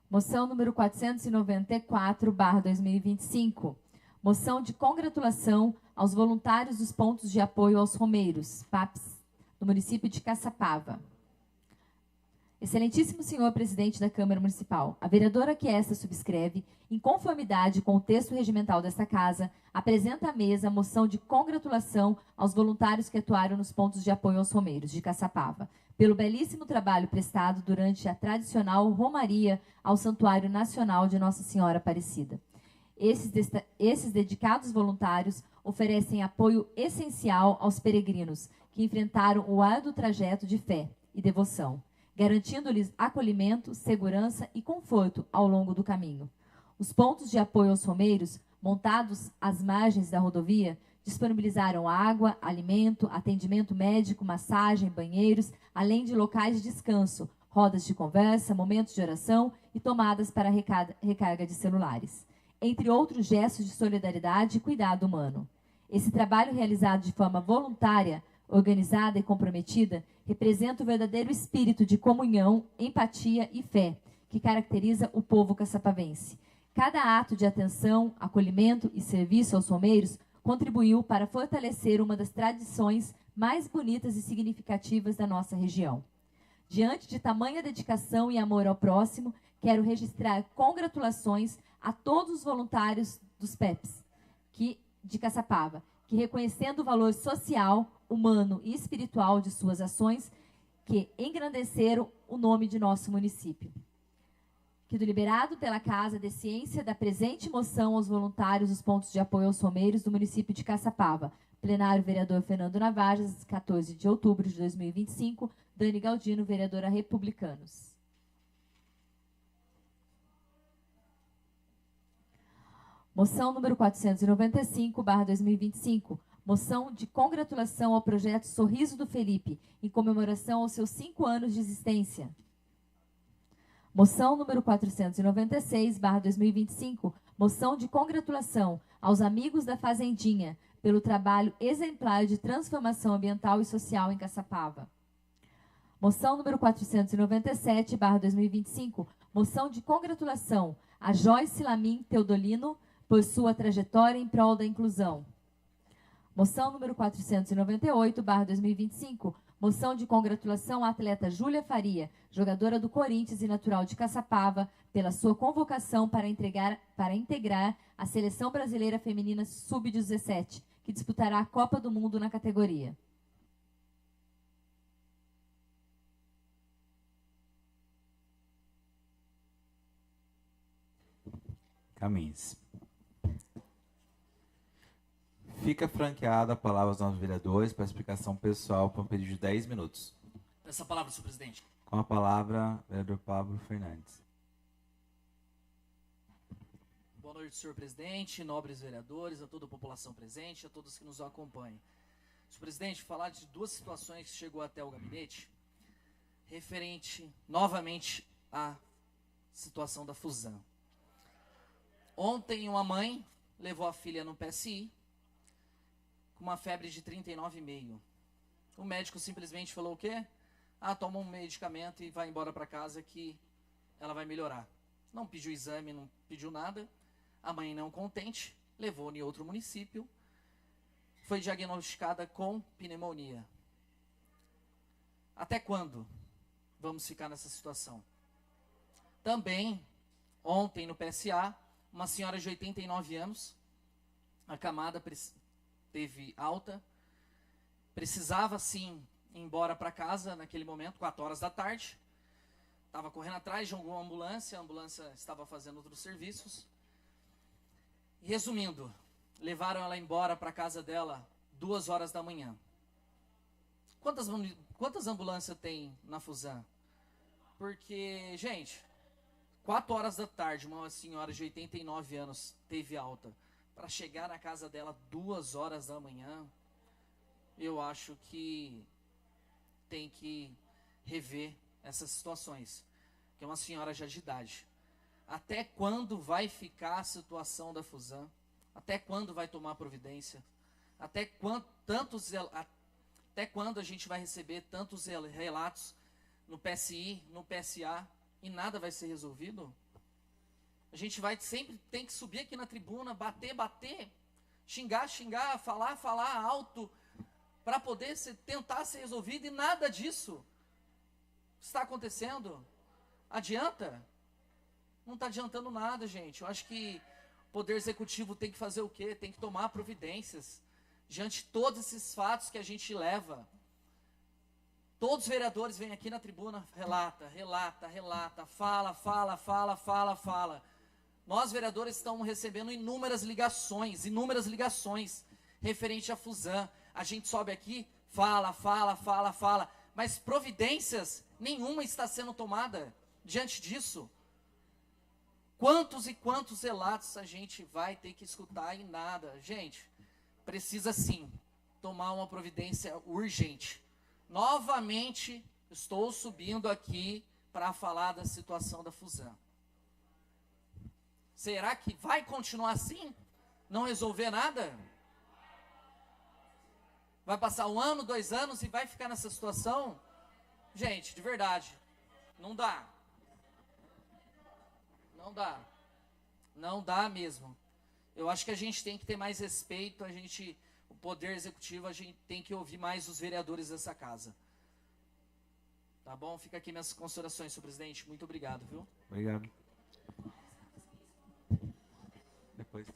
[SPEAKER 2] Moção número 494/2025. Moção de congratulação aos voluntários dos pontos de apoio aos romeiros, PAPs, do município de Caçapava. Excelentíssimo senhor presidente da Câmara Municipal, a vereadora que esta subscreve, em conformidade com o texto regimental desta casa, apresenta à mesa a moção de congratulação aos voluntários que atuaram nos pontos de apoio aos romeiros de Caçapava, pelo belíssimo trabalho prestado durante a tradicional romaria ao Santuário Nacional de Nossa Senhora Aparecida. Esses dedicados voluntários oferecem apoio essencial aos peregrinos que enfrentaram o árduo trajeto de fé e devoção, garantindo-lhes acolhimento, segurança e conforto ao longo do caminho. Os pontos de apoio aos romeiros, montados às margens da rodovia, Disponibilizaram água, alimento, atendimento médico, massagem, banheiros, além de locais de descanso, rodas de conversa, momentos de oração e tomadas para recarga de celulares, entre outros gestos de solidariedade e cuidado humano. Esse trabalho realizado de forma voluntária, organizada e comprometida, representa o verdadeiro espírito de comunhão, empatia e fé que caracteriza o povo caçapavense. Cada ato de atenção, acolhimento e serviço aos romeiros contribuiu para fortalecer uma das tradições mais bonitas e significativas da nossa região. Diante de tamanha dedicação e amor ao próximo, quero registrar congratulações a todos os voluntários dos PEPs de Caçapava, que reconhecendo o valor social, humano e espiritual de suas ações, que engrandeceram o nome de nosso município. Que deliberado pela Casa de Ciência da presente moção aos voluntários dos pontos de apoio aos romeiros do município de Caçapava. Plenário, vereador Fernando Navajas, 14 de outubro de 2025. Dani Galdino, vereadora Republicanos. Moção número 495/2025. Moção de congratulação ao projeto Sorriso do Felipe, em comemoração aos seus 5 anos de existência. Moção número 496/2025, moção de congratulação aos amigos da Fazendinha pelo trabalho exemplar de transformação ambiental e social em Caçapava. Moção número 497/2025, moção de congratulação a Joyce Lamin Teodolino por sua trajetória em prol da inclusão. Moção número 498/2025, moção de congratulação à atleta Júlia Faria, jogadora do Corinthians e natural de Caçapava, pela sua convocação para integrar a Seleção Brasileira Feminina Sub-17, que disputará a Copa do Mundo na categoria.
[SPEAKER 8] Caminhos. Fica franqueada a palavra aos nossos vereadores para explicação pessoal por um período de 10 minutos.
[SPEAKER 11] Essa palavra, senhor presidente.
[SPEAKER 8] Com a palavra, vereador Pablo Fernandes.
[SPEAKER 11] Boa noite, senhor presidente, nobres vereadores, a toda a população presente, a todos que nos acompanham. Senhor presidente, falar de 2 situações que chegou até o gabinete, referente novamente à situação da Fusam. Ontem, uma mãe levou a filha no PSI, com uma febre de 39,5. O médico simplesmente falou o quê? Toma um medicamento e vai embora para casa que ela vai melhorar. Não pediu exame, não pediu nada. A mãe, não contente, levou em outro município. Foi diagnosticada com pneumonia. Até quando vamos ficar nessa situação? Também, ontem no PSA, uma senhora de 89 anos, acamada, teve alta, precisava sim ir embora para casa naquele momento, 4 horas da tarde, estava correndo atrás de alguma ambulância, a ambulância estava fazendo outros serviços. Resumindo, levaram ela embora para casa dela 2 horas da manhã. Quantas ambulâncias tem na Fusam? Porque, gente, 4 horas da tarde, uma senhora de 89 anos teve alta. Para chegar na casa dela 2 horas da manhã, eu acho que tem que rever essas situações. Que é uma senhora já de idade. Até quando vai ficar a situação da Fusam? Até quando vai tomar providência? Até quando a gente vai receber tantos relatos no PSI, no PSA e nada vai ser resolvido? A gente vai sempre tem que subir aqui na tribuna, bater, xingar, falar alto, para poder tentar ser resolvido, e nada disso está acontecendo. Adianta? Não está adiantando nada, gente. Eu acho que o Poder Executivo tem que fazer o quê? Tem que tomar providências diante de todos esses fatos que a gente leva. Todos os vereadores vêm aqui na tribuna, relata, fala. Nós, vereadores, estamos recebendo inúmeras ligações referente à Fusam. A gente sobe aqui, fala, mas providências nenhuma está sendo tomada diante disso. Quantos e quantos relatos a gente vai ter que escutar e nada? Gente, precisa sim tomar uma providência urgente. Novamente, estou subindo aqui para falar da situação da Fusan. Será que vai continuar assim? Não resolver nada? Vai passar 1 ano, 2 anos e vai ficar nessa situação? Gente, de verdade, não dá. Não dá. Não dá mesmo. Eu acho que a gente tem que ter mais respeito, o poder executivo, a gente tem que ouvir mais os vereadores dessa casa. Tá bom? Fica aqui minhas considerações, senhor presidente. Muito obrigado, viu?
[SPEAKER 8] Obrigado. Depois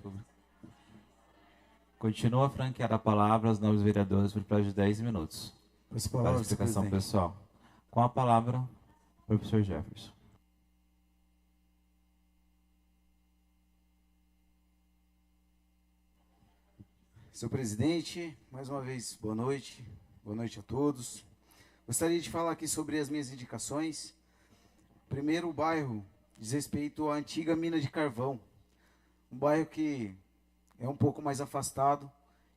[SPEAKER 8] público. Continua a franquear a palavra aos novos vereadores por prazo de 10 minutos. Para a explicação pessoal. Com a palavra, professor Jefferson.
[SPEAKER 5] Senhor presidente, mais uma vez, boa noite. Boa noite a todos. Gostaria de falar aqui sobre as minhas indicações. Primeiro, o bairro diz respeito à antiga mina de carvão. Um bairro que é um pouco mais afastado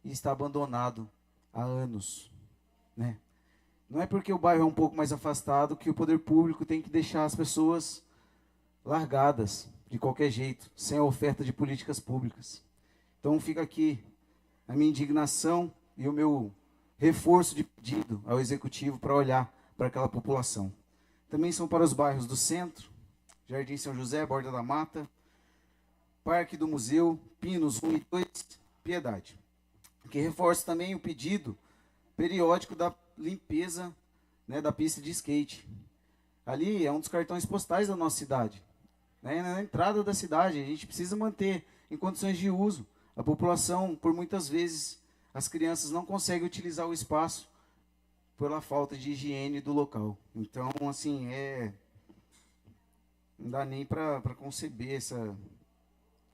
[SPEAKER 5] e está abandonado há anos, né? Não é porque o bairro é um pouco mais afastado que o poder público tem que deixar as pessoas largadas de qualquer jeito, sem a oferta de políticas públicas. Então fica aqui a minha indignação e o meu reforço de pedido ao executivo para olhar para aquela população. Também são para os bairros do centro, Jardim São José, Borda da Mata, Parque do Museu, Pinos 1 e 2, Piedade. Que reforça também o pedido periódico da limpeza, né, da pista de skate. Ali é um dos cartões postais da nossa cidade, né, na entrada da cidade. A gente precisa manter em condições de uso. A população, por muitas vezes, as crianças não conseguem utilizar o espaço pela falta de higiene do local. Então, assim, não dá nem para conceber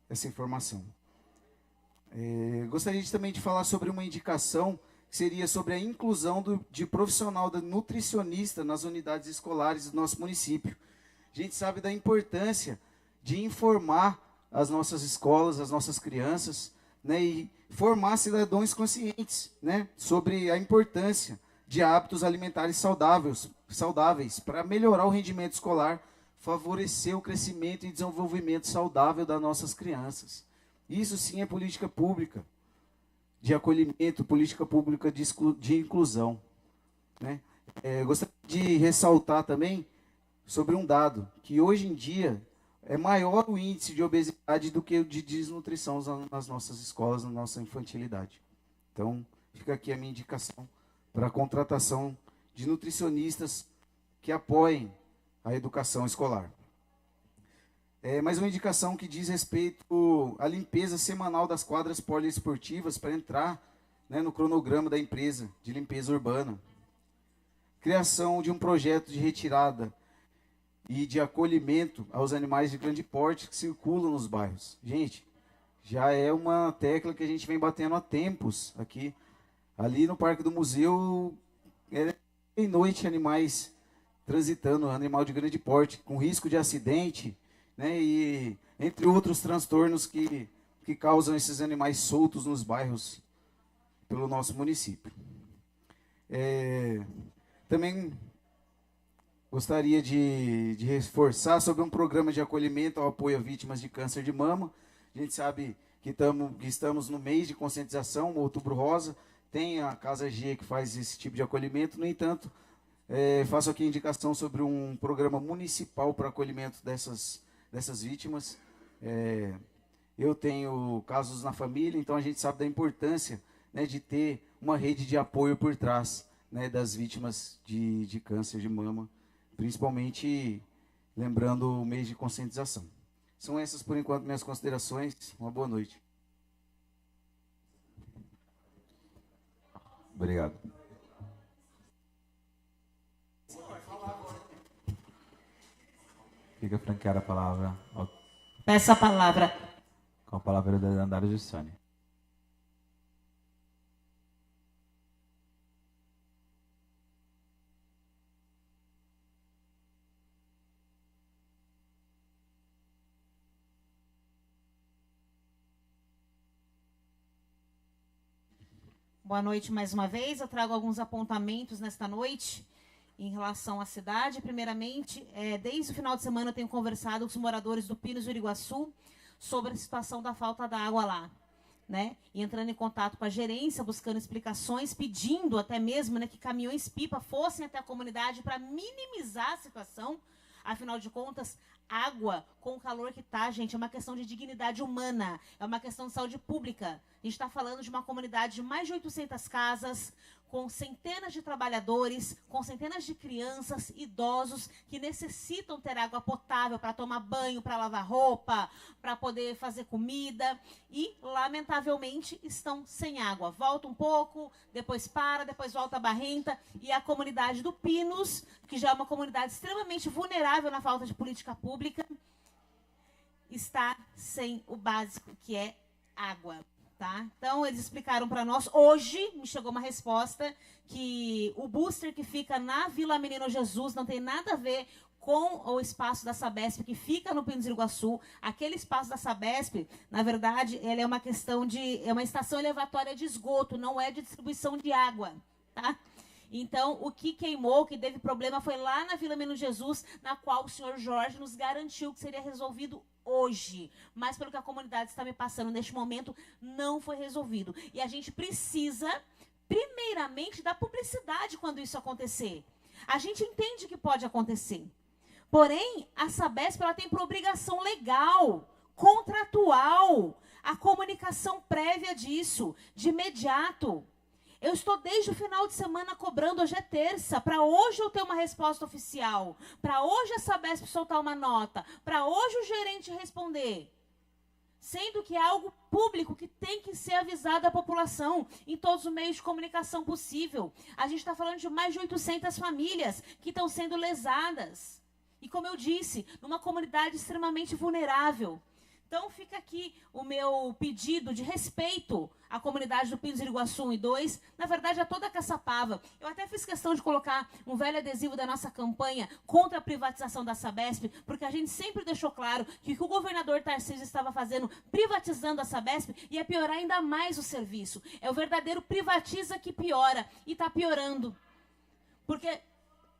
[SPEAKER 5] essa informação. Gostaria também de falar sobre uma indicação que seria sobre a inclusão de profissional da nutricionista nas unidades escolares do nosso município. A gente sabe da importância de informar as nossas escolas, as nossas crianças, né, e formar cidadãos conscientes, né, sobre a importância de hábitos alimentares saudáveis para melhorar o rendimento escolar, favorecer o crescimento e desenvolvimento saudável das nossas crianças. Isso sim é política pública de acolhimento, política pública de inclusão, né? Gostaria de ressaltar também sobre um dado, que hoje em dia é maior o índice de obesidade do que o de desnutrição nas nossas escolas, na nossa infantilidade. Então, fica aqui a minha indicação para a contratação de nutricionistas que apoiem a educação escolar. Mais uma indicação que diz respeito à limpeza semanal das quadras poliesportivas para entrar, né, no cronograma da empresa de limpeza urbana. Criação de um projeto de retirada e de acolhimento aos animais de grande porte que circulam nos bairros. Gente, já é uma tecla que a gente vem batendo há tempos aqui. Ali no Parque do Museu, tem noite animais transitando, animal de grande porte, com risco de acidente, né, e entre outros transtornos que causam esses animais soltos nos bairros pelo nosso município. Também gostaria de reforçar sobre um programa de acolhimento ao apoio a vítimas de câncer de mama. A gente sabe que estamos no mês de conscientização, o Outubro Rosa, tem a Casa G que faz esse tipo de acolhimento. No entanto, faço aqui a indicação sobre um programa municipal para acolhimento dessas vítimas. Eu tenho casos na família, então a gente sabe da importância, né, de ter uma rede de apoio por trás, né, das vítimas de câncer de mama, principalmente lembrando o mês de conscientização. São essas, por enquanto, minhas considerações. Uma boa noite.
[SPEAKER 8] Obrigado. Fica franqueada a palavra.
[SPEAKER 3] Peço a palavra.
[SPEAKER 8] Com a palavra da Dandara de Sônia.
[SPEAKER 3] Boa noite mais uma vez. Eu trago alguns apontamentos nesta noite em relação à cidade. Primeiramente, desde o final de semana eu tenho conversado com os moradores do Pinos do Iriguaçu sobre a situação da falta da água lá, né? E entrando em contato com a gerência, buscando explicações, pedindo até mesmo, né, que caminhões-pipa fossem até a comunidade para minimizar a situação. Afinal de contas, água com o calor que está, gente, é uma questão de dignidade humana, é uma questão de saúde pública. A gente está falando de uma comunidade de mais de 800 casas, com centenas de trabalhadores, com centenas de crianças, idosos, que necessitam ter água potável para tomar banho, para lavar roupa, para poder fazer comida, e, lamentavelmente, estão sem água. Volta um pouco, depois para, depois volta barrenta, e a comunidade do Pinos, que já é uma comunidade extremamente vulnerável na falta de política pública, está sem o básico, que é água. Tá? Então, eles explicaram para nós, hoje me chegou uma resposta, que o booster que fica na Vila Menino Jesus não tem nada a ver com o espaço da Sabesp, que fica no Pinos do Iriguaçu. Aquele espaço da Sabesp, na verdade, ele é uma questão de... é uma estação elevatória de esgoto, não é de distribuição de água, tá? Então, o que queimou, o que teve problema, foi lá na Vila Menino Jesus, na qual o senhor Jorge nos garantiu que seria resolvido hoje. Mas, pelo que a comunidade está me passando neste momento, não foi resolvido. E a gente precisa, primeiramente, da publicidade quando isso acontecer. A gente entende que pode acontecer. Porém, a Sabesp ela tem por obrigação legal, contratual, a comunicação prévia disso, de imediato. Eu estou desde o final de semana cobrando, hoje é terça, para hoje eu ter uma resposta oficial, para hoje a Sabesp soltar uma nota, para hoje o gerente responder. Sendo que é algo público que tem que ser avisado à população em todos os meios de comunicação possível. A gente está falando de mais de 800 famílias que estão sendo lesadas. E como eu disse, numa comunidade extremamente vulnerável. Então, fica aqui o meu pedido de respeito à comunidade do Pinos do Iriguaçu 1 e 2, na verdade, a toda a Caçapava. Eu até fiz questão de colocar um velho adesivo da nossa campanha contra a privatização da Sabesp, porque a gente sempre deixou claro que o que o governador Tarcísio estava fazendo, privatizando a Sabesp, ia piorar ainda mais o serviço. É o verdadeiro privatiza que piora, e está piorando. Porque...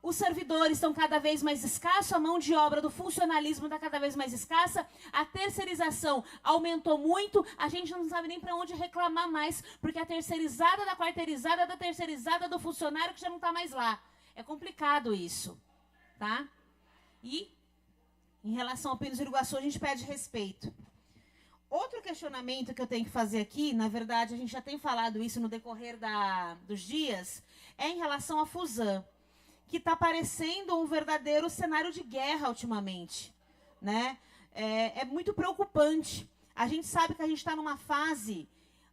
[SPEAKER 3] os servidores estão cada vez mais escassos, a mão de obra do funcionalismo está cada vez mais escassa, a terceirização aumentou muito, a gente não sabe nem para onde reclamar mais, porque a terceirizada da quarteirizada, da terceirizada do funcionário que já não está mais lá. É complicado isso, tá? E, em relação ao Pinos do Iriguaçu, a gente pede respeito. Outro questionamento que eu tenho que fazer aqui, na verdade, a gente já tem falado isso no decorrer dos dias, é em relação à Fusan, que está parecendo um verdadeiro cenário de guerra ultimamente, né? É muito preocupante. A gente sabe que a gente está numa fase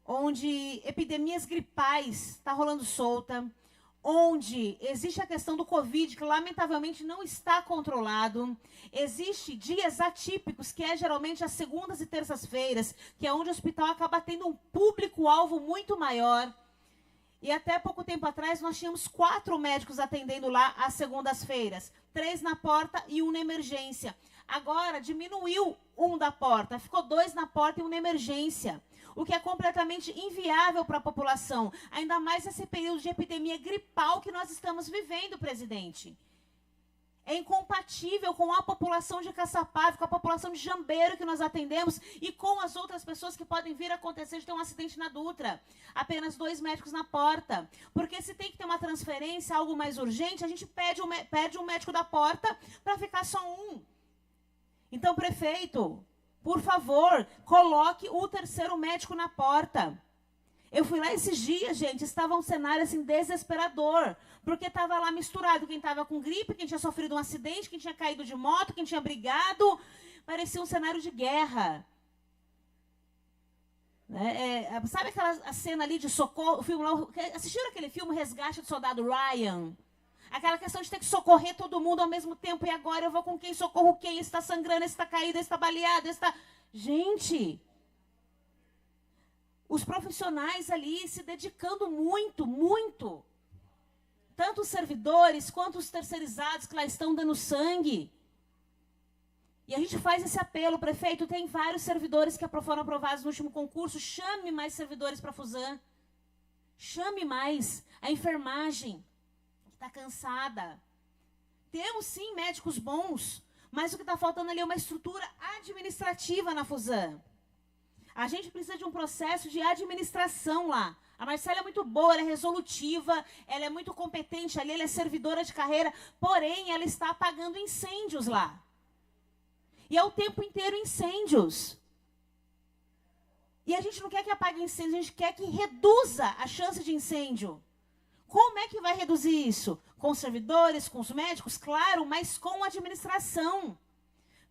[SPEAKER 3] onde epidemias gripais estão rolando solta, onde existe a questão do Covid, que lamentavelmente não está controlado. Existem dias atípicos, que é geralmente as segundas e terças-feiras, que é onde o hospital acaba tendo um público-alvo muito maior. E até pouco tempo atrás, nós tínhamos 4 médicos atendendo lá às segundas-feiras. 3 na porta e 1 na emergência. Agora, diminuiu 1 da porta. Ficou 2 na porta e 1 na emergência. O que é completamente inviável para a população. Ainda mais nesse período de epidemia gripal que nós estamos vivendo, presidente. É incompatível com a população de Caçapava, com a população de Jambeiro que nós atendemos e com as outras pessoas que podem vir a acontecer de ter um acidente na Dutra. Apenas 2 médicos na porta. Porque se tem que ter uma transferência, algo mais urgente, a gente pede um médico da porta para ficar só 1. Então, prefeito, por favor, coloque o 3º médico na porta. Eu fui lá esses dias, gente, estava um cenário assim desesperador, porque estava lá misturado quem estava com gripe, quem tinha sofrido um acidente, quem tinha caído de moto, quem tinha brigado, parecia um cenário de guerra. Sabe aquela cena ali de socorro, o filme lá, assistiram aquele filme Resgate do Soldado Ryan? Aquela questão de ter que socorrer todo mundo ao mesmo tempo, e agora eu vou com quem, socorro quem, esse está sangrando, esse está caído, esse está baleado, esse está... Gente... os profissionais ali se dedicando muito, muito. Tanto os servidores quanto os terceirizados que lá estão dando sangue. E a gente faz esse apelo, prefeito, tem vários servidores que foram aprovados no último concurso, chame mais servidores para a Fusan. Chame mais a enfermagem, que está cansada. Temos, sim, médicos bons, mas o que está faltando ali é uma estrutura administrativa na Fusan. A gente precisa de um processo de administração lá. A Marcela é muito boa, ela é resolutiva, ela é muito competente ali, ela é servidora de carreira, porém, ela está apagando incêndios lá. E é o tempo inteiro incêndios. E a gente não quer que apague incêndio, a gente quer que reduza a chance de incêndio. Como é que vai reduzir isso? Com os servidores, com os médicos? Claro, mas com a administração.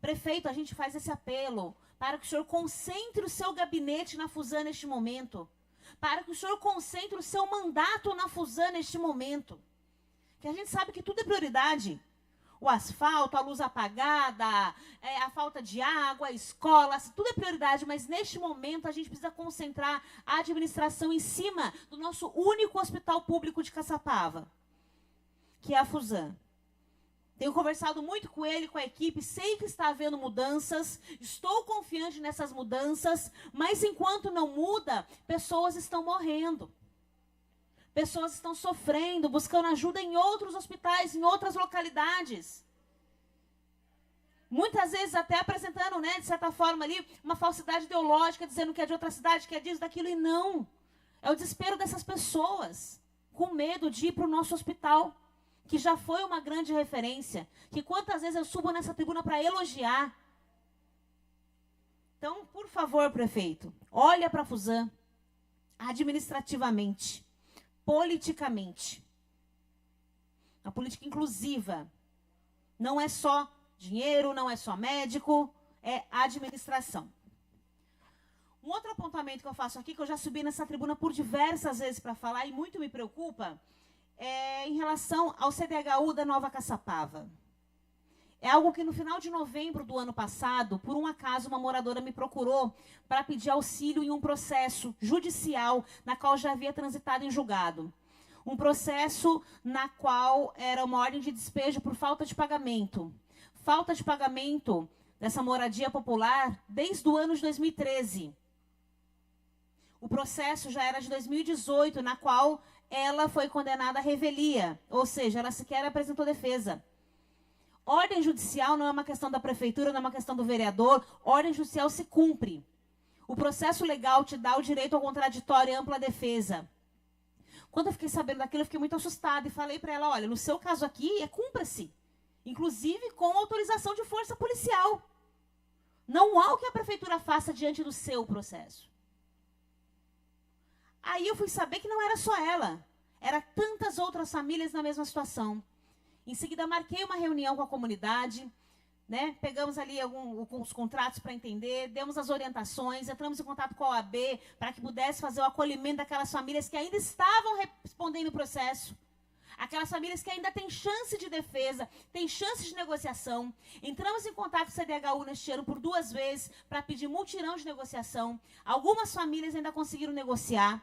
[SPEAKER 3] Prefeito, a gente faz esse apelo para que o senhor concentre o seu gabinete na Fusan neste momento. Para que o senhor concentre o seu mandato na Fusan neste momento. Que a gente sabe que tudo é prioridade. O asfalto, a luz apagada, a falta de água, a escola, tudo é prioridade, mas neste momento a gente precisa concentrar a administração em cima do nosso único hospital público de Caçapava, que é a Fusan. Tenho conversado muito com ele, com a equipe, sei que está havendo mudanças, estou confiante nessas mudanças, mas enquanto não muda, pessoas estão morrendo. Pessoas estão sofrendo, buscando ajuda em outros hospitais, em outras localidades. Muitas vezes até apresentando, né, de certa forma ali, uma falsidade ideológica, dizendo que é de outra cidade, que é disso, daquilo, e não. É o desespero dessas pessoas, com medo de ir para o nosso hospital, que já foi uma grande referência, que quantas vezes eu subo nessa tribuna para elogiar. Então, por favor, prefeito, olha para a Fusan, administrativamente, politicamente. A política inclusiva não é só dinheiro, não é só médico, é administração. Um outro apontamento que eu faço aqui, que eu já subi nessa tribuna por diversas vezes para falar e muito me preocupa, é em relação ao CDHU da Nova Caçapava. É algo que no final de novembro do ano passado, por um acaso, uma moradora me procurou para pedir auxílio em um processo judicial na qual já havia transitado em julgado. Um processo na qual era uma ordem de despejo por falta de pagamento. Falta de pagamento dessa moradia popular desde o ano de 2013. O processo já era de 2018, na qual ela foi condenada à revelia, ou seja, ela sequer apresentou defesa. Ordem judicial não é uma questão da prefeitura, não é uma questão do vereador. Ordem judicial se cumpre. O processo legal te dá o direito ao contraditório e ampla defesa. Quando eu fiquei sabendo daquilo, eu fiquei muito assustada e falei para ela, olha, no seu caso aqui, cumpra-se. Inclusive com autorização de força policial. Não há o que a prefeitura faça diante do seu processo. Aí eu fui saber que não era só ela. Era tantas outras famílias na mesma situação. Em seguida, marquei uma reunião com a comunidade, né? Pegamos ali alguns contratos para entender, demos as orientações, entramos em contato com a OAB para que pudesse fazer o acolhimento daquelas famílias que ainda estavam respondendo o processo. Aquelas famílias que ainda têm chance de defesa, têm chance de negociação. Entramos em contato com o CDHU neste ano por 2 vezes para pedir mutirão de negociação. Algumas famílias ainda conseguiram negociar.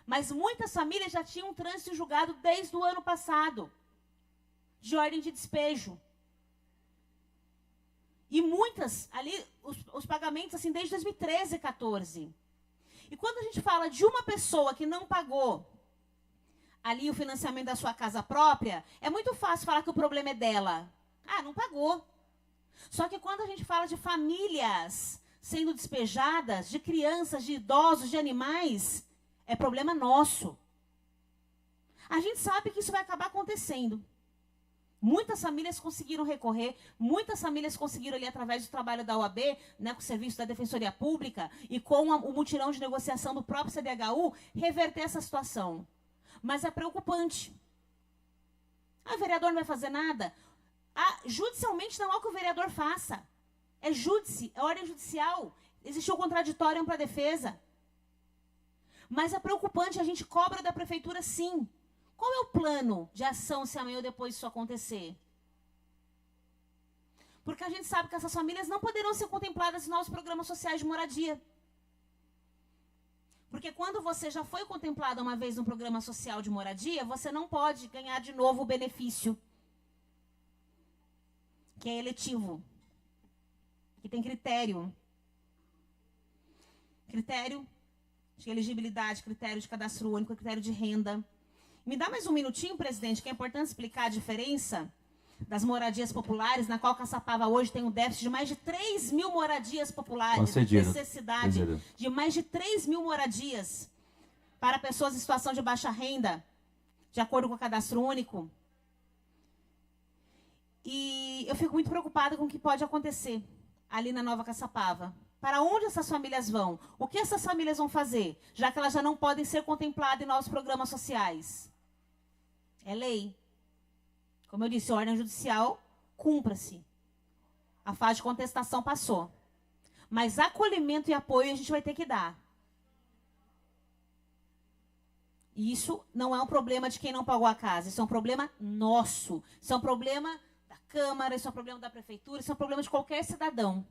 [SPEAKER 3] Mas muitas famílias já tinham trânsito julgado desde o ano passado, de ordem de despejo. E muitas, ali, os pagamentos, assim, desde 2013 e 2014. E quando a gente fala de uma pessoa que não pagou ali o financiamento da sua casa própria, é muito fácil falar que o problema é dela. Ah, não pagou. Só que quando a gente fala de famílias sendo despejadas, de crianças, de idosos, de animais, é problema nosso. A gente sabe que isso vai acabar acontecendo. Muitas famílias conseguiram recorrer, muitas famílias conseguiram ali através do trabalho da OAB, né, com o serviço da Defensoria Pública e com o mutirão de negociação do próprio CDHU, reverter essa situação. Mas é preocupante. O vereador não vai fazer nada? Judicialmente não há o que o vereador faça. É júdice, é ordem judicial. Existiu contraditório para a defesa. Mas é preocupante, a gente cobra da prefeitura sim. Qual é o plano de ação se amanhã ou depois isso acontecer? Porque a gente sabe que essas famílias não poderão ser contempladas em nossos programas sociais de moradia. Porque quando você já foi contemplada uma vez no programa social de moradia, você não pode ganhar de novo o benefício, que é eletivo, que tem critério. Critério de elegibilidade, critério de cadastro único, critério de renda. Me dá mais um minutinho, presidente, que é importante explicar a diferença das moradias populares, na qual Caçapava hoje tem um déficit de mais de 3 mil moradias populares,
[SPEAKER 8] Concedido.
[SPEAKER 3] necessidade
[SPEAKER 8] Concedido.
[SPEAKER 3] de mais de 3 mil moradias para pessoas em situação de baixa renda, de acordo com o cadastro único. E eu fico muito preocupada com o que pode acontecer ali na Nova Caçapava. Para onde essas famílias vão? O que essas famílias vão fazer, já que elas já não podem ser contempladas em novos programas sociais? É lei. Como eu disse, ordem judicial, cumpra-se. A fase de contestação passou. Mas acolhimento e apoio a gente vai ter que dar. E isso não é um problema de quem não pagou a casa. Isso é um problema nosso. Isso é um problema da Câmara, isso é um problema da Prefeitura, isso é um problema de qualquer cidadão.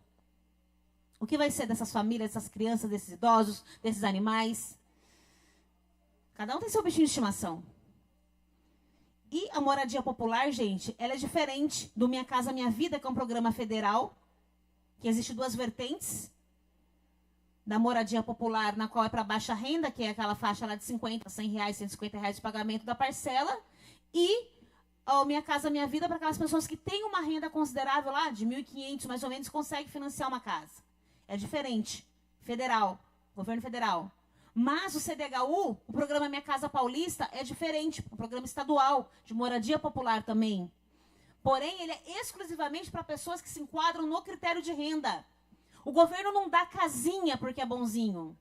[SPEAKER 3] O que vai ser dessas famílias, dessas crianças, desses idosos, desses animais? Cada um tem seu bichinho de estimação. E a moradia popular, gente, ela é diferente do Minha Casa Minha Vida, que é um programa federal, que existe duas vertentes. Da moradia popular, na qual é para baixa renda, que é aquela faixa lá de 50, 100 reais, 150 reais de pagamento da parcela. E o Minha Casa Minha Vida para aquelas pessoas que têm uma renda considerável lá, de 1.500 mais ou menos, conseguem financiar uma casa. É diferente. Federal. Governo federal. Mas o CDHU, o programa Minha Casa Paulista, é diferente. Um programa estadual, de moradia popular também. Porém, ele é exclusivamente para pessoas que se enquadram no critério de renda. O governo não dá casinha porque é bonzinho.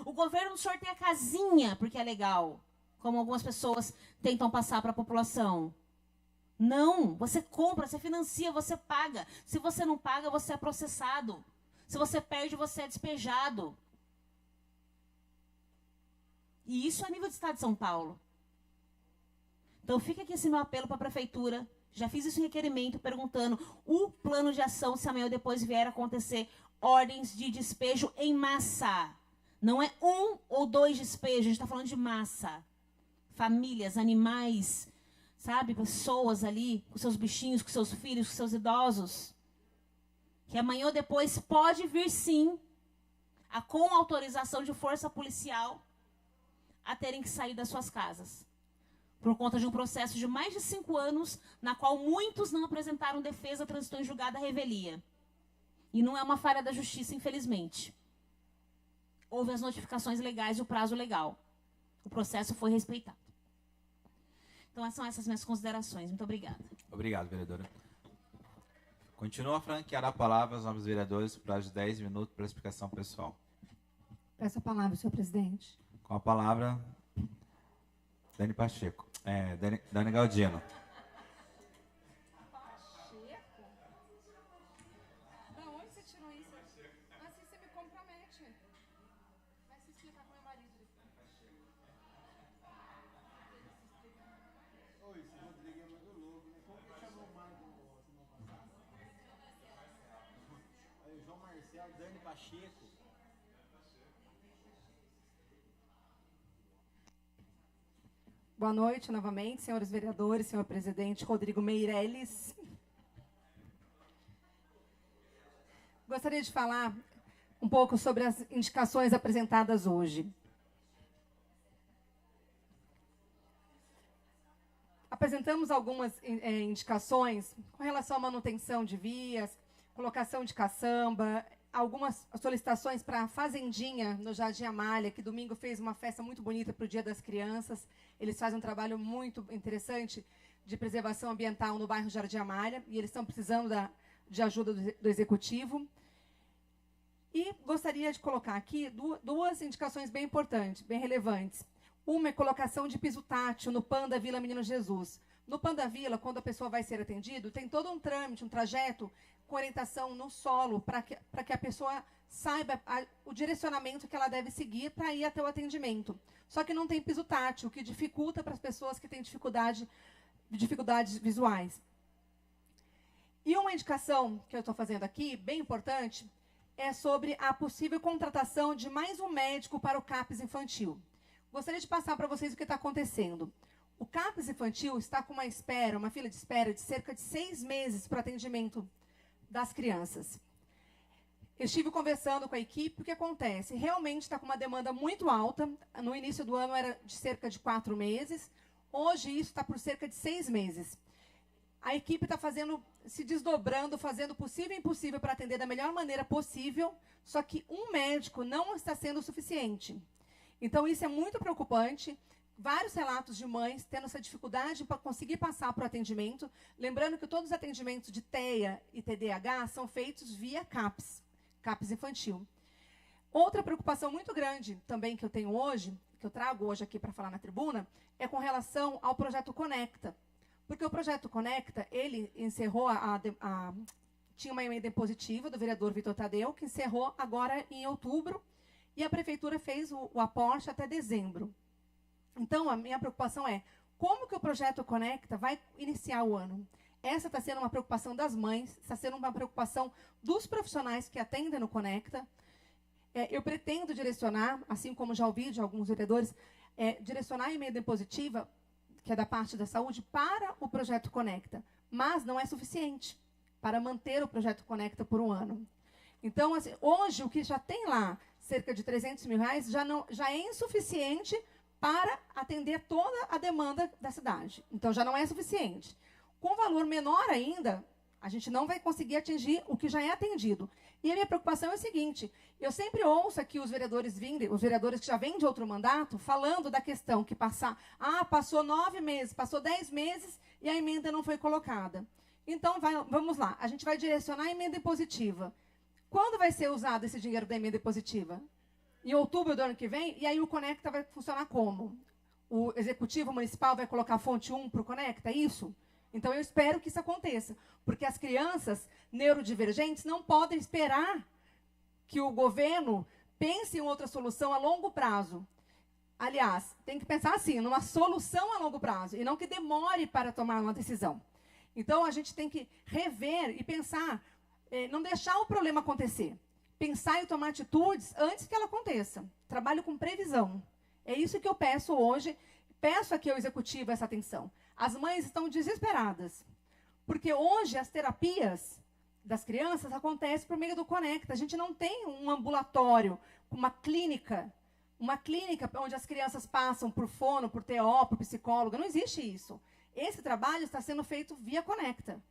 [SPEAKER 3] O governo não sorteia casinha porque é legal. Como algumas pessoas tentam passar para a população. Não, você compra, você financia, você paga. Se você não paga, você é processado. Se você perde, você é despejado. E isso é a nível do Estado de São Paulo. Então fica aqui esse meu apelo para a Prefeitura. Já fiz esse requerimento perguntando o plano de ação, se amanhã ou depois vier a acontecer ordens de despejo em massa. Não é 1 ou 2 despejos, a gente está falando de massa. Famílias, animais, sabe? Pessoas ali, com seus bichinhos, com seus filhos, com seus idosos. Que amanhã ou depois pode vir sim, com autorização de força policial, a terem que sair das suas casas. Por conta de um processo de mais de 5 anos, na qual muitos não apresentaram defesa, transitou em julgada revelia. E não é uma falha da justiça, infelizmente. Houve as notificações legais e o prazo legal. O processo foi respeitado. Então, são essas minhas considerações. Muito obrigada.
[SPEAKER 8] Obrigado, vereadora. Continua a franquear a palavra aos novos vereadores por prazo de 10 minutos para explicação pessoal.
[SPEAKER 10] Peço a palavra, senhor presidente.
[SPEAKER 8] Com a palavra, Dani Pacheco. Dani Galdino.
[SPEAKER 10] Pacheco? Da onde você tirou isso? Assim você me compromete. Vai se explicar com meu marido.
[SPEAKER 1] Oi, esse Rodrigo é muito louco, né? Como que chamou o Marco semana passada? Aí, o João Marcelo, Dani Pacheco.
[SPEAKER 10] Boa noite novamente, senhores vereadores, senhor presidente Rodrigo Meirelles. Gostaria de falar um pouco sobre as indicações apresentadas hoje. Apresentamos algumas indicações com relação à manutenção de vias, colocação de caçamba, algumas solicitações para a Fazendinha, no Jardim Amália, que domingo fez uma festa muito bonita para o Dia das Crianças. Eles fazem um trabalho muito interessante de preservação ambiental no bairro Jardim Amália, e eles estão precisando de ajuda do Executivo. E gostaria de colocar aqui duas indicações bem importantes, bem relevantes. Uma é colocação de piso tátil no PAN da Vila Menino Jesus. No PAN da Vila, quando a pessoa vai ser atendida, tem todo um trâmite, um trajeto com orientação no solo, para que a pessoa saiba o direcionamento que ela deve seguir para ir até o atendimento. Só que não tem piso tátil, o que dificulta para as pessoas que têm dificuldades visuais. E uma indicação que eu estou fazendo aqui, bem importante, é sobre a possível contratação de mais um médico para o CAPS infantil. Gostaria de passar para vocês o que está acontecendo. O CAPS infantil está com uma fila de espera de cerca de 6 meses para atendimento das crianças. Eu estive conversando com a equipe, o que acontece? Realmente está com uma demanda muito alta. No início do ano era de cerca de 4 meses. Hoje isso está por cerca de 6 meses. A equipe está se desdobrando, fazendo o possível e impossível para atender da melhor maneira possível, só que um médico não está sendo o suficiente. Então isso é muito preocupante. Vários relatos de mães tendo essa dificuldade para conseguir passar para o atendimento. Lembrando que todos os atendimentos de TEA e TDAH são feitos via CAPS infantil. Outra preocupação muito grande também que eu tenho hoje, que eu trago hoje aqui para falar na tribuna, é com relação ao projeto Conecta. Porque o projeto Conecta, ele encerrou tinha uma emenda positiva do vereador Vitor Tadeu, que encerrou agora em outubro, e a prefeitura fez o aporte até dezembro. Então, a minha preocupação é, como que o projeto Conecta vai iniciar o ano? Essa está sendo uma preocupação das mães, está sendo uma preocupação dos profissionais que atendem no Conecta. Eu pretendo direcionar, assim como já ouvi de alguns vereadores, direcionar a emenda impositiva, que é da parte da saúde, para o projeto Conecta. Mas não é suficiente para manter o projeto Conecta por um ano. Então, assim, hoje, o que já tem lá, cerca de R$300 mil, já é insuficiente para atender toda a demanda da cidade. Então, já não é suficiente. Com valor menor ainda, a gente não vai conseguir atingir o que já é atendido. E a minha preocupação é o seguinte, eu sempre ouço aqui os vereadores que já vêm de outro mandato, falando da questão que passou 9 meses, passou 10 meses e a emenda não foi colocada. Então, vamos lá, a gente vai direcionar a emenda impositiva. Quando vai ser usado esse dinheiro da emenda impositiva? Em outubro do ano que vem, e aí o Conecta vai funcionar como? O Executivo Municipal vai colocar a fonte 1 para o Conecta, é isso? Então, eu espero que isso aconteça, porque as crianças neurodivergentes não podem esperar que o governo pense em outra solução a longo prazo. Aliás, tem que pensar assim, numa solução a longo prazo, e não que demore para tomar uma decisão. Então, a gente tem que rever e pensar, não deixar o problema acontecer. Pensar e tomar atitudes antes que ela aconteça. Trabalho com previsão. É isso que eu peço hoje. Peço aqui ao Executivo essa atenção. As mães estão desesperadas. Porque hoje as terapias das crianças acontecem por meio do Conecta. A gente não tem um ambulatório, uma clínica onde as crianças passam por fono, por TO, por psicólogo. Não existe isso. Esse trabalho está sendo feito via Conecta.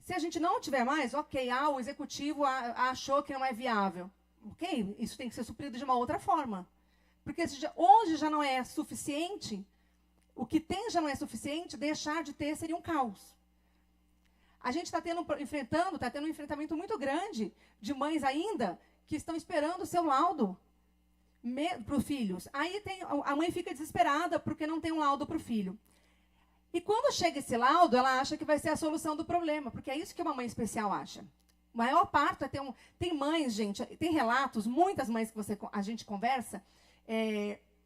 [SPEAKER 10] Se a gente não tiver mais, ok, o Executivo achou que não é viável. Ok, isso tem que ser suprido de uma outra forma. Porque hoje já não é suficiente, o que tem já não é suficiente, deixar de ter seria um caos. A gente está tendo um enfrentamento muito grande de mães ainda que estão esperando o seu laudo para os filhos. Aí a mãe fica desesperada porque não tem um laudo para o filho. E quando chega esse laudo, ela acha que vai ser a solução do problema, porque é isso que uma mãe especial acha. O maior parto é tem mães, gente, tem relatos, muitas mães que a gente conversa,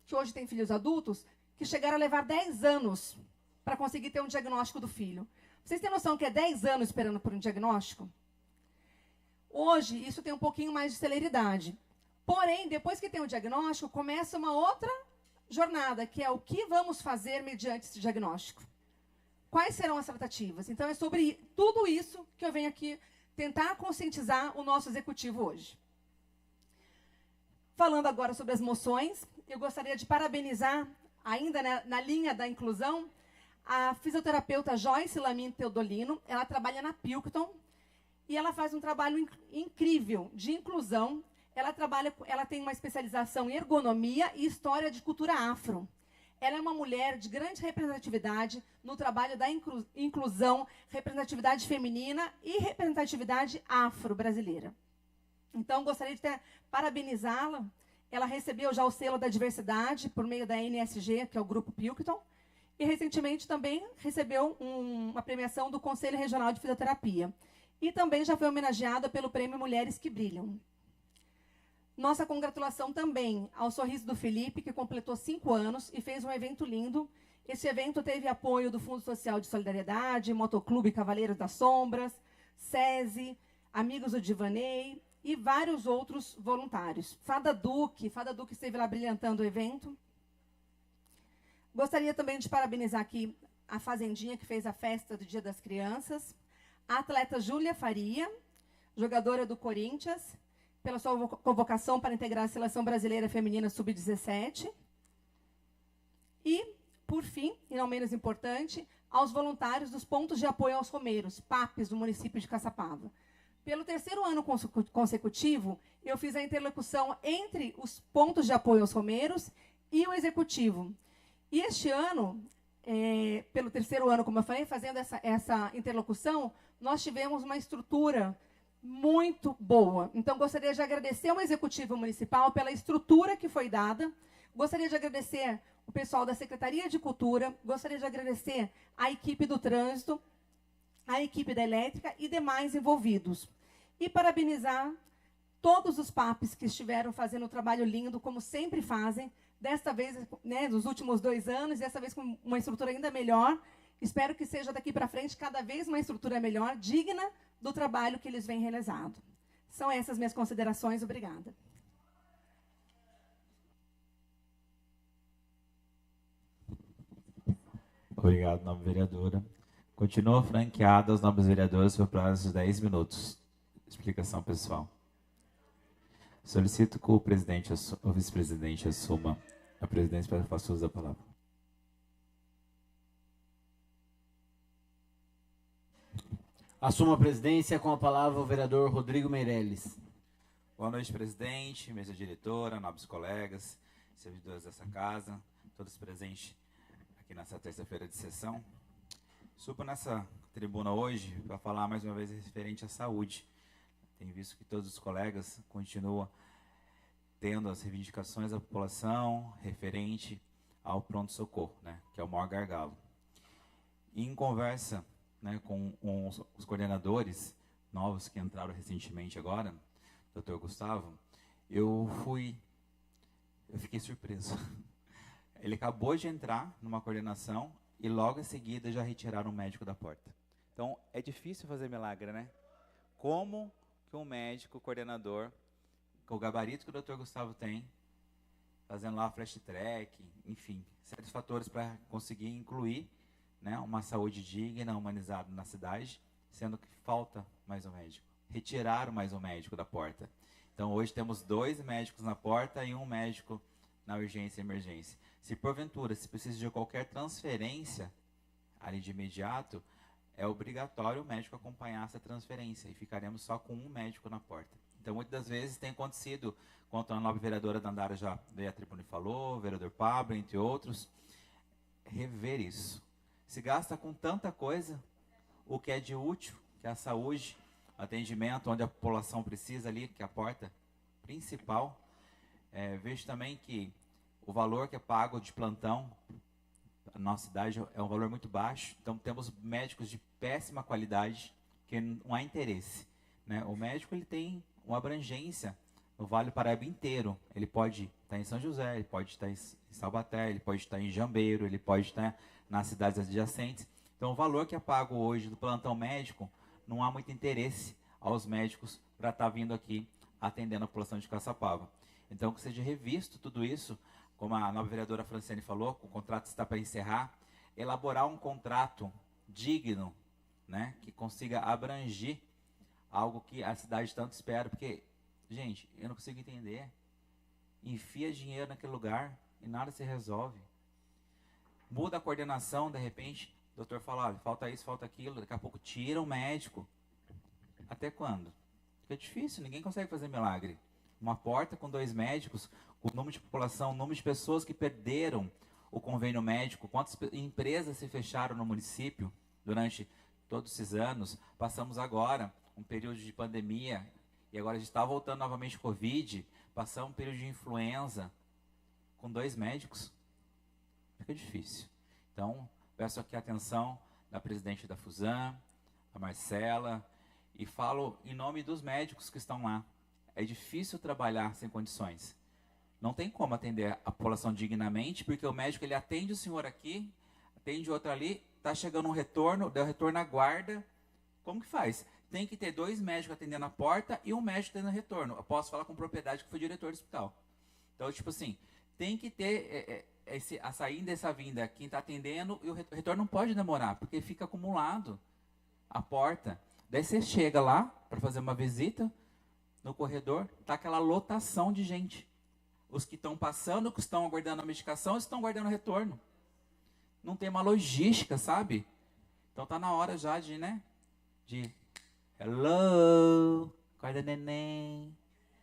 [SPEAKER 10] que hoje têm filhos adultos, que chegaram a levar 10 anos para conseguir ter um diagnóstico do filho. Vocês têm noção que é 10 anos esperando por um diagnóstico? Hoje, isso tem um pouquinho mais de celeridade. Porém, depois que tem o diagnóstico, começa uma outra jornada, que é o que vamos fazer mediante esse diagnóstico. Quais serão as tratativas? Então, é sobre tudo isso que eu venho aqui tentar conscientizar o nosso executivo hoje. Falando agora sobre as moções, eu gostaria de parabenizar, ainda na linha da inclusão, a fisioterapeuta Joyce Lamin Teodolino. Ela trabalha na Pilkington e ela faz um trabalho incrível de inclusão. Ela tem uma especialização em ergonomia e história de cultura afro. Ela é uma mulher de grande representatividade no trabalho da inclusão, representatividade feminina e representatividade afro-brasileira. Então, gostaria de parabenizá-la. Ela recebeu já o selo da diversidade por meio da NSG, que é o Grupo Pilkington, e recentemente também recebeu uma premiação do Conselho Regional de Fisioterapia. E também já foi homenageada pelo Prêmio Mulheres que Brilham. Nossa congratulação também ao Sorriso do Felipe, que completou 5 anos e fez um evento lindo. Esse evento teve apoio do Fundo Social de Solidariedade, Motoclube Cavaleiros das Sombras, SESI, Amigos do Divanei e vários outros voluntários. Fada Duque esteve lá brilhantando o evento. Gostaria também de parabenizar aqui a Fazendinha, que fez a festa do Dia das Crianças, a atleta Júlia Faria, jogadora do Corinthians, pela sua convocação para integrar a Seleção Brasileira Feminina Sub-17. E, por fim, e não menos importante, aos voluntários dos pontos de apoio aos romeiros, PAPs, do município de Caçapava. Pelo terceiro ano consecutivo, eu fiz a interlocução entre os pontos de apoio aos romeiros e o executivo. E este ano, pelo terceiro ano, como eu falei, fazendo essa interlocução, nós tivemos uma estrutura muito boa. Então, gostaria de agradecer ao Executivo Municipal pela estrutura que foi dada. Gostaria de agradecer o pessoal da Secretaria de Cultura, gostaria de agradecer a equipe do Trânsito, a equipe da Elétrica e demais envolvidos. E parabenizar todos os PAPs que estiveram fazendo um trabalho lindo, como sempre fazem, desta vez, né, nos últimos 2 anos, dessa vez com uma estrutura ainda melhor. Espero que seja daqui para frente cada vez uma estrutura melhor, digna do trabalho que eles vêm realizando. São essas minhas considerações. Obrigada.
[SPEAKER 8] Obrigado, nobre vereadora. Continua franqueada aos nobres vereadores por prazo de 10 minutos. Explicação pessoal. Solicito que o presidente, o vice-presidente assuma a presidência para fazer uso da palavra.
[SPEAKER 1] Assuma a presidência, com a palavra o vereador Rodrigo Meirelles.
[SPEAKER 8] Boa noite, presidente, mesa diretora, nobres colegas, servidores dessa casa, todos presentes aqui nessa terça-feira de sessão. Subo nessa tribuna hoje para falar mais uma vez referente à saúde. Tenho visto que todos os colegas continuam tendo as reivindicações da população referente ao pronto-socorro, né, que é o maior gargalo. E em conversa, né, com os coordenadores novos que entraram recentemente agora, Dr. Gustavo, eu fiquei surpreso. Ele acabou de entrar numa coordenação e logo em seguida já retiraram o médico da porta. Então, é difícil fazer milagre, né? Como que um médico, coordenador, com o gabarito que o Dr. Gustavo tem, fazendo lá flash track, enfim, certos fatores para conseguir incluir, né, uma saúde digna, humanizada na cidade, sendo que falta mais um médico. Retiraram mais um médico da porta. Então, hoje temos 2 médicos na porta e um médico na urgência e emergência. Se porventura, se precisa de qualquer transferência ali de imediato, é obrigatório o médico acompanhar essa transferência e ficaremos só com um médico na porta. Então, muitas das vezes tem acontecido, quanto a nobre vereadora Dandara já veio à tribuna e falou, o vereador Pablo, entre outros, rever isso. Se gasta com tanta coisa, o que é de útil, que é a saúde, atendimento, onde a população precisa ali, que é a porta principal. Vejo também que o valor que é pago de plantão na nossa cidade é um valor muito baixo. Então, temos médicos de péssima qualidade, que não há interesse, né? O médico ele tem uma abrangência no Vale do Paraíba inteiro. Ele pode estar em São José, ele pode estar em Taubaté, ele pode estar em Jambeiro, ele pode estar nas cidades adjacentes. Então, o valor que é pago hoje do plantão médico, não há muito interesse aos médicos para estar vindo aqui atendendo a população de Caçapava. Então, que seja revisto tudo isso, como a nova vereadora Franciane falou, o contrato está para encerrar, elaborar um contrato digno, né, que consiga abranger algo que a cidade tanto espera, porque, gente, eu não consigo entender, enfia dinheiro naquele lugar e nada se resolve. Muda a coordenação, de repente, o doutor fala, olha, falta isso, falta aquilo, daqui a pouco tira o médico. Até quando? Fica difícil, ninguém consegue fazer milagre. Uma porta com 2 médicos, o número de população, o número de pessoas que perderam o convênio médico, quantas empresas se fecharam no município durante todos esses anos. Passamos agora um período de pandemia e agora a gente está voltando novamente Covid, passamos um período de influenza com 2 médicos. Fica difícil. Então, peço aqui a atenção da presidente da Fusan, a Marcela, e falo em nome dos médicos que estão lá. É difícil trabalhar sem condições. Não tem como atender a população dignamente, porque o médico ele atende o senhor aqui, atende outro ali, está chegando um retorno, deu retorno à guarda. Como que faz? Tem que ter 2 médicos atendendo a porta e um médico atendendo retorno. Eu posso falar com propriedade que foi diretor do hospital. Então, tipo assim, tem que ter a saída e essa vinda, quem está atendendo, e o retorno não pode demorar, porque fica acumulado a porta. Daí você chega lá para fazer uma visita no corredor, tá aquela lotação de gente. Os que estão passando, os que estão aguardando a medicação, os que estão aguardando o retorno. Não tem uma logística, sabe? Então tá na hora já de, né? De hello, acorda neném,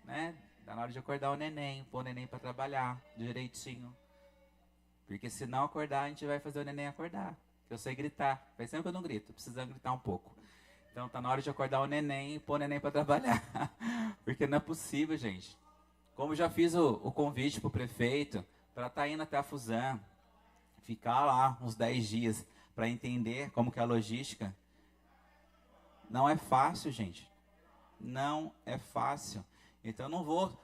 [SPEAKER 8] né? Tá na hora de acordar o neném, pôr o neném para trabalhar direitinho. Porque se não acordar, a gente vai fazer o neném acordar. Eu sei gritar, faz tempo que eu não grito, precisando gritar um pouco. Então tá na hora de acordar o neném e pôr o neném para trabalhar. Porque não é possível, gente. Como já fiz o convite pro prefeito para estar indo até a Fusan, ficar lá uns 10 dias para entender como que é a logística. Não é fácil, gente. Não é fácil. Então eu não vou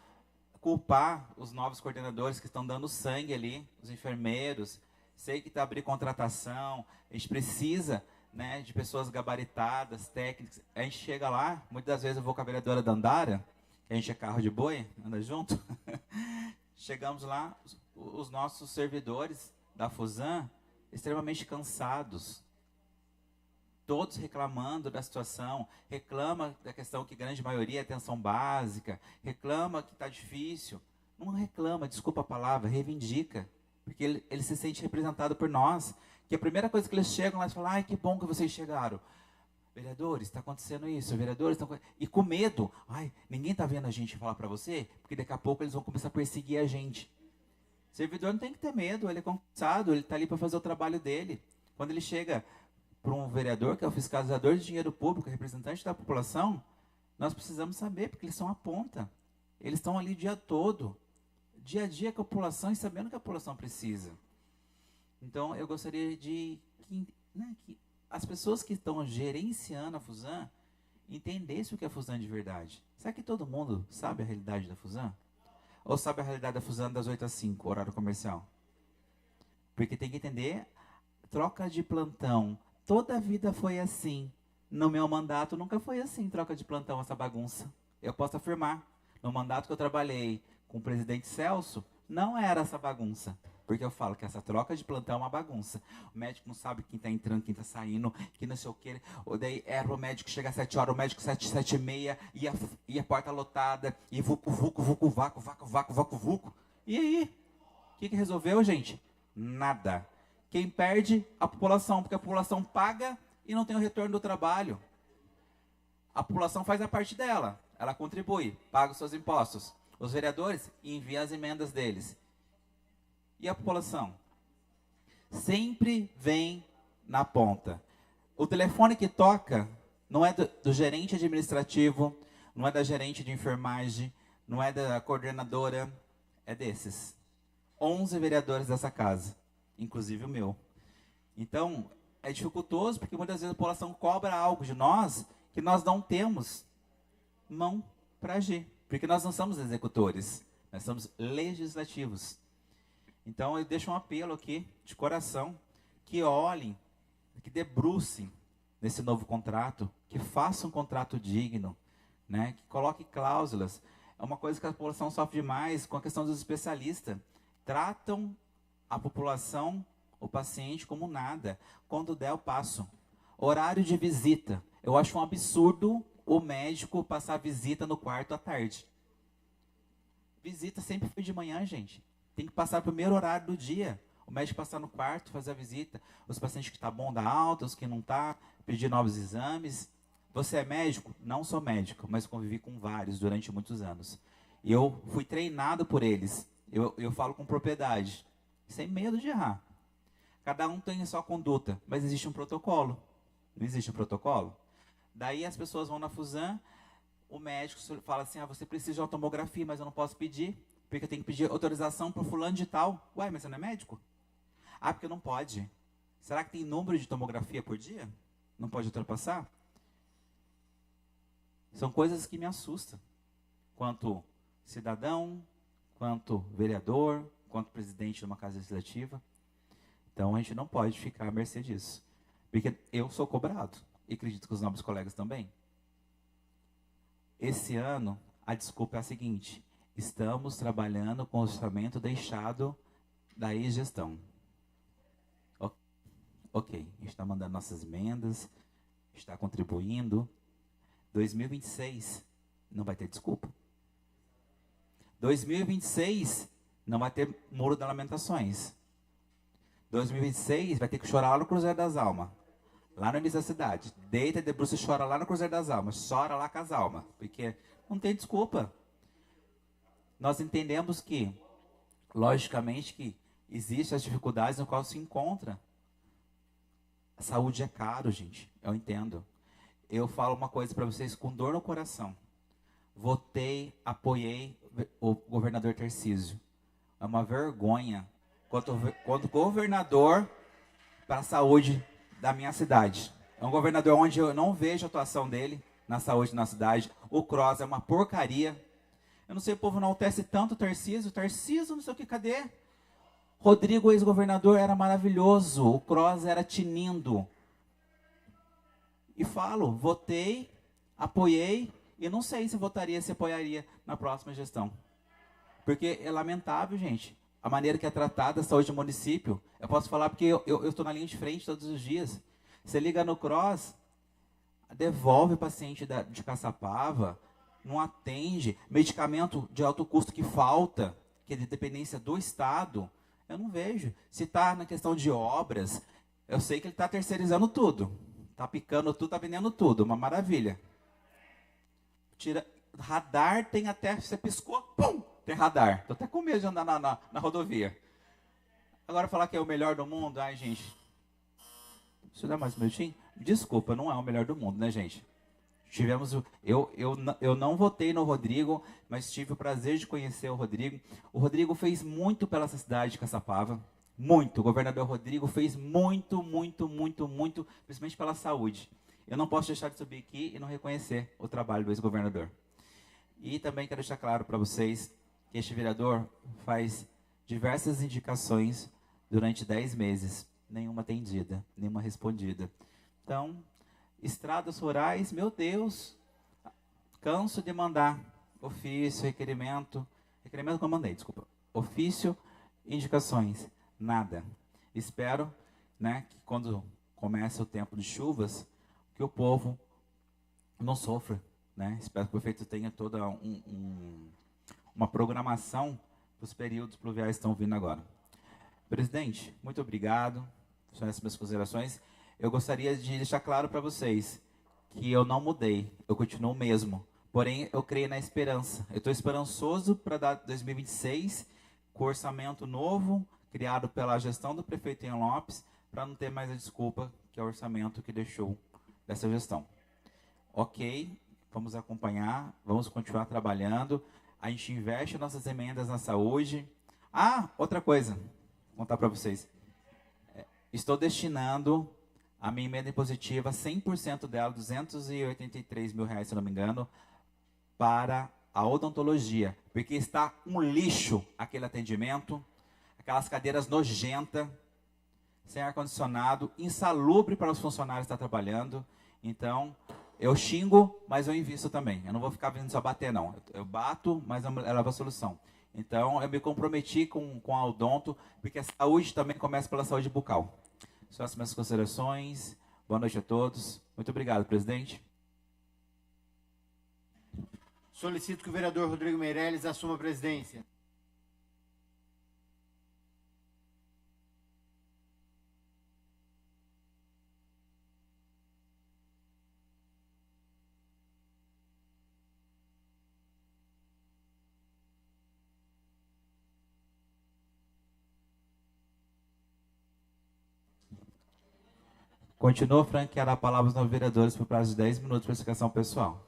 [SPEAKER 8] culpar os novos coordenadores que estão dando sangue ali, os enfermeiros. Sei que está abrindo contratação, a gente precisa, né, de pessoas gabaritadas, técnicas. A gente chega lá, muitas das vezes eu vou com a vereadora Dandara, que a gente é carro de boi, anda junto. Chegamos lá, os nossos servidores da Fusan, extremamente cansados. Todos reclamando da situação, reclama da questão que grande maioria é atenção básica, reclama que está difícil. Não reclama, desculpa a palavra, reivindica. Porque ele se sente representado por nós. Que a primeira coisa que eles chegam lá e falam, ai, que bom que vocês chegaram. Vereadores, está acontecendo isso, vereadores, e com medo. Ai, ninguém está vendo a gente falar para você, porque daqui a pouco eles vão começar a perseguir a gente. O servidor não tem que ter medo, ele é concursado, ele está ali para fazer o trabalho dele. Quando ele chega para um vereador, que é o fiscalizador de dinheiro público, representante da população, nós precisamos saber, porque eles são a ponta. Eles estão ali o dia todo, dia a dia com a população e sabendo o que a população precisa. Então, eu gostaria de que as pessoas que estão gerenciando a Fusan entendessem o que é a Fusan de verdade. Será que todo mundo sabe a realidade da Fusan? Ou sabe a realidade da Fusan das 8 às 5, horário comercial? Porque tem que entender, troca de plantão, toda a vida foi assim. No meu mandato nunca foi assim, troca de plantão, essa bagunça. Eu posso afirmar, no mandato que eu trabalhei com o presidente Celso, não era essa bagunça. Porque eu falo que essa troca de plantão é uma bagunça. O médico não sabe quem está entrando, quem está saindo, que não sei o que. Daí era o médico chega às 7 horas, o médico 7 e meia, e a porta lotada, e vucu, vucu. E aí? O que resolveu, gente? Nada. Quem perde? A população, porque a população paga e não tem o retorno do trabalho. A população faz a parte dela, ela contribui, paga os seus impostos. Os vereadores enviam as emendas deles. E a população? Sempre vem na ponta. O telefone que toca não é do gerente administrativo, não é da gerente de enfermagem, não é da coordenadora, é desses. 11 vereadores dessa casa, inclusive o meu. Então, é dificultoso porque muitas vezes a população cobra algo de nós que nós não temos mão para agir. Porque nós não somos executores, nós somos legislativos. Então eu deixo um apelo aqui, de coração, que olhem, que debrucem nesse novo contrato, que façam um contrato digno, né? Que coloque cláusulas. É uma coisa que a população sofre demais com a questão dos especialistas. Tratam a população, o paciente, como nada. Quando der, eu passo. Horário de visita. Eu acho um absurdo o médico passar visita no quarto à tarde. Visita sempre foi de manhã, gente. Tem que passar o primeiro horário do dia. O médico passar no quarto, fazer a visita. Os pacientes que estão bom da alta, os que não estão, pedir novos exames. Você é médico? Não sou médico, mas convivi com vários durante muitos anos. E eu fui treinado por eles. Eu falo com propriedade, sem medo de errar. Cada um tem a sua conduta, mas existe um protocolo. Não existe um protocolo? Daí as pessoas vão na Fusan, o médico fala assim, você precisa de uma tomografia, mas eu não posso pedir, porque eu tenho que pedir autorização para o fulano de tal. Ué, mas você não é médico? Ah, porque não pode. Será que tem número de tomografia por dia? Não pode ultrapassar? São coisas que me assustam. Quanto cidadão, quanto vereador, quanto presidente de uma casa legislativa. Então a gente não pode ficar à mercê disso. Porque eu sou cobrado. E acredito que os nobres colegas também. Esse ano, a desculpa é a seguinte. Estamos trabalhando com o orçamento deixado da ex-gestão. Ok, a gente está mandando nossas emendas, está contribuindo, 2026 não vai ter desculpa. 2026 não vai ter Muro das Lamentações. 2026 vai ter que chorar lá no Cruzeiro das Almas. Lá no início da cidade. Deita, debruça e chora lá no Cruzeiro das Almas. Chora lá com as almas. Porque não tem desculpa. Nós entendemos que, logicamente, que existem as dificuldades no qual se encontra. A saúde é caro, gente. Eu entendo. Eu falo uma coisa para vocês com dor no coração. Votei, apoiei o governador Tarcísio. É uma vergonha quando governador para a saúde da minha cidade. É um governador onde eu não vejo a atuação dele na saúde na cidade. O CROSS é uma porcaria. Eu não sei, o povo não teste tanto o Tarcísio. Tarcísio, não sei o que, cadê? Rodrigo, ex-governador, era maravilhoso. O CROSS era tinindo. E falo, votei, apoiei, e não sei se votaria, se apoiaria na próxima gestão. Porque é lamentável, gente, a maneira que é tratada a saúde do município. Eu posso falar porque eu estou na linha de frente todos os dias. Você liga no CROSS, devolve o paciente de Caçapava, não atende, medicamento de alto custo que falta, que é de dependência do Estado, eu não vejo. Se está na questão de obras, eu sei que ele está terceirizando tudo. Está picando tudo, está vendendo tudo, uma maravilha. Tira, radar tem até, você piscou, pum, tem radar. Estou até com medo de andar na rodovia. Agora falar que é o melhor do mundo, ai gente, deixa eu dar mais um minutinho. Desculpa, não é o melhor do mundo, né gente? Tivemos, eu não votei no Rodrigo, mas tive o prazer de conhecer o Rodrigo. O Rodrigo fez muito pela essa cidade de Caçapava. Muito. O governador Rodrigo fez muito, principalmente pela saúde. Eu não posso deixar de subir aqui e não reconhecer o trabalho do ex-governador. E também quero deixar claro para vocês que este vereador faz diversas indicações durante 10 meses. Nenhuma atendida, nenhuma respondida. Então, estradas rurais, meu Deus, canso de mandar ofício, requerimento que eu mandei, desculpa, ofício, indicações, nada. Espero, né, que quando começa o tempo de chuvas, que o povo não sofra, né? Espero que o prefeito tenha toda uma programação para os períodos pluviais que estão vindo agora. Presidente, muito obrigado, são essas minhas considerações. Eu gostaria de deixar claro para vocês que eu não mudei, eu continuo o mesmo. Porém, eu creio na esperança. Eu estou esperançoso para dar 2026, com orçamento novo, criado pela gestão do prefeito Ian Lopes, para não ter mais a desculpa que é o orçamento que deixou dessa gestão. Ok, vamos acompanhar, vamos continuar trabalhando. A gente investe nossas emendas na saúde. Ah, outra coisa, vou contar para vocês. Estou destinando a minha emenda impositiva, 100% dela, R$283 mil, se não me engano, para a odontologia. Porque está um lixo aquele atendimento, aquelas cadeiras nojentas, sem ar-condicionado, insalubre para os funcionários que estão trabalhando. Então, eu xingo, mas eu invisto também. Eu não vou ficar vindo só bater, não. Eu bato, mas eu levo a solução. Então, eu me comprometi com a odonto, porque a saúde também começa pela saúde bucal. São as minhas considerações. Boa noite a todos. Muito obrigado, presidente.
[SPEAKER 1] Solicito que o vereador Rodrigo Meirelles assuma a presidência.
[SPEAKER 8] Continua franquear a palavra aos novos vereadores por prazo de 10 minutos para explicação pessoal.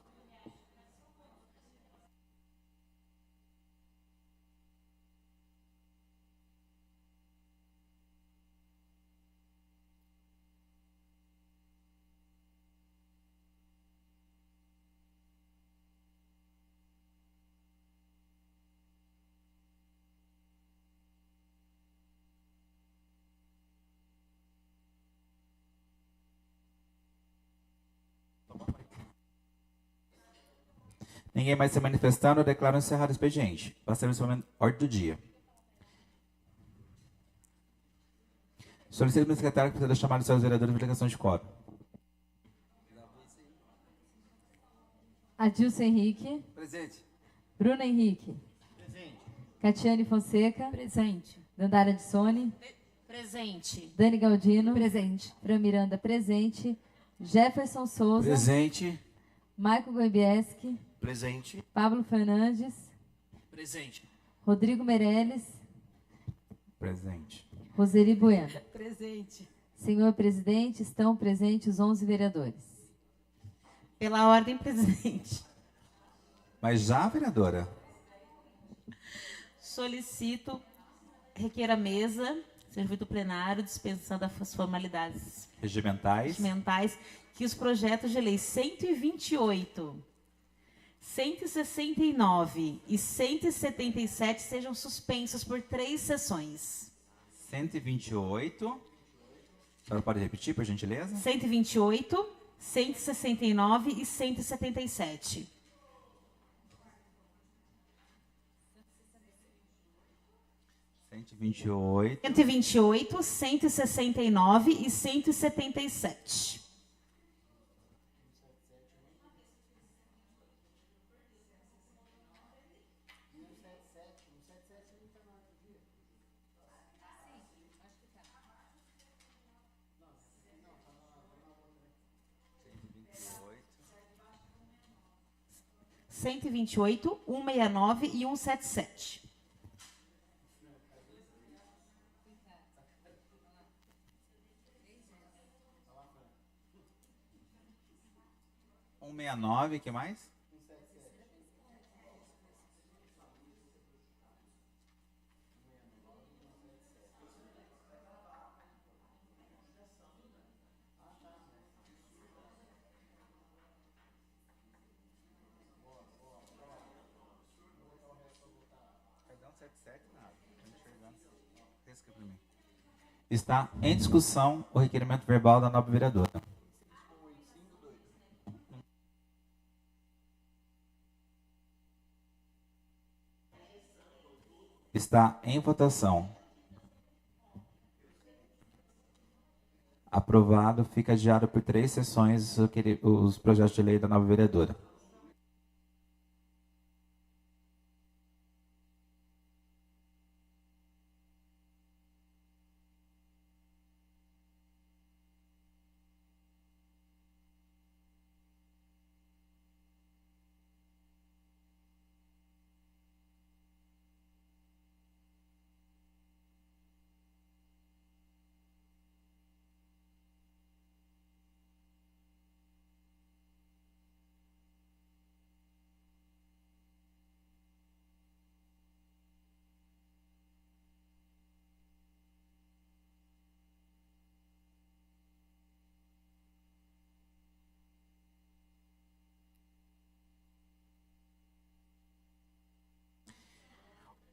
[SPEAKER 8] Ninguém mais se manifestando, eu declaro encerrado o expediente. Passamos para a ordem do dia. Solicito ao secretário que proceda a chamar os seus vereadores de delegação de quórum.
[SPEAKER 2] Adilson Henrique.
[SPEAKER 9] Presente.
[SPEAKER 2] Bruno Henrique.
[SPEAKER 1] Presente.
[SPEAKER 2] Catiane Fonseca.
[SPEAKER 7] Presente.
[SPEAKER 2] Dandara de Sone.
[SPEAKER 3] Presente.
[SPEAKER 2] Dani Galdino.
[SPEAKER 10] Presente.
[SPEAKER 2] Fran Miranda, presente. Jefferson Souza.
[SPEAKER 5] Presente.
[SPEAKER 2] Michael Goibieski.
[SPEAKER 6] Presente.
[SPEAKER 2] Pablo Fernandes.
[SPEAKER 11] Presente.
[SPEAKER 2] Rodrigo Meirelles.
[SPEAKER 8] Presente.
[SPEAKER 2] Roseli Bueno.
[SPEAKER 7] Presente.
[SPEAKER 2] Senhor presidente, estão presentes 11 vereadores.
[SPEAKER 3] Pela ordem, presidente.
[SPEAKER 8] Mas já, vereadora?
[SPEAKER 3] Solicito, requer a mesa, servido plenário, dispensando as formalidades
[SPEAKER 8] Regimentais.
[SPEAKER 3] mentais, que os projetos de lei 128, 169 e 177 sejam suspensos por 3 sessões.
[SPEAKER 8] 128. A senhora pode repetir, por gentileza?
[SPEAKER 3] 128, 169 e 177.
[SPEAKER 8] 128.
[SPEAKER 3] 128, 169 e 177. Cento e 128, 169 e 177.
[SPEAKER 8] Um 169, que mais? Está em discussão o requerimento verbal da nobre vereadora. Está em votação. Aprovado, fica adiado por 3 sessões os projetos de lei da nova vereadora.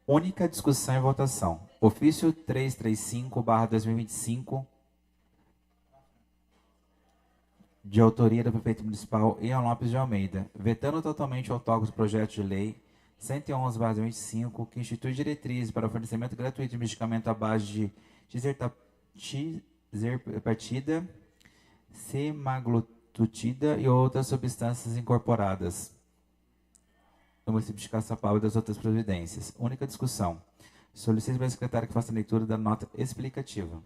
[SPEAKER 8] Única discussão e votação. Ofício 335/2025, de autoria do prefeito municipal Ian Lopes de Almeida, vetando totalmente o autógrafo do projeto de lei 111/2025, que institui diretrizes para o fornecimento gratuito de medicamento à base de tirzepatida, semaglutida e outras substâncias incorporadas no município de Caçapava e das outras providências. Única discussão. Solicito para a secretária que faça a leitura da nota explicativa.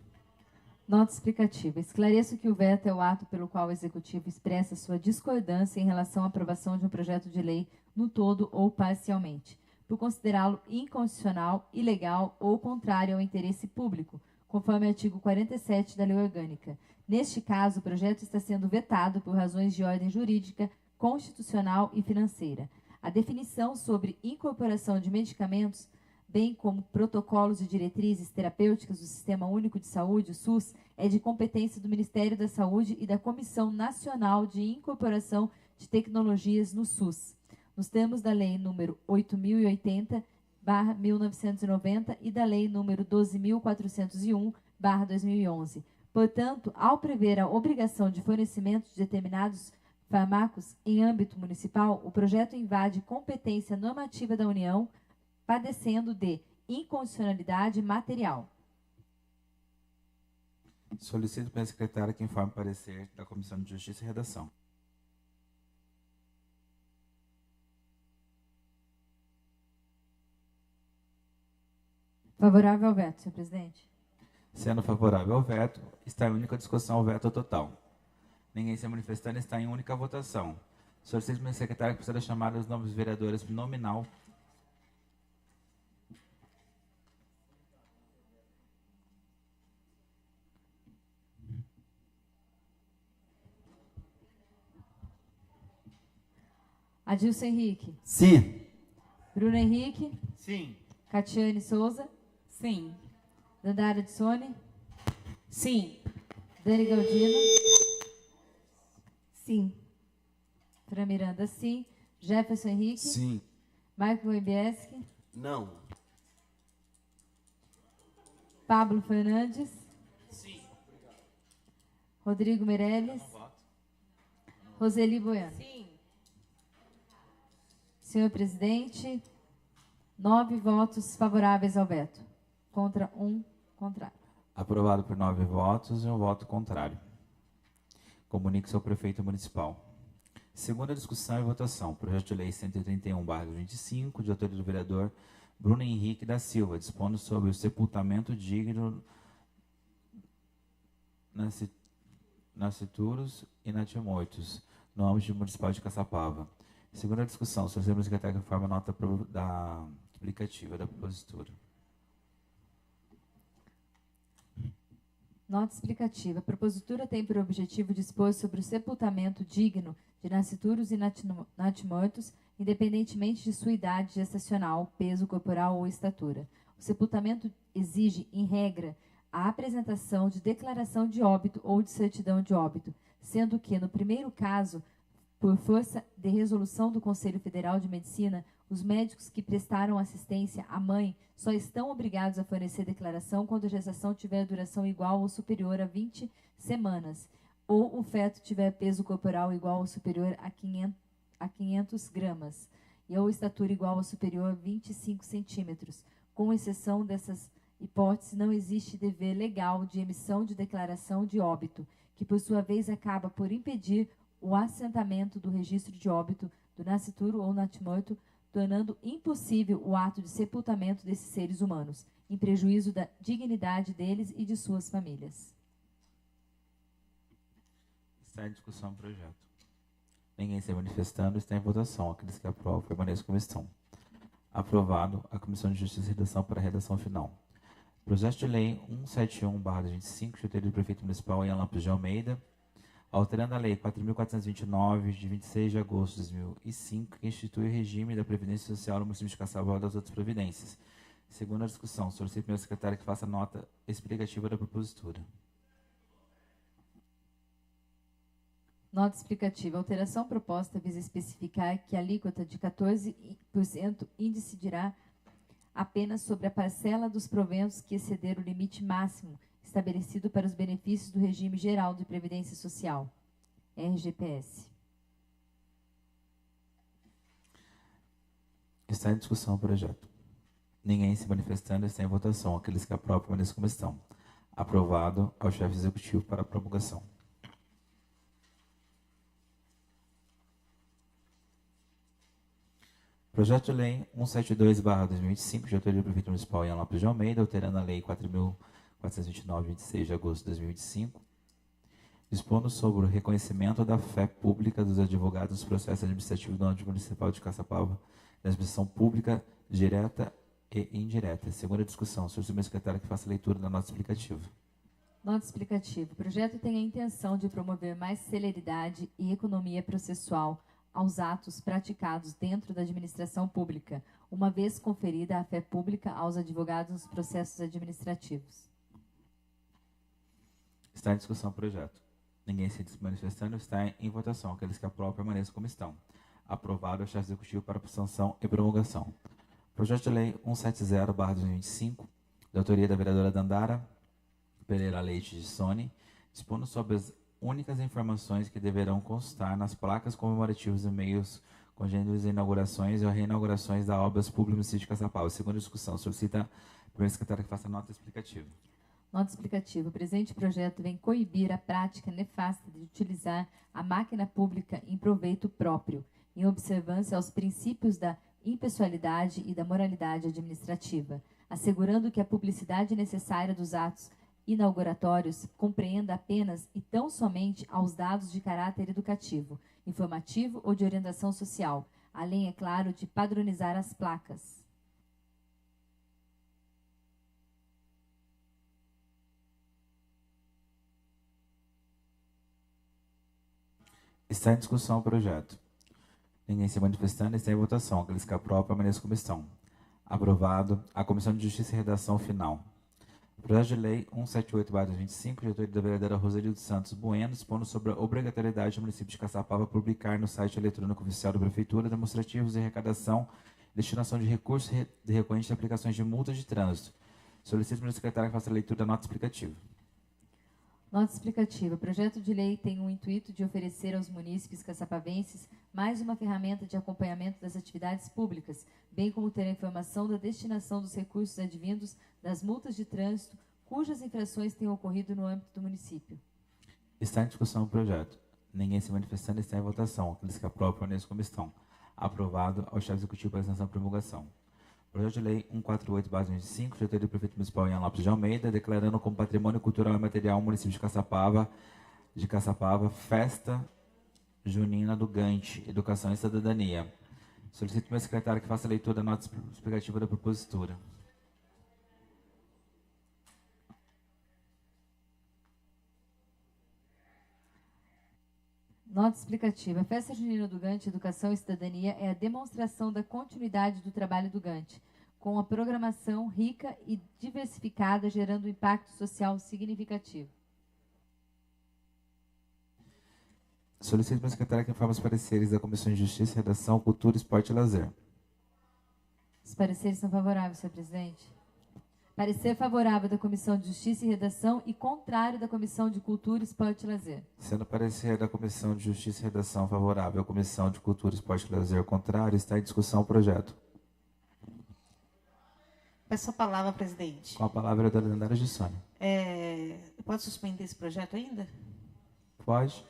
[SPEAKER 2] Nota explicativa. Esclareço que o veto é o ato pelo qual o Executivo expressa sua discordância em relação à aprovação de um projeto de lei no todo ou parcialmente, por considerá-lo inconstitucional, ilegal ou contrário ao interesse público, conforme o artigo 47 da Lei Orgânica. Neste caso, o projeto está sendo vetado por razões de ordem jurídica, constitucional e financeira. A definição sobre incorporação de medicamentos, bem como protocolos e diretrizes terapêuticas do Sistema Único de Saúde, o SUS, é de competência do Ministério da Saúde e da Comissão Nacional de Incorporação de Tecnologias no SUS, nos termos da Lei nº 8.080/1990 e da Lei nº 12.401/2011. Portanto, ao prever a obrigação de fornecimento de determinados fármacos em âmbito municipal, o projeto invade competência normativa da União, padecendo de inconstitucionalidade material.
[SPEAKER 8] Solicito para a secretária que informe o parecer da Comissão de Justiça e Redação.
[SPEAKER 2] Favorável ao veto, senhor presidente.
[SPEAKER 8] Sendo favorável ao veto, está em única discussão o veto total. Ninguém se manifestando, está em única votação. Solicito ao secretário que proceda a chamar os nomes dos vereadores nominal.
[SPEAKER 2] Adilson Henrique.
[SPEAKER 9] Sim.
[SPEAKER 2] Bruno Henrique.
[SPEAKER 1] Sim.
[SPEAKER 2] Catiane Souza.
[SPEAKER 7] Sim.
[SPEAKER 2] Dandara de Sone.
[SPEAKER 3] Sim.
[SPEAKER 2] Dani Galdino.
[SPEAKER 10] Sim.
[SPEAKER 2] Fran Miranda, sim. Jefferson Henrique.
[SPEAKER 5] Sim.
[SPEAKER 2] Michael Webieski.
[SPEAKER 6] Não.
[SPEAKER 2] Pablo Fernandes.
[SPEAKER 11] Sim.
[SPEAKER 2] Rodrigo Meirelles. Roseli Boiano.
[SPEAKER 3] Sim.
[SPEAKER 2] Senhor presidente, 9 votos favoráveis ao veto. Contra 1 contrário.
[SPEAKER 8] Aprovado por 9 votos e 1 voto contrário. Comunique-se ao prefeito municipal. Segunda discussão e votação. Projeto de lei 131/25, de autoria do vereador Bruno Henrique da Silva, dispondo sobre o sepultamento digno nascituros e natimortos, no âmbito municipal de Caçapava. Segunda discussão. Solicitamos ao secretário que forma nota da explicativa da propositura.
[SPEAKER 2] Nota explicativa. A propositura tem por objetivo dispor sobre o sepultamento digno de nascituros e natimortos, independentemente de sua idade gestacional, peso corporal ou estatura. O sepultamento exige, em regra, a apresentação de declaração de óbito ou de certidão de óbito, sendo que, no primeiro caso, por força de resolução do Conselho Federal de Medicina, os médicos que prestaram assistência à mãe só estão obrigados a fornecer declaração quando a gestação tiver duração igual ou superior a 20 semanas, ou o feto tiver peso corporal igual ou superior a 500 gramas, e ou estatura igual ou superior a 25 centímetros. Com exceção dessas hipóteses, não existe dever legal de emissão de declaração de óbito, que por sua vez acaba por impedir o assentamento do registro de óbito do nascituro ou natimorto, tornando impossível o ato de sepultamento desses seres humanos, em prejuízo da dignidade deles e de suas famílias.
[SPEAKER 8] Está em discussão o projeto. Ninguém se manifestando, está em votação. Aqueles que aprovam, permaneçam como estão. Aprovado. A Comissão de Justiça e Redação para a redação final. Projeto de Lei 171/25, de autoria do Prefeito Municipal Ian Lampos de Almeida, alterando a Lei 4.429, de 26 de agosto de 2005, que institui o regime da Previdência Social no município de Caçapava e das outras providências. Segunda discussão. Solicito ao meu secretário que faça nota explicativa da propositura.
[SPEAKER 2] Nota explicativa. A alteração proposta visa especificar que a alíquota de 14% incidirá apenas sobre a parcela dos proventos que exceder o limite máximo estabelecido para os benefícios do regime geral de previdência social, RGPS.
[SPEAKER 8] Está em discussão o projeto. Ninguém se manifestando, está em votação. Aqueles que aprovam, permaneçam como estão. Aprovado ao chefe executivo para a promulgação. Projeto de Lei 172/2025, de autoria do Prefeito Municipal Ian Lopes de Almeida, alterando a Lei 4.429, 26 de agosto de 2025, dispondo sobre o reconhecimento da fé pública dos advogados nos processos administrativos do âmbito municipal de Caçapava, da administração pública direta e indireta. Segunda discussão. Solicito ao meu secretário que faça a leitura da nota explicativa.
[SPEAKER 2] Nota explicativa. O projeto tem a intenção de promover mais celeridade e economia processual aos atos praticados dentro da administração pública, uma vez conferida a fé pública aos advogados nos processos administrativos.
[SPEAKER 8] Está em discussão o projeto. Ninguém se manifestando, está em votação. Aqueles que aprovam, permaneçam como estão. Aprovado ao chefe executivo para sanção e promulgação. Projeto de Lei 170/2025, da autoria da vereadora Dandara Pereira Leite de Sone, dispondo sobre as únicas informações que deverão constar nas placas comemorativas e meios congêneres de inaugurações ou reinaugurações da obras públicas no sítio de Caçapava. Segunda discussão. Solicita o primeiro secretário que faça nota explicativa.
[SPEAKER 2] Nota explicativa. O presente projeto vem coibir a prática nefasta de utilizar a máquina pública em proveito próprio, em observância aos princípios da impessoalidade e da moralidade administrativa. assegurando que a publicidade necessária dos atos inauguratórios compreenda apenas e tão somente aos dados de caráter educativo, informativo ou de orientação social, além, é claro, de padronizar as placas.
[SPEAKER 8] Está em discussão o projeto. Ninguém se manifestando, está em votação. Aqueles que aprovam, permaneçam como estão. Aprovado. A Comissão de Justiça e Redação final. Projeto de Lei 178/25, de autoria da vereadora Roseli dos Santos Bueno, expondo sobre a obrigatoriedade do município de Caçapava publicar no site eletrônico oficial da Prefeitura demonstrativos de arrecadação e destinação de recursos recorrentes de aplicações de multas de trânsito. Solicito ao secretário que faça a leitura da nota explicativa.
[SPEAKER 2] Nota explicativa. O projeto de lei tem o intuito de oferecer aos munícipes caçapavenses mais uma ferramenta de acompanhamento das atividades públicas, bem como ter a informação da destinação dos recursos advindos das multas de trânsito cujas infrações tenham ocorrido no âmbito do município.
[SPEAKER 8] Está em discussão o projeto. Ninguém se manifestando, está em votação. Aqueles que aprovam, permaneçam como estão. Aprovado ao chefe executivo para extensão e promulgação. Projeto de Lei 148/25, de autoria do prefeito municipal Ian Lopes de Almeida, declarando como patrimônio cultural e material o município de Caçapava, Festa Junina do Gante, Educação e Cidadania. Solicito ao meu secretário que faça a leitura da nota explicativa da propositura.
[SPEAKER 2] Nota explicativa. A Festa Junina do Gante, Educação e Cidadania é a demonstração da continuidade do trabalho do Gante, com a programação rica e diversificada, gerando um impacto social significativo.
[SPEAKER 8] Solicito ao meu secretário que informe os pareceres da Comissão de Justiça, Redação, Cultura, Esporte e Lazer.
[SPEAKER 2] Os pareceres são favoráveis, senhor presidente. Parecer favorável da Comissão de Justiça e Redação e contrário da Comissão de Cultura, Esporte e Lazer.
[SPEAKER 8] Sendo parecer da Comissão de Justiça e Redação favorável à Comissão de Cultura, Esporte e Lazer contrário, está em discussão o projeto.
[SPEAKER 3] Peço a palavra, presidente.
[SPEAKER 8] Com a palavra a vereadora Dandara Gissoni.
[SPEAKER 3] Pode suspender esse projeto ainda?
[SPEAKER 8] Pode.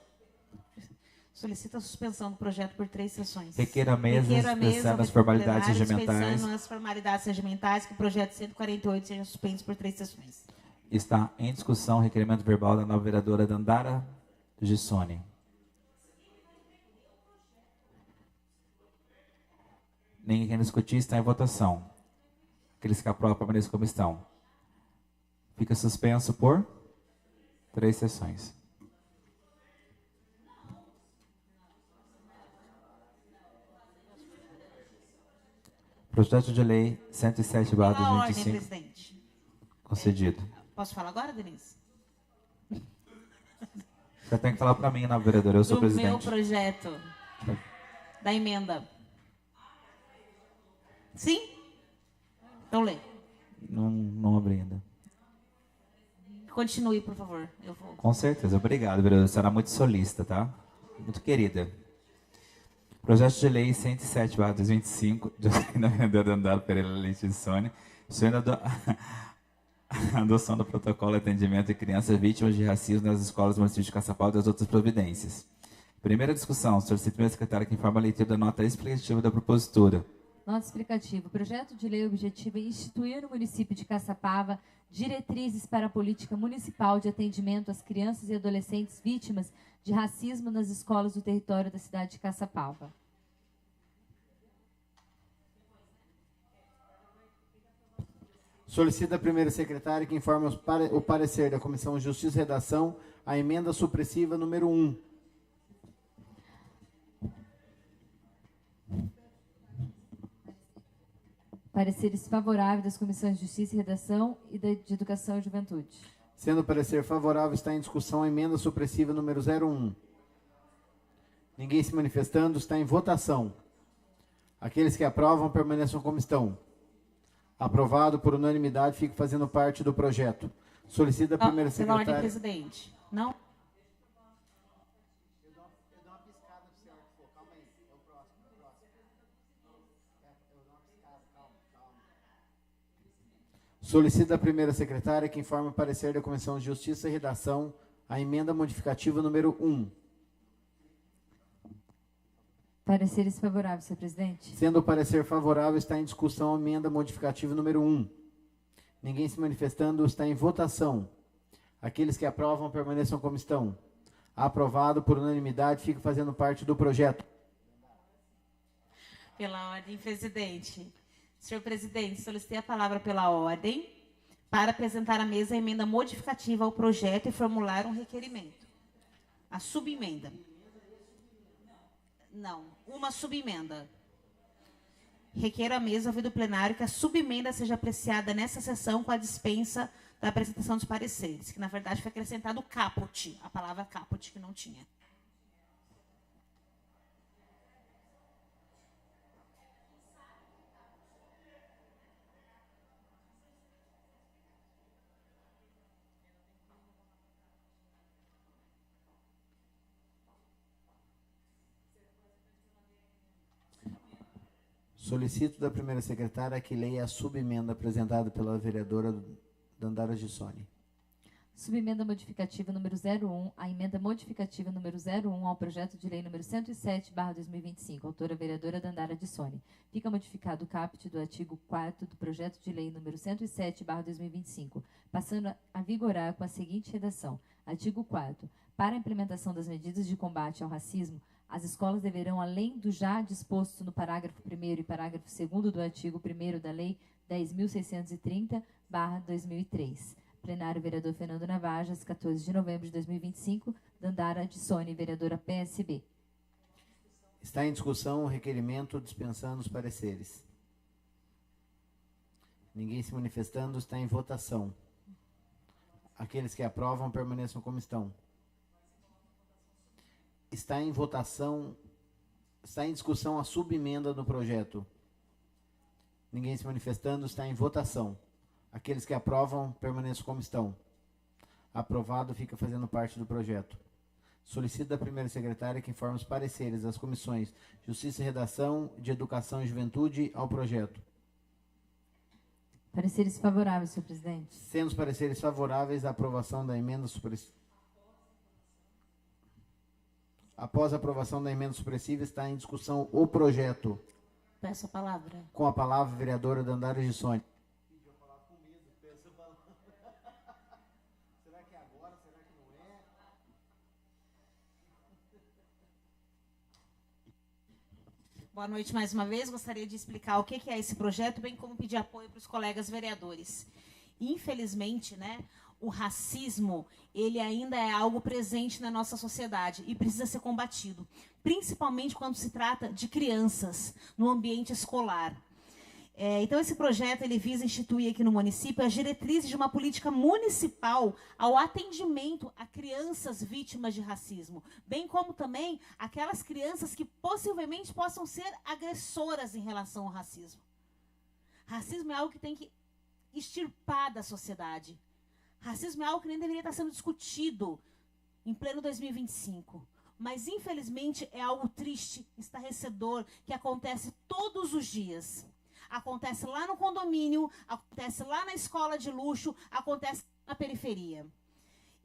[SPEAKER 3] Solicita a suspensão do projeto por 3 sessões.
[SPEAKER 8] Requer a mesa, dispensando as formalidades regimentais.
[SPEAKER 3] Dispensando as formalidades regimentais, que o projeto 148 seja suspenso por 3 sessões.
[SPEAKER 8] Está em discussão o requerimento verbal da nova vereadora Dandara Gissoni. Ninguém quer discutir, está em votação. Aqueles que aprovam, permaneçam como estão. Fica suspenso por 3 sessões. Projeto de Lei 107/25.
[SPEAKER 3] Presidente.
[SPEAKER 8] Concedido.
[SPEAKER 3] Posso falar agora, Denise?
[SPEAKER 8] Você tem que falar para mim, não, vereadora. Eu sou o presidente.
[SPEAKER 3] Do meu projeto. Da emenda. Sim? Então lê.
[SPEAKER 8] Não abri ainda.
[SPEAKER 3] Continue, por favor. Eu vou.
[SPEAKER 8] Com certeza. Obrigado, vereadora. Você era muito solícita, tá? Muito querida. Projeto de Lei 107/25, de da vereadora Dandara Pereira Leite de Sônia, sobre a adoção do protocolo de atendimento de crianças vítimas de racismo nas escolas do município de Caçapava e das outras providências. Primeira discussão. Solicito ao meu secretário que informe a leitura da nota explicativa da propositura.
[SPEAKER 2] Nota explicativa. O projeto de lei objetiva instituir no município de Caçapava diretrizes para a política municipal de atendimento às crianças e adolescentes vítimas de racismo nas escolas do território da cidade de Caçapava.
[SPEAKER 1] Solicita a primeira secretária que informe o parecer da Comissão de Justiça e Redação a emenda supressiva número 1.
[SPEAKER 2] Pareceres favoráveis das Comissões de Justiça e Redação e de Educação e Juventude.
[SPEAKER 1] Sendo parecer favorável, está em discussão a emenda supressiva número 01. Ninguém se manifestando, está em votação. Aqueles que aprovam, permaneçam como estão. Aprovado por unanimidade, fica fazendo parte do projeto. Solicita a primeira
[SPEAKER 3] Pela ordem,
[SPEAKER 1] secretária...
[SPEAKER 3] presidente. Não?
[SPEAKER 1] Solicita a primeira secretária que informe o parecer da Comissão de Justiça e Redação a emenda modificativa número 1.
[SPEAKER 2] Pareceres favoráveis, senhor presidente.
[SPEAKER 1] Sendo o parecer favorável, está em discussão a emenda modificativa número 1. Ninguém se manifestando, está em votação. Aqueles que aprovam permaneçam como estão. Aprovado por unanimidade, fica fazendo parte do projeto.
[SPEAKER 3] Pela ordem, presidente. Senhor presidente, solicitei a palavra pela ordem para apresentar à mesa a emenda modificativa ao projeto e formular um requerimento. A subemenda. Não, uma subemenda. Requer à mesa, ouvido plenário, que a subemenda seja apreciada nessa sessão com a dispensa da apresentação dos pareceres, que na verdade foi acrescentado caput, a palavra caput, que não tinha.
[SPEAKER 1] Solicito da primeira secretária que leia a subemenda apresentada pela vereadora Dandara Gissoni.
[SPEAKER 2] Subemenda modificativa número 01, a emenda modificativa número 01 ao projeto de lei número 107/2025, autora vereadora Dandara Gissoni. Fica modificado o caput do artigo 4º do projeto de lei número 107/2025, passando a vigorar com a seguinte redação. Artigo 4º. Para a implementação das medidas de combate ao racismo, as escolas deverão, além do já disposto no parágrafo 1º e parágrafo 2º do artigo 1º da Lei 10.630/2003. Plenário, vereador Fernando Navajas, 14 de novembro de 2025, Dandara Gissoni, vereadora PSB.
[SPEAKER 1] Está em discussão o requerimento dispensando os pareceres. Ninguém se manifestando, está em votação. Aqueles que aprovam permaneçam como estão. Está em votação, está em discussão a subemenda no projeto. Ninguém se manifestando, está em votação. Aqueles que aprovam, permaneçam como estão. Aprovado, fica fazendo parte do projeto. Solicito da primeira secretária que informe os pareceres das comissões Justiça e Redação, de Educação e Juventude ao projeto.
[SPEAKER 2] Pareceres favoráveis, senhor presidente.
[SPEAKER 1] Sendo os pareceres favoráveis à aprovação da emenda supressiva. Após a aprovação da emenda supressiva, está em discussão o projeto.
[SPEAKER 3] Peço a palavra.
[SPEAKER 1] Com a palavra, a vereadora Dandara Gissoni. Será que é agora? Será que não é?
[SPEAKER 3] Boa noite mais uma vez. Gostaria de explicar o que é esse projeto, bem como pedir apoio para os colegas vereadores. Infelizmente, né, o racismo, ele ainda é algo presente na nossa sociedade e precisa ser combatido, principalmente quando se trata de crianças no ambiente escolar. Então, esse projeto ele visa instituir aqui no município as diretrizes de uma política municipal ao atendimento a crianças vítimas de racismo, bem como também aquelas crianças que possivelmente possam ser agressoras em relação ao racismo. Racismo é algo que tem que extirpar da sociedade. Racismo é algo que nem deveria estar sendo discutido em pleno 2025. Mas, infelizmente, é algo triste, estarrecedor, que acontece todos os dias. Acontece lá no condomínio, acontece lá na escola de luxo, acontece na periferia.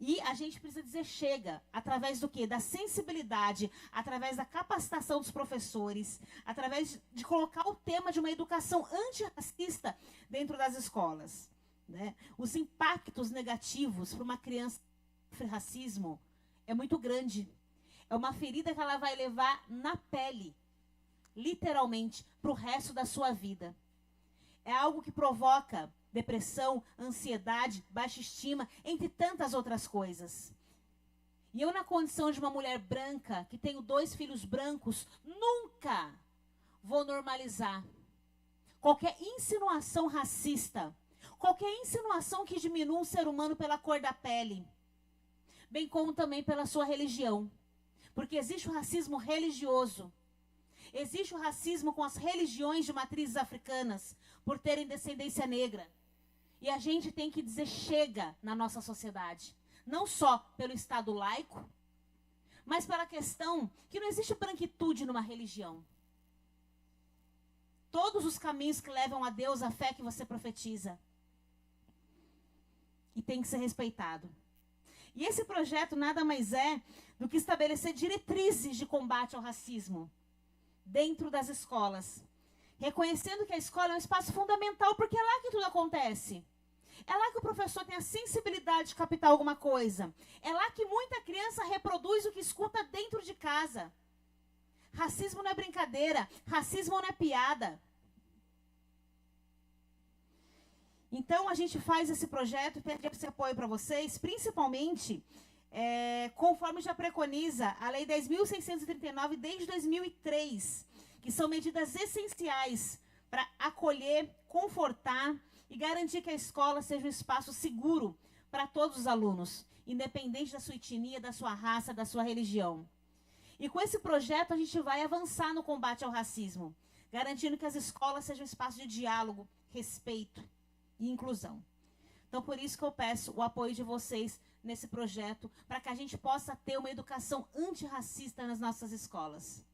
[SPEAKER 3] E a gente precisa dizer chega, através do quê? Da sensibilidade, através da capacitação dos professores, através de colocar o tema de uma educação antirracista dentro das escolas. Né? Os impactos negativos para uma criança que sofre racismo é muito grande. É uma ferida que ela vai levar na pele, literalmente, para o resto da sua vida. É algo que provoca depressão, ansiedade, baixa estima, entre tantas outras coisas. E eu, na condição de uma mulher branca, que tenho 2 filhos brancos, nunca vou normalizar qualquer insinuação racista, qualquer insinuação que diminua um ser humano pela cor da pele, bem como também pela sua religião. Porque existe o racismo religioso. Existe o racismo com as religiões de matrizes africanas, por terem descendência negra. E a gente tem que dizer chega na nossa sociedade. Não só pelo Estado laico, mas pela questão que não existe branquitude numa religião. Todos os caminhos que levam a Deus, a fé que você profetiza. E tem que ser respeitado. E esse projeto nada mais é do que estabelecer diretrizes de combate ao racismo dentro das escolas. Reconhecendo que a escola é um espaço fundamental, porque é lá que tudo acontece. É lá que o professor tem a sensibilidade de captar alguma coisa. É lá que muita criança reproduz o que escuta dentro de casa. Racismo não é brincadeira, racismo não é piada. Então, a gente faz esse projeto, pede esse apoio para vocês, principalmente conforme já preconiza a Lei 10.639 desde 2003, que são medidas essenciais para acolher, confortar e garantir que a escola seja um espaço seguro para todos os alunos, independente da sua etnia, da sua raça, da sua religião. E com esse projeto a gente vai avançar no combate ao racismo, garantindo que as escolas sejam um espaço de diálogo, respeito e inclusão. Então, por isso que eu peço o apoio de vocês nesse projeto, para que a gente possa ter uma educação antirracista nas nossas escolas.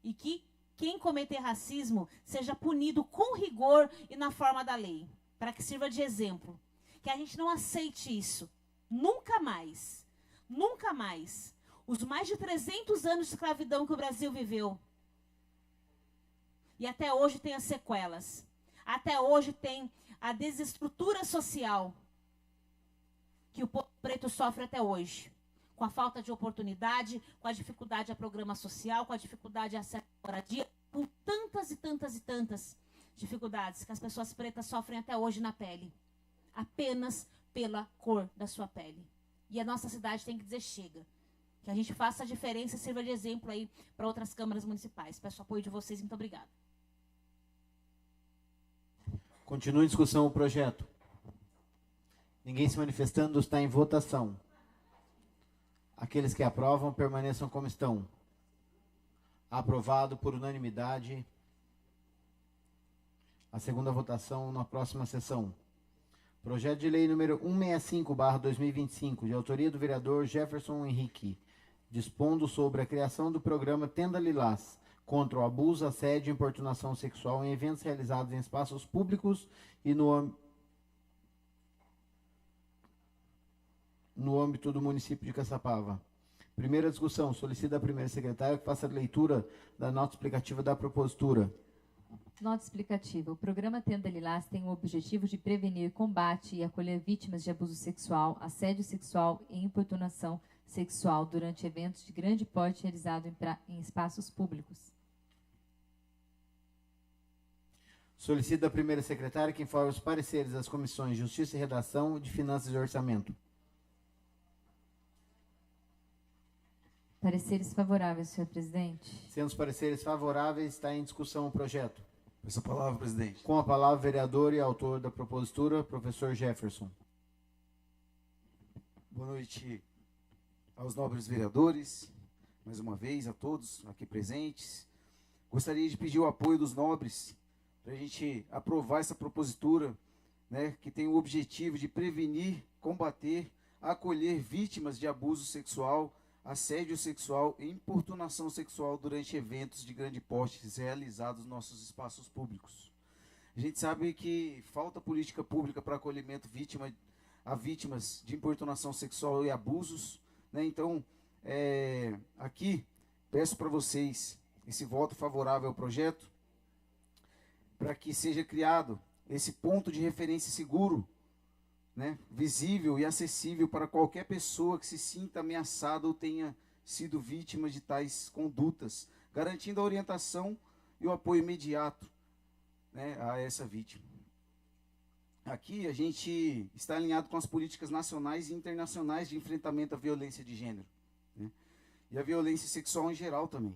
[SPEAKER 3] E que quem cometer racismo seja punido com rigor e na forma da lei, para que sirva de exemplo. Que a gente não aceite isso. Nunca mais. Nunca mais. Os mais de 300 anos de escravidão que o Brasil viveu. E até hoje tem as sequelas. Até hoje tem a desestrutura social que o povo preto sofre até hoje. Com a falta de oportunidade, com a dificuldade a programa social, com a dificuldade a acesso à moradia, com tantas e tantas e tantas dificuldades que as pessoas pretas sofrem até hoje na pele. Apenas pela cor da sua pele. E a nossa cidade tem que dizer chega. Que a gente faça a diferença e sirva de exemplo aí para outras câmaras municipais. Peço o apoio de vocês, muito obrigada.
[SPEAKER 1] Continua em discussão o projeto. Ninguém se manifestando, está em votação. Aqueles que aprovam, permaneçam como estão. Aprovado por unanimidade. A segunda votação na próxima sessão. Projeto de lei número 165/2025, de autoria do vereador Jefferson Henrique, dispondo sobre a criação do programa Tenda Lilás, contra o abuso, assédio e importunação sexual em eventos realizados em espaços públicos e no âmbito do município de Caçapava. Primeira discussão. Solicita a primeira secretária que faça a leitura da nota explicativa da propositura.
[SPEAKER 2] Nota explicativa. O programa Tenda Lilás tem o objetivo de prevenir, combate e acolher vítimas de abuso sexual, assédio sexual e importunação sexual durante eventos de grande porte realizados em espaços públicos.
[SPEAKER 1] Solicita a primeira secretária que informe os pareceres das comissões de Justiça e Redação, de Finanças e Orçamento.
[SPEAKER 2] Pareceres favoráveis, senhor presidente.
[SPEAKER 1] Sendo os pareceres favoráveis, está em discussão o projeto.
[SPEAKER 5] Peço a palavra, presidente.
[SPEAKER 1] Com a palavra, o vereador e autor da propositura, professor Jefferson.
[SPEAKER 5] Boa noite aos nobres vereadores, mais uma vez a todos aqui presentes. Gostaria de pedir o apoio dos nobres para a gente aprovar essa propositura, né, que tem o objetivo de prevenir, combater, acolher vítimas de abuso sexual, assédio sexual e importunação sexual durante eventos de grande porte realizados nos nossos espaços públicos. A gente sabe que falta política pública para acolhimento a vítimas de importunação sexual e abusos, né? Então, aqui, peço para vocês esse voto favorável ao projeto, para que seja criado esse ponto de referência seguro, né, visível e acessível para qualquer pessoa que se sinta ameaçada ou tenha sido vítima de tais condutas, garantindo a orientação e o apoio imediato, né, a essa vítima. Aqui a gente está alinhado com as políticas nacionais e internacionais de enfrentamento à violência de gênero, né, e a violência sexual em geral também.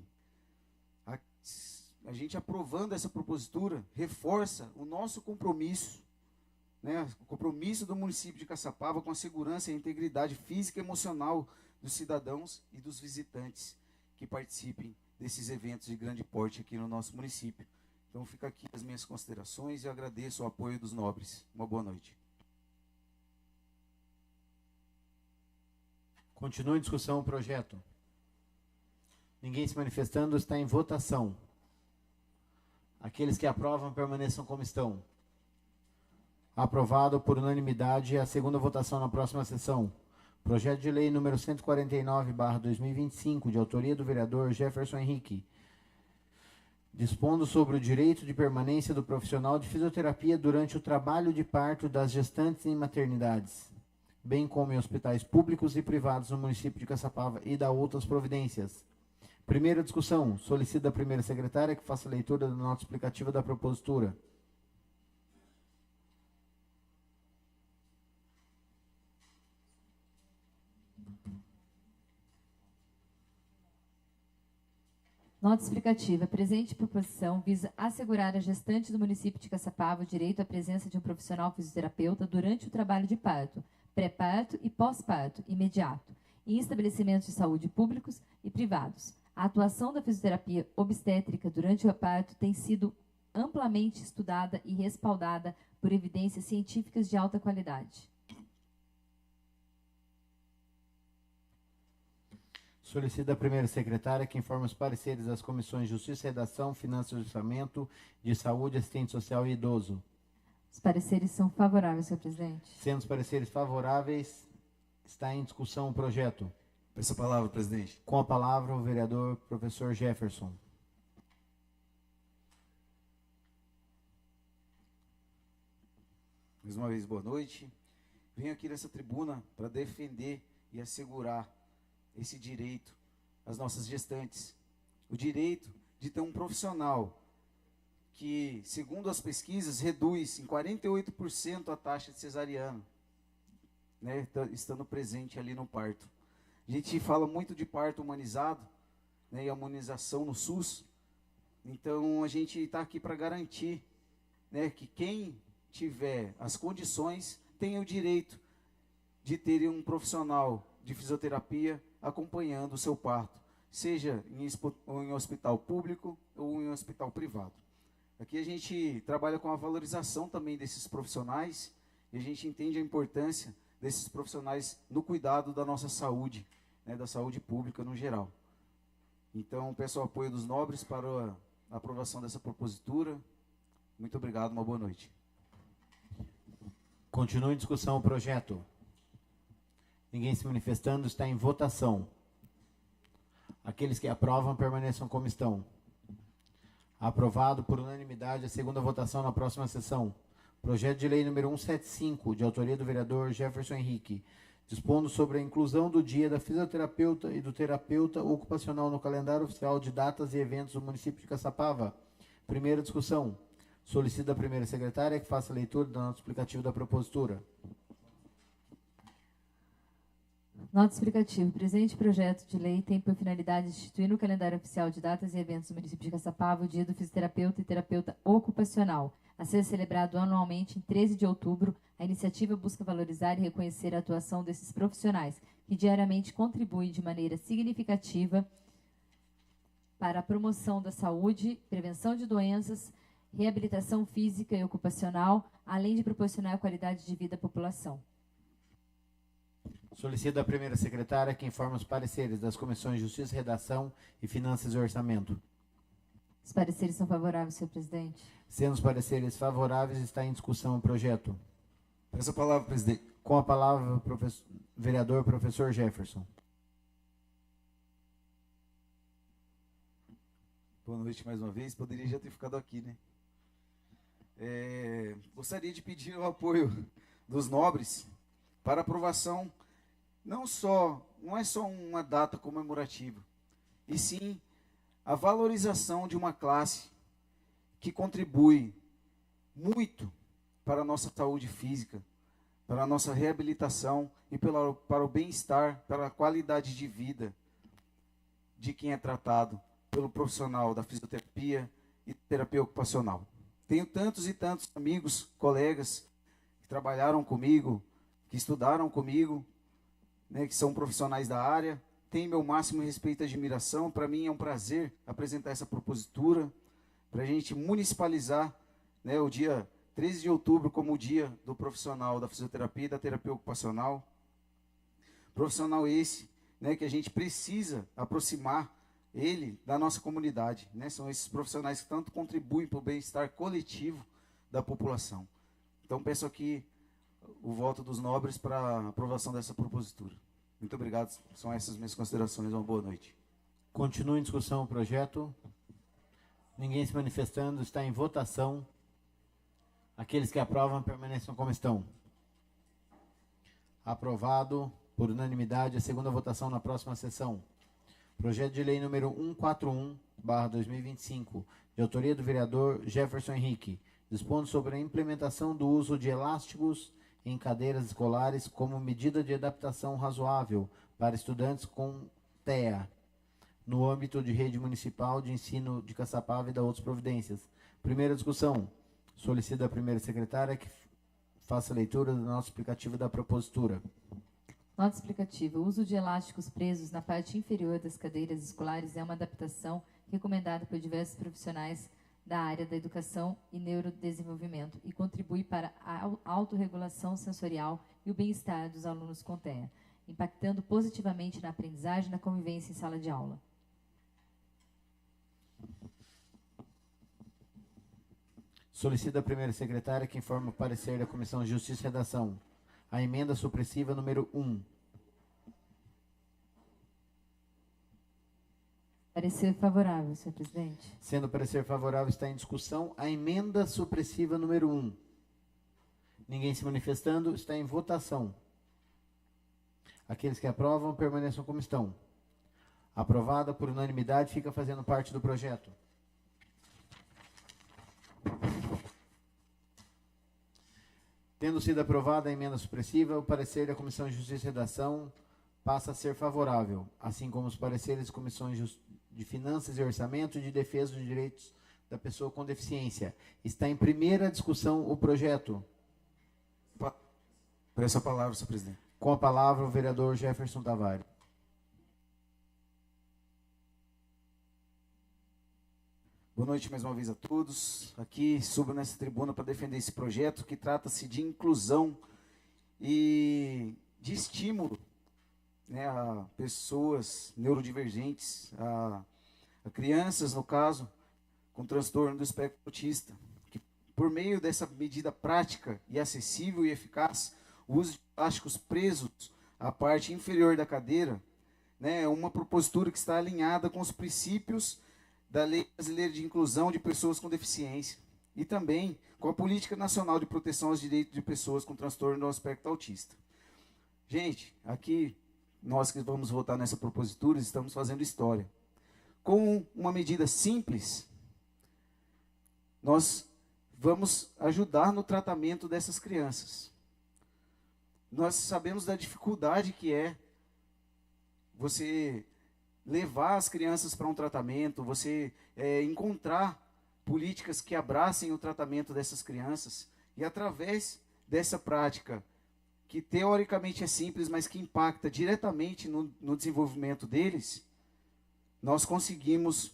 [SPEAKER 5] A gente aprovando essa propositura reforça o nosso compromisso, né, o compromisso do município de Caçapava com a segurança e a integridade física e emocional dos cidadãos e dos visitantes que participem desses eventos de grande porte aqui no nosso município. Então fica aqui as minhas considerações e agradeço o apoio dos nobres. Uma boa noite.
[SPEAKER 1] Continua em discussão o projeto. Ninguém se manifestando, está em votação. Aqueles que aprovam, permaneçam como estão. Aprovado por unanimidade a segunda votação na próxima sessão. Projeto de lei número 149/2025, de autoria do vereador Jefferson Henrique, dispondo sobre o direito de permanência do profissional de fisioterapia durante o trabalho de parto das gestantes em maternidades, bem como em hospitais públicos e privados no município de Caçapava, e da outras providências. Primeira discussão. Solicito da primeira secretária que faça a leitura da nota explicativa da propositura.
[SPEAKER 2] Nota explicativa. A presente proposição visa assegurar à gestante do município de Caçapava o direito à presença de um profissional fisioterapeuta durante o trabalho de parto, pré-parto e pós-parto imediato, em estabelecimentos de saúde públicos e privados. A atuação da fisioterapia obstétrica durante o parto tem sido amplamente estudada e respaldada por evidências científicas de alta qualidade.
[SPEAKER 1] Solicito da primeira secretária que informe os pareceres das comissões de Justiça, Redação, Finanças e Orçamento, de Saúde, Assistente Social e Idoso.
[SPEAKER 2] Os pareceres são favoráveis, senhor presidente.
[SPEAKER 1] Sendo os pareceres favoráveis, está em discussão o projeto.
[SPEAKER 5] Peço a palavra, presidente.
[SPEAKER 1] Com a palavra, o vereador professor Jefferson.
[SPEAKER 5] Mais uma vez, boa noite. Venho aqui nessa tribuna para defender e assegurar esse direito às nossas gestantes. O direito de ter um profissional que, segundo as pesquisas, reduz em 48% a taxa de cesariana, né, estando presente ali no parto. A gente fala muito de parto humanizado, né, e a humanização no SUS. Então, a gente está aqui para garantir, né, que quem tiver as condições tenha o direito de ter um profissional de fisioterapia acompanhando o seu parto, seja em hospital público ou em hospital privado. Aqui a gente trabalha com a valorização também desses profissionais e a gente entende a importância desses profissionais no cuidado da nossa saúde, né, da saúde pública no geral. Então, peço o apoio dos nobres para a aprovação dessa propositura. Muito obrigado, uma boa noite.
[SPEAKER 1] Continua em discussão o projeto. Ninguém se manifestando, está em votação. Aqueles que aprovam, permaneçam como estão. Aprovado por unanimidade a segunda votação na próxima sessão. Projeto de lei número 175, de autoria do vereador Jefferson Henrique, dispondo sobre a inclusão do dia da fisioterapeuta e do terapeuta ocupacional no calendário oficial de datas e eventos do município de Caçapava. Primeira discussão. Solicito da primeira secretária que faça a leitura da nota explicativa da propositura.
[SPEAKER 2] Nota explicativa. O presente projeto de lei tem por finalidade instituir no calendário oficial de datas e eventos do município de Caçapava o dia do fisioterapeuta e terapeuta ocupacional, a ser celebrado anualmente em 13 de outubro. A iniciativa busca valorizar e reconhecer a atuação desses profissionais, que diariamente contribuem de maneira significativa para a promoção da saúde, prevenção de doenças, reabilitação física e ocupacional, além de proporcionar qualidade de vida à população.
[SPEAKER 1] Solicito da primeira secretária que informe os pareceres das comissões de Justiça, Redação e Finanças e Orçamento.
[SPEAKER 2] Os pareceres são favoráveis, senhor presidente.
[SPEAKER 1] Sendo os pareceres favoráveis, está em discussão o projeto.
[SPEAKER 5] Peço a palavra, presidente.
[SPEAKER 1] Com a palavra, o vereador professor Jefferson.
[SPEAKER 5] Boa noite mais uma vez. Poderia já ter ficado aqui, né? Gostaria de pedir o apoio dos nobres para aprovação. Não é só uma data comemorativa, e sim a valorização de uma classe que contribui muito para a nossa saúde física, para a nossa reabilitação e para o bem-estar, para a qualidade de vida de quem é tratado pelo profissional da fisioterapia e terapia ocupacional. Tenho tantos e tantos amigos, colegas que trabalharam comigo, que estudaram comigo, né, que são profissionais da área. Tenho meu máximo respeito e admiração. Para mim é um prazer apresentar essa propositura para a gente municipalizar, né, o dia 13 de outubro como o dia do profissional da fisioterapia e da terapia ocupacional. Profissional esse, né, que a gente precisa aproximar ele da nossa comunidade, né? São esses profissionais que tanto contribuem para o bem-estar coletivo da população. Então peço aqui o voto dos nobres para a aprovação dessa propositura. Muito obrigado. São essas minhas considerações. Uma boa noite.
[SPEAKER 1] Continua em discussão o projeto. Ninguém se manifestando, está em votação. Aqueles que aprovam permaneçam como estão. Aprovado por unanimidade a segunda votação na próxima sessão. Projeto de lei número 141/2025, de autoria do vereador Jefferson Henrique, dispondo sobre a implementação do uso de elásticos em cadeiras escolares como medida de adaptação razoável para estudantes com TEA, no âmbito de rede municipal de ensino de Caçapava e da outras providências. Primeira discussão. Solicito a primeira secretária que faça a leitura do nosso explicativo da propositura.
[SPEAKER 2] Nota explicativa. O uso de elásticos presos na parte inferior das cadeiras escolares é uma adaptação recomendada por diversos profissionais da área da educação e neurodesenvolvimento e contribui para a autorregulação sensorial e o bem-estar dos alunos com TEA, impactando positivamente na aprendizagem e na convivência em sala de aula.
[SPEAKER 1] Solicito a primeira secretária que informe o parecer da Comissão de Justiça e Redação. A emenda supressiva número 1.
[SPEAKER 2] Parecer favorável, senhor presidente.
[SPEAKER 1] Sendo o parecer favorável, está em discussão a emenda supressiva número 1. Ninguém se manifestando, está em votação. Aqueles que aprovam, permaneçam como estão. Aprovada por unanimidade, fica fazendo parte do projeto. Tendo sido aprovada a emenda supressiva, o parecer da Comissão de Justiça e Redação passa a ser favorável, assim como os pareceres das Comissões de Finanças e Orçamento e de Defesa dos Direitos da Pessoa com Deficiência. Está em primeira discussão o projeto.
[SPEAKER 5] Peço a palavra, senhor presidente.
[SPEAKER 1] Com a palavra, o vereador Jefferson Tavares.
[SPEAKER 5] Boa noite mais uma vez a todos. Aqui subo nessa tribuna para defender esse projeto que trata-se de inclusão e de estímulo, né, a pessoas neurodivergentes, a crianças, no caso, com transtorno do espectro autista, que por meio dessa medida prática e acessível e eficaz, o uso de plásticos presos à parte inferior da cadeira, né, é uma propositura que está alinhada com os princípios da Lei Brasileira de Inclusão de Pessoas com Deficiência e também com a Política Nacional de Proteção aos Direitos de Pessoas com Transtorno do Espectro Autista. Gente, aqui, nós que vamos votar nessa propositura, estamos fazendo história. Com uma medida simples, nós vamos ajudar no tratamento dessas crianças. Nós sabemos da dificuldade que é você levar as crianças para um tratamento, você encontrar políticas que abracem o tratamento dessas crianças e através dessa prática, que teoricamente é simples, mas que impacta diretamente no desenvolvimento deles, nós conseguimos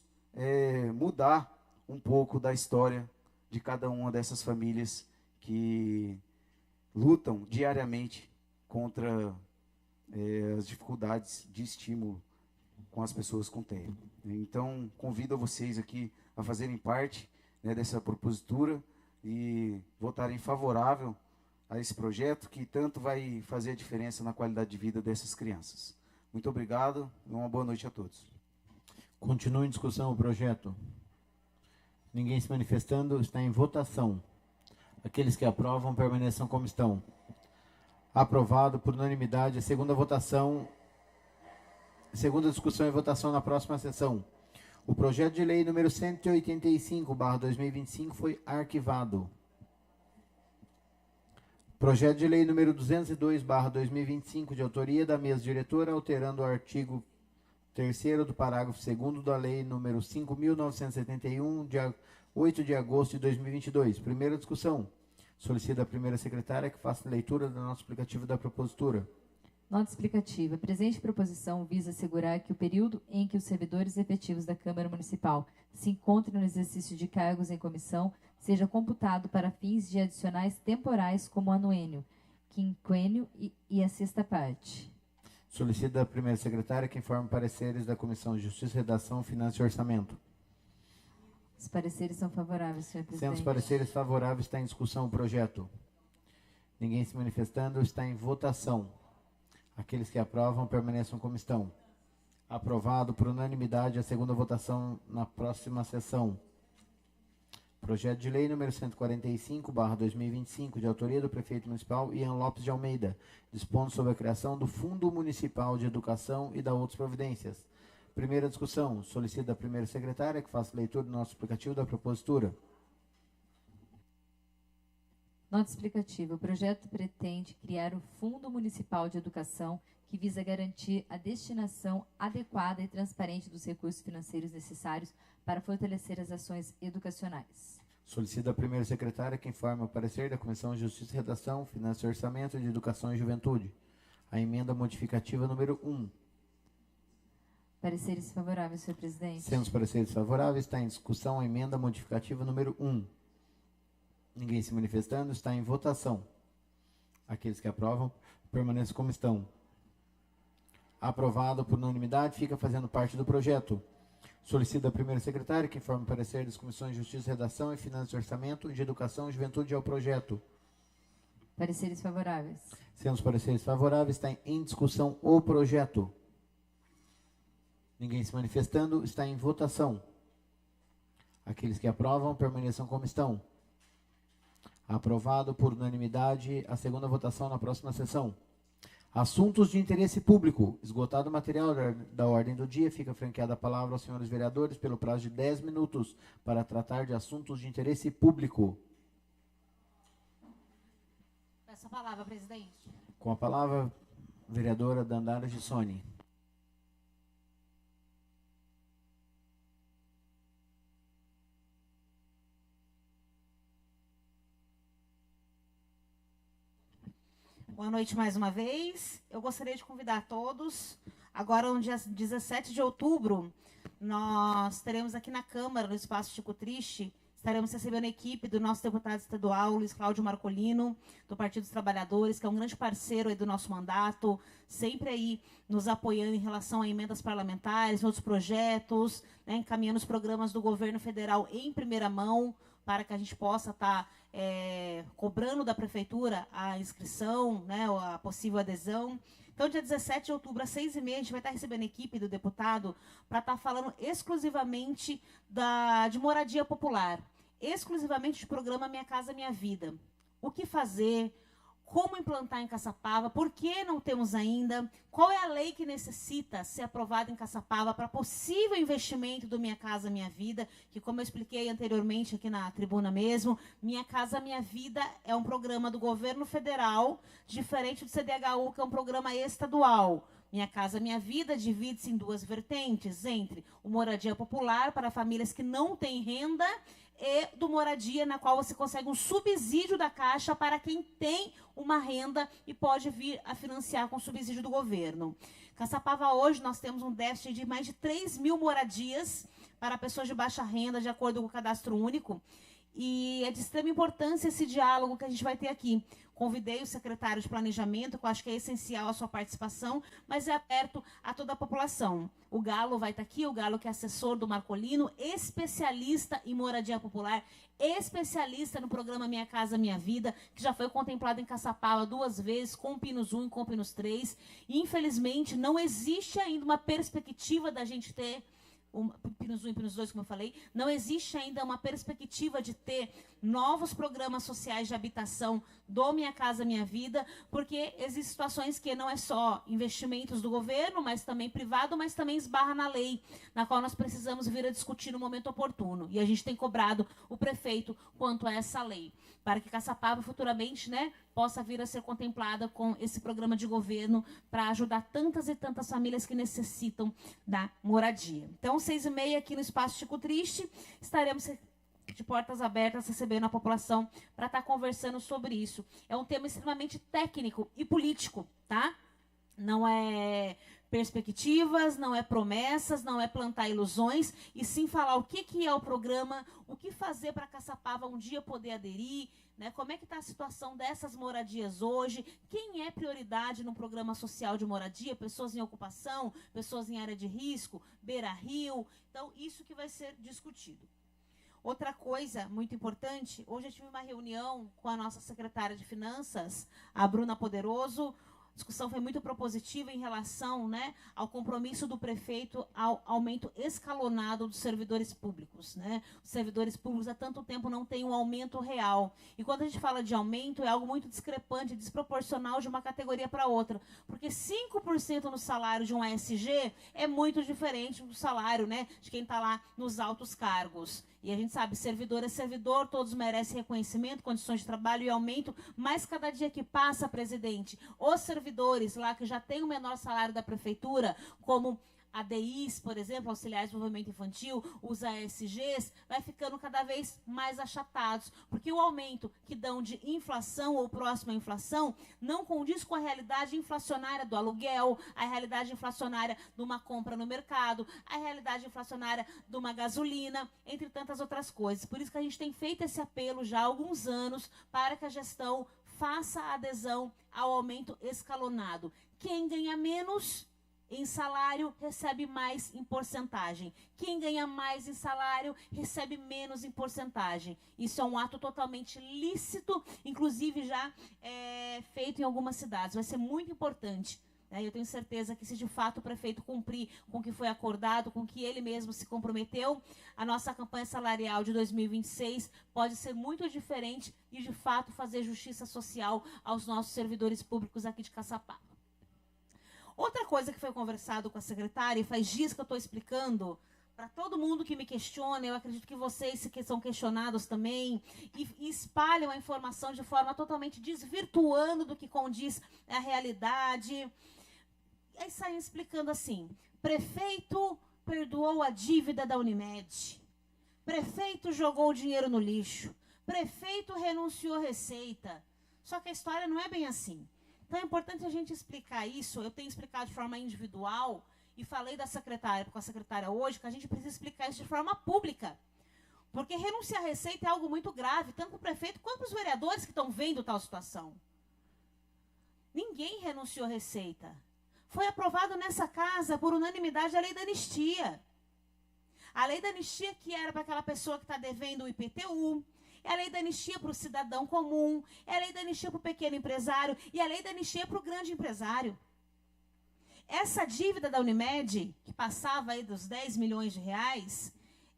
[SPEAKER 5] mudar um pouco da história de cada uma dessas famílias que lutam diariamente contra as dificuldades de estímulo com as pessoas com TEA. Então, convido vocês aqui a fazerem parte, né, dessa propositura e votarem favorável a esse projeto que tanto vai fazer a diferença na qualidade de vida dessas crianças. Muito obrigado e uma boa noite a todos.
[SPEAKER 1] Continua em discussão o projeto. Ninguém se manifestando, está em votação. Aqueles que aprovam permaneçam como estão. Aprovado por unanimidade a segunda votação. Segunda discussão e votação na próxima sessão. O projeto de lei número 185/2025 foi arquivado. Projeto de lei número 202/2025, de autoria da mesa diretora, alterando o artigo 3º do parágrafo 2º da lei número 5.971, de 8 de agosto de 2022. Primeira discussão. Solicito a primeira secretária que faça a leitura do nosso explicativo da propositura.
[SPEAKER 2] Nota explicativa. A presente proposição visa assegurar que o período em que os servidores efetivos da Câmara Municipal se encontrem no exercício de cargos em comissão seja computado para fins de adicionais temporais como anuênio, quinquênio e a sexta parte.
[SPEAKER 1] Solicito a primeira secretária que informe pareceres da Comissão de Justiça, Redação, Finanças e Orçamento.
[SPEAKER 2] Os pareceres são favoráveis, senhor presidente.
[SPEAKER 1] Sendo os pareceres favoráveis, está em discussão o projeto. Ninguém se manifestando, está em votação. Aqueles que aprovam permaneçam como estão. Aprovado por unanimidade a segunda votação na próxima sessão. Projeto de Lei número 145/2025, de autoria do Prefeito Municipal Ian Lopes de Almeida, dispondo sobre a criação do Fundo Municipal de Educação e da outras providências. Primeira discussão. Solicito da primeira secretária que faça leitura do nosso explicativo da propositura.
[SPEAKER 2] Nota explicativa. O projeto pretende criar o Fundo Municipal de Educação, que visa garantir a destinação adequada e transparente dos recursos financeiros necessários para fortalecer as ações educacionais.
[SPEAKER 1] Solicito da primeira secretária que informe o parecer da Comissão de Justiça e Redação, Finanças e Orçamento de Educação e Juventude. A emenda modificativa número 1.
[SPEAKER 2] Pareceres favoráveis, senhor presidente.
[SPEAKER 1] Sendo os pareceres favoráveis, está em discussão a emenda modificativa número 1. Ninguém se manifestando, está em votação. Aqueles que aprovam, permaneçam como estão. Aprovado por unanimidade, fica fazendo parte do projeto. Solicito da primeira secretária que informe o parecer das Comissões de Justiça, Redação e Finanças e Orçamento de Educação e Juventude ao projeto.
[SPEAKER 2] Pareceres favoráveis.
[SPEAKER 1] Sendo os pareceres favoráveis, está em discussão o projeto. Ninguém se manifestando, está em votação. Aqueles que aprovam, permaneçam como estão. Aprovado por unanimidade a segunda votação na próxima sessão. Assuntos de interesse público. Esgotado o material da ordem do dia, fica franqueada a palavra aos senhores vereadores pelo prazo de 10 minutos para tratar de assuntos de interesse público.
[SPEAKER 3] Peço a palavra, presidente.
[SPEAKER 1] Com a palavra, vereadora Dandara Gissoni.
[SPEAKER 3] Boa noite mais uma vez. Eu gostaria de convidar todos. Agora, no dia 17 de outubro, nós teremos aqui na Câmara, no Espaço Chico Triste, estaremos recebendo a equipe do nosso deputado estadual, Luiz Cláudio Marcolino, do Partido dos Trabalhadores, que é um grande parceiro aí do nosso mandato, sempre aí nos apoiando em relação a emendas parlamentares, outros projetos, né, encaminhando os programas do governo federal em primeira mão, para que a gente possa estar cobrando da prefeitura a inscrição, né, a possível adesão. Então, dia 17 de outubro, às 6h30, a gente vai estar recebendo a equipe do deputado para estar falando exclusivamente de moradia popular, exclusivamente do programa Minha Casa Minha Vida. O que fazer, como implantar em Caçapava, por que não temos ainda, qual é a lei que necessita ser aprovada em Caçapava para possível investimento do Minha Casa Minha Vida, que, como eu expliquei anteriormente aqui na tribuna mesmo, Minha Casa Minha Vida é um programa do governo federal, diferente do CDHU, que é um programa estadual. Minha Casa Minha Vida divide-se em duas vertentes, entre o moradia popular para famílias que não têm renda e do moradia, na qual você consegue um subsídio da Caixa para quem tem uma renda e pode vir a financiar com subsídio do governo. Caçapava, hoje, nós temos um déficit de mais de 3.000 moradias para pessoas de baixa renda, de acordo com o Cadastro Único. E é de extrema importância esse diálogo que a gente vai ter aqui. Convidei o secretário de Planejamento, que eu acho que é essencial a sua participação, mas é aberto a toda a população. O Galo vai estar aqui, o Galo que é assessor do Marcolino, especialista em moradia popular, especialista no programa Minha Casa Minha Vida, que já foi contemplado em Caçapava 2 vezes, com o Pinos 1 e com o Pinos 3. E, infelizmente, não existe ainda uma perspectiva da gente ter Pinos 1 e Pinos 2, como eu falei, não existe ainda uma perspectiva de ter novos programas sociais de habitação do Minha Casa Minha Vida, porque existem situações que não é só investimentos do governo, mas também privado, mas também esbarra na lei, na qual nós precisamos vir a discutir no momento oportuno. E a gente tem cobrado o prefeito quanto a essa lei, para que Caçapava futuramente, né, possa vir a ser contemplada com esse programa de governo para ajudar tantas e tantas famílias que necessitam da moradia. Então, 6h30 aqui no Espaço Chico Triste, estaremos de portas abertas recebendo a população para estar conversando sobre isso. É um tema extremamente técnico e político, tá? Não é perspectivas, não é promessas, não é plantar ilusões, e sim falar o que é o programa, o que fazer para Caçapava um dia poder aderir, né? Como é que está a situação dessas moradias hoje, quem é prioridade no programa social de moradia, pessoas em ocupação, pessoas em área de risco, beira-rio. Então, isso que vai ser discutido. Outra coisa muito importante, hoje eu tive uma reunião com a nossa secretária de Finanças, a Bruna Poderoso, A discussão foi muito propositiva em relação, né, ao compromisso do prefeito ao aumento escalonado dos servidores públicos, né? Os servidores públicos há tanto tempo não têm um aumento real. E quando a gente fala de aumento, é algo muito discrepante, desproporcional de uma categoria para outra. Porque 5% no salário de um ASG é muito diferente do salário, né, de quem está lá nos altos cargos. E a gente sabe, servidor é servidor, todos merecem reconhecimento, condições de trabalho e aumento, mas cada dia que passa, presidente, os servidores lá que já têm o menor salário da prefeitura, como ADIs, por exemplo, auxiliares de desenvolvimento infantil, os ASGs, vai ficando cada vez mais achatados, porque o aumento que dão de inflação ou próxima à inflação não condiz com a realidade inflacionária do aluguel, a realidade inflacionária de uma compra no mercado, a realidade inflacionária de uma gasolina, entre tantas outras coisas. Por isso que a gente tem feito esse apelo já há alguns anos para que a gestão faça a adesão ao aumento escalonado. Quem ganha menos em salário recebe mais em porcentagem. Quem ganha mais em salário recebe menos em porcentagem. Isso é um ato totalmente lícito, inclusive já feito em algumas cidades. Vai ser muito importante. Eu tenho certeza que se de fato o prefeito cumprir com o que foi acordado, com o que ele mesmo se comprometeu, a nossa campanha salarial de 2026 pode ser muito diferente e de fato fazer justiça social aos nossos servidores públicos aqui de Caçapava. Outra coisa que foi conversado com a secretária, e faz dias que eu estou explicando, para todo mundo que me questiona, eu acredito que vocês que são questionados também, e espalham a informação de forma totalmente desvirtuando do que condiz a realidade. Aí saem explicando assim, prefeito perdoou a dívida da Unimed, prefeito jogou o dinheiro no lixo, prefeito renunciou à receita. Só que a história não é bem assim. Então é importante a gente explicar isso. Eu tenho explicado de forma individual e falei da secretária, com a secretária hoje, que a gente precisa explicar isso de forma pública. Porque renunciar à receita é algo muito grave, tanto para o prefeito quanto para os vereadores que estão vendo tal situação. Ninguém renunciou à receita. Foi aprovado nessa casa, por unanimidade, a lei da anistia. A lei da anistia que era para aquela pessoa que está devendo o IPTU, é a lei da anistia para o cidadão comum, é a lei da anistia para o pequeno empresário e a lei da anistia para o grande empresário. Essa dívida da Unimed, que passava aí dos 10 milhões de reais,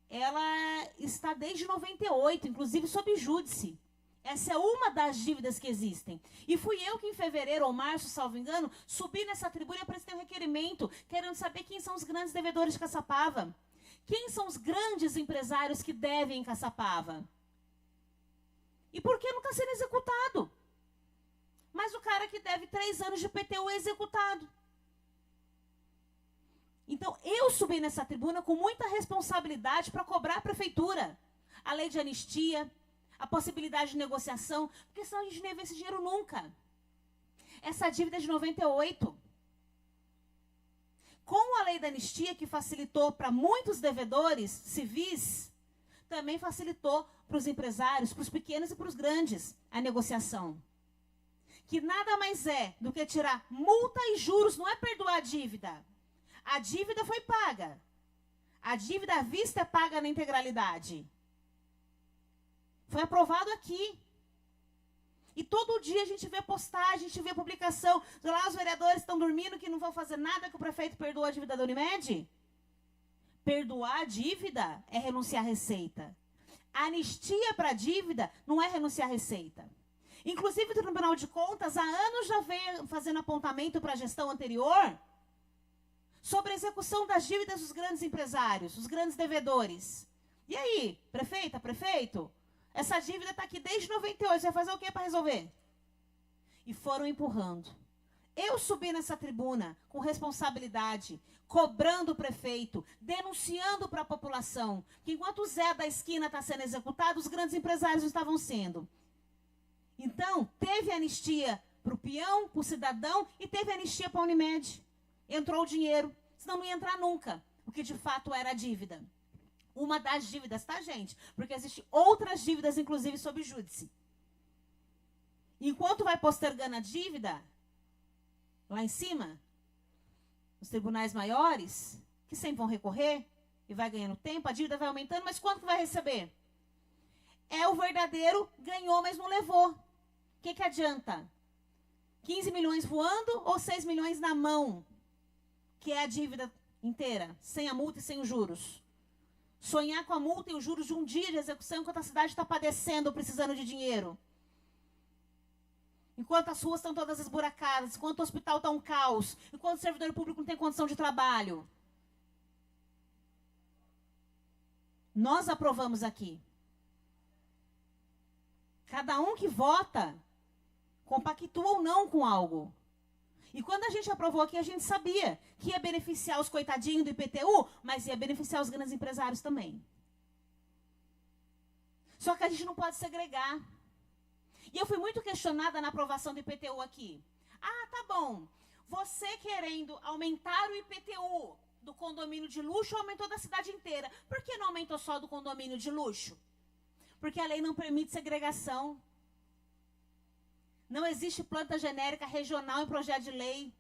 [SPEAKER 3] ela está desde 98, inclusive sob júdice. Essa é uma das dívidas que existem. E fui eu que em fevereiro ou março, salvo engano, subi nessa tribuna e apresentei um requerimento, querendo saber quem são os grandes devedores de Caçapava. Quem são os grandes empresários que devem em Caçapava? E por que não está sendo executado? Mas o cara que deve 3 anos de IPTU é executado. Então, eu subi nessa tribuna com muita responsabilidade para cobrar a prefeitura. A lei de anistia, a possibilidade de negociação, porque senão a gente não ia ver esse dinheiro nunca. Essa dívida é de 98. Com a lei da anistia, que facilitou para muitos devedores civis, também facilitou para os empresários, para os pequenos e para os grandes, a negociação. Que nada mais é do que tirar multa e juros, não é perdoar a dívida. A dívida foi paga. A dívida à vista é paga na integralidade. Foi aprovado aqui. E todo dia a gente vê postagem, a gente vê publicação. Lá os vereadores estão dormindo que não vão fazer nada que o prefeito perdoou a dívida da Unimed. Perdoar a dívida é renunciar à receita. A anistia para a dívida não é renunciar à receita. Inclusive, o Tribunal de Contas há anos já vem fazendo apontamento para a gestão anterior sobre a execução das dívidas dos grandes empresários, os grandes devedores. E aí, prefeita, prefeito? Essa dívida está aqui desde 98, você vai fazer o que para resolver? E foram empurrando. Eu subi nessa tribuna com responsabilidade, cobrando o prefeito, denunciando para a população que enquanto o Zé da esquina está sendo executado, os grandes empresários não estavam sendo. Então, teve anistia para o peão, para o cidadão e teve anistia para a Unimed. Entrou o dinheiro, senão não ia entrar nunca, o que de fato era a dívida. Uma das dívidas, tá, gente? Porque existem outras dívidas, inclusive, sob júdice. Enquanto vai postergando a dívida, lá em cima, os tribunais maiores, que sempre vão recorrer, e vai ganhando tempo, a dívida vai aumentando, mas quanto que vai receber? É o verdadeiro ganhou, mas não levou. O que adianta? 15 milhões voando ou 6 milhões na mão, que é a dívida inteira, sem a multa e sem os juros? Sonhar com a multa e os juros de um dia de execução enquanto a cidade está padecendo ou precisando de dinheiro. Enquanto as ruas estão todas esburacadas, enquanto o hospital está um caos, enquanto o servidor público não tem condição de trabalho. Nós aprovamos aqui. Cada um que vota compactua ou não com algo. E quando a gente aprovou aqui, a gente sabia que ia beneficiar os coitadinhos do IPTU, mas ia beneficiar os grandes empresários também. Só que a gente não pode segregar. E eu fui muito questionada na aprovação do IPTU aqui. Ah, tá bom. Você querendo aumentar o IPTU do condomínio de luxo, aumentou da cidade inteira. Por que não aumentou só do condomínio de luxo? Porque a lei não permite segregação. Não existe planta genérica regional em projeto de lei.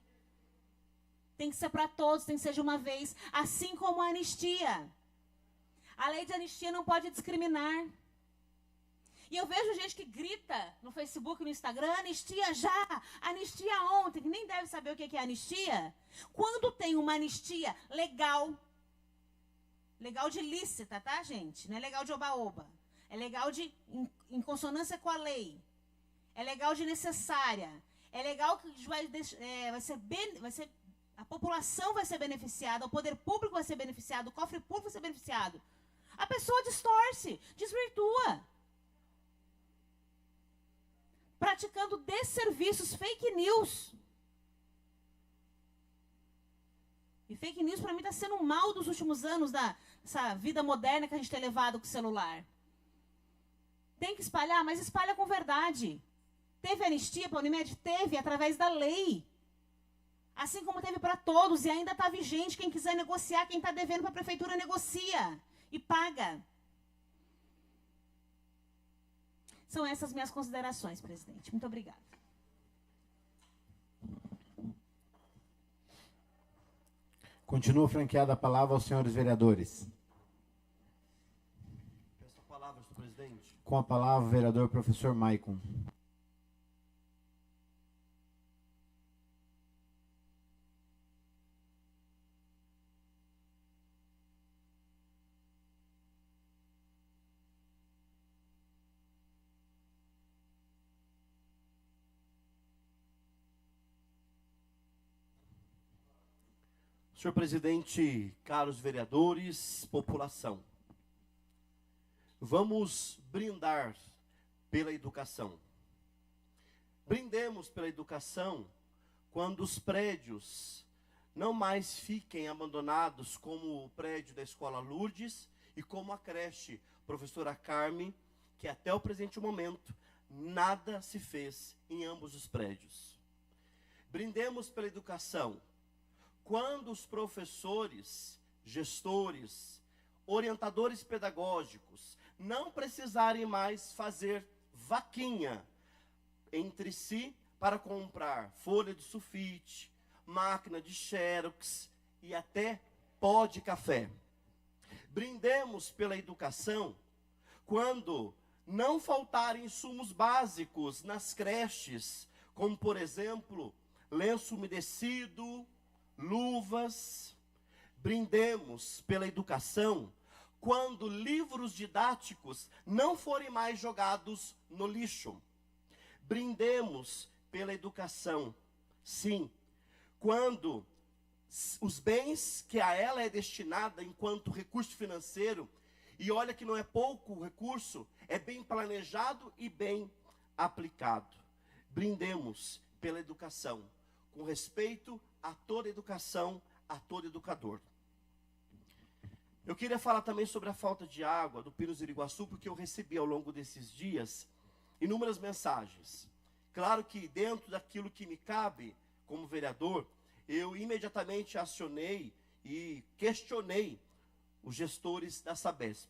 [SPEAKER 3] Tem que ser para todos, tem que ser de uma vez. Assim como a anistia. A lei de anistia não pode discriminar. E eu vejo gente que grita no Facebook, no Instagram, anistia já, anistia ontem, que nem deve saber o que é anistia. Quando tem uma anistia legal, legal de lícita, tá, gente? Não é legal de oba-oba. É legal de em consonância com a lei. É legal de necessária. É legal que a população vai ser beneficiada, o poder público vai ser beneficiado, o cofre público vai ser beneficiado. A pessoa distorce, desvirtua. Praticando desserviços, fake news. E fake news, para mim, está sendo um mal dos últimos anos dessa vida moderna que a gente tem levado com o celular. Tem que espalhar, mas espalha com verdade. Teve anistia para a Unimed? Teve, através da lei. Assim como teve para todos, e ainda está vigente. Quem quiser negociar, quem está devendo para a prefeitura, negocia e paga. São essas minhas considerações, presidente. Muito obrigada.
[SPEAKER 1] Continua franqueada a palavra aos senhores vereadores.
[SPEAKER 6] Peço a palavra, senhor presidente.
[SPEAKER 1] Com a palavra, o vereador professor Maicon.
[SPEAKER 6] Senhor presidente, caros vereadores, população, vamos brindar pela educação. Brindemos pela educação quando os prédios não mais fiquem abandonados, como o prédio da Escola Lourdes e como a creche Professora Carme, que até o presente momento nada se fez em ambos os prédios. Brindemos pela educação quando os professores, gestores, orientadores pedagógicos não precisarem mais fazer vaquinha entre si para comprar folha de sulfite, máquina de xerox e até pó de café. Brindemos pela educação quando não faltarem insumos básicos nas creches, como, por exemplo, lenço umedecido, luvas. Brindemos pela educação quando livros didáticos não forem mais jogados no lixo. Brindemos pela educação, sim, quando os bens que a ela é destinada enquanto recurso financeiro, e olha que não é pouco recurso, é bem planejado e bem aplicado. Brindemos pela educação, com respeito a toda educação, a todo educador. Eu queria falar também sobre a falta de água do Pinos do Iriguaçu, porque eu recebi ao longo desses dias inúmeras mensagens. Claro que dentro daquilo que me cabe como vereador, eu imediatamente acionei e questionei os gestores da Sabesp.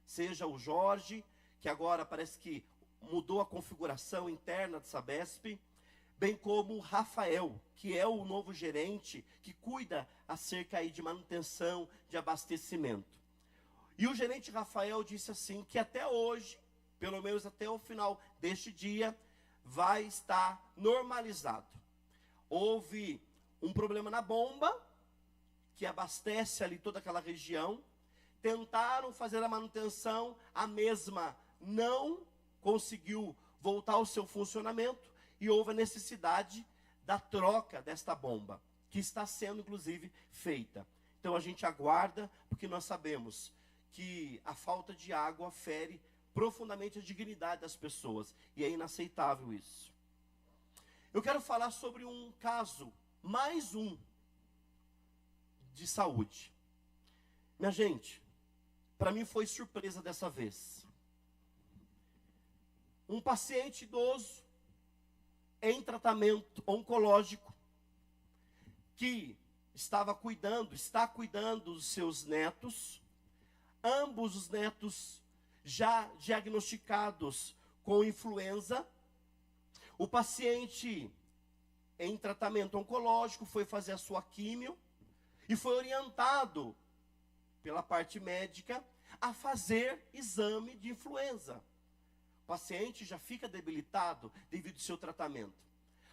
[SPEAKER 6] Seja o Jorge, que agora parece que mudou a configuração interna da Sabesp, bem como o Rafael, que é o novo gerente que cuida acerca aí de manutenção, de abastecimento. E o gerente Rafael disse assim, que até hoje, pelo menos até o final deste dia, vai estar normalizado. Houve um problema na bomba, que abastece ali toda aquela região. Tentaram fazer a manutenção, a mesma não conseguiu voltar ao seu funcionamento e houve a necessidade da troca desta bomba, que está sendo, inclusive, feita. Então, a gente aguarda, porque nós sabemos que a falta de água fere profundamente a dignidade das pessoas, e é inaceitável isso. Eu quero falar sobre um caso, mais um, de saúde. Minha gente, para mim foi surpresa dessa vez. Um paciente idoso em tratamento oncológico que está cuidando dos seus netos, ambos os netos já diagnosticados com influenza. O paciente em tratamento oncológico foi fazer a sua químio e foi orientado pela parte médica a fazer exame de influenza. O paciente já fica debilitado devido ao seu tratamento.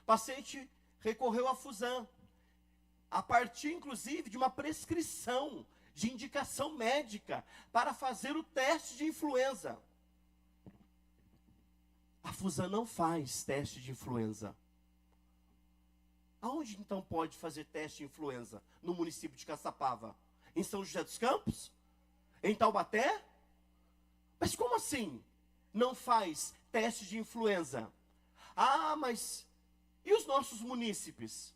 [SPEAKER 6] O paciente recorreu à Fusan, a partir, inclusive, de uma prescrição, de indicação médica, para fazer o teste de influenza. A Fusan não faz teste de influenza. Aonde, então, pode fazer teste de influenza? No município de Caçapava? Em São José dos Campos? Em Taubaté? Mas como assim não faz teste de influenza? Ah, mas e os nossos munícipes?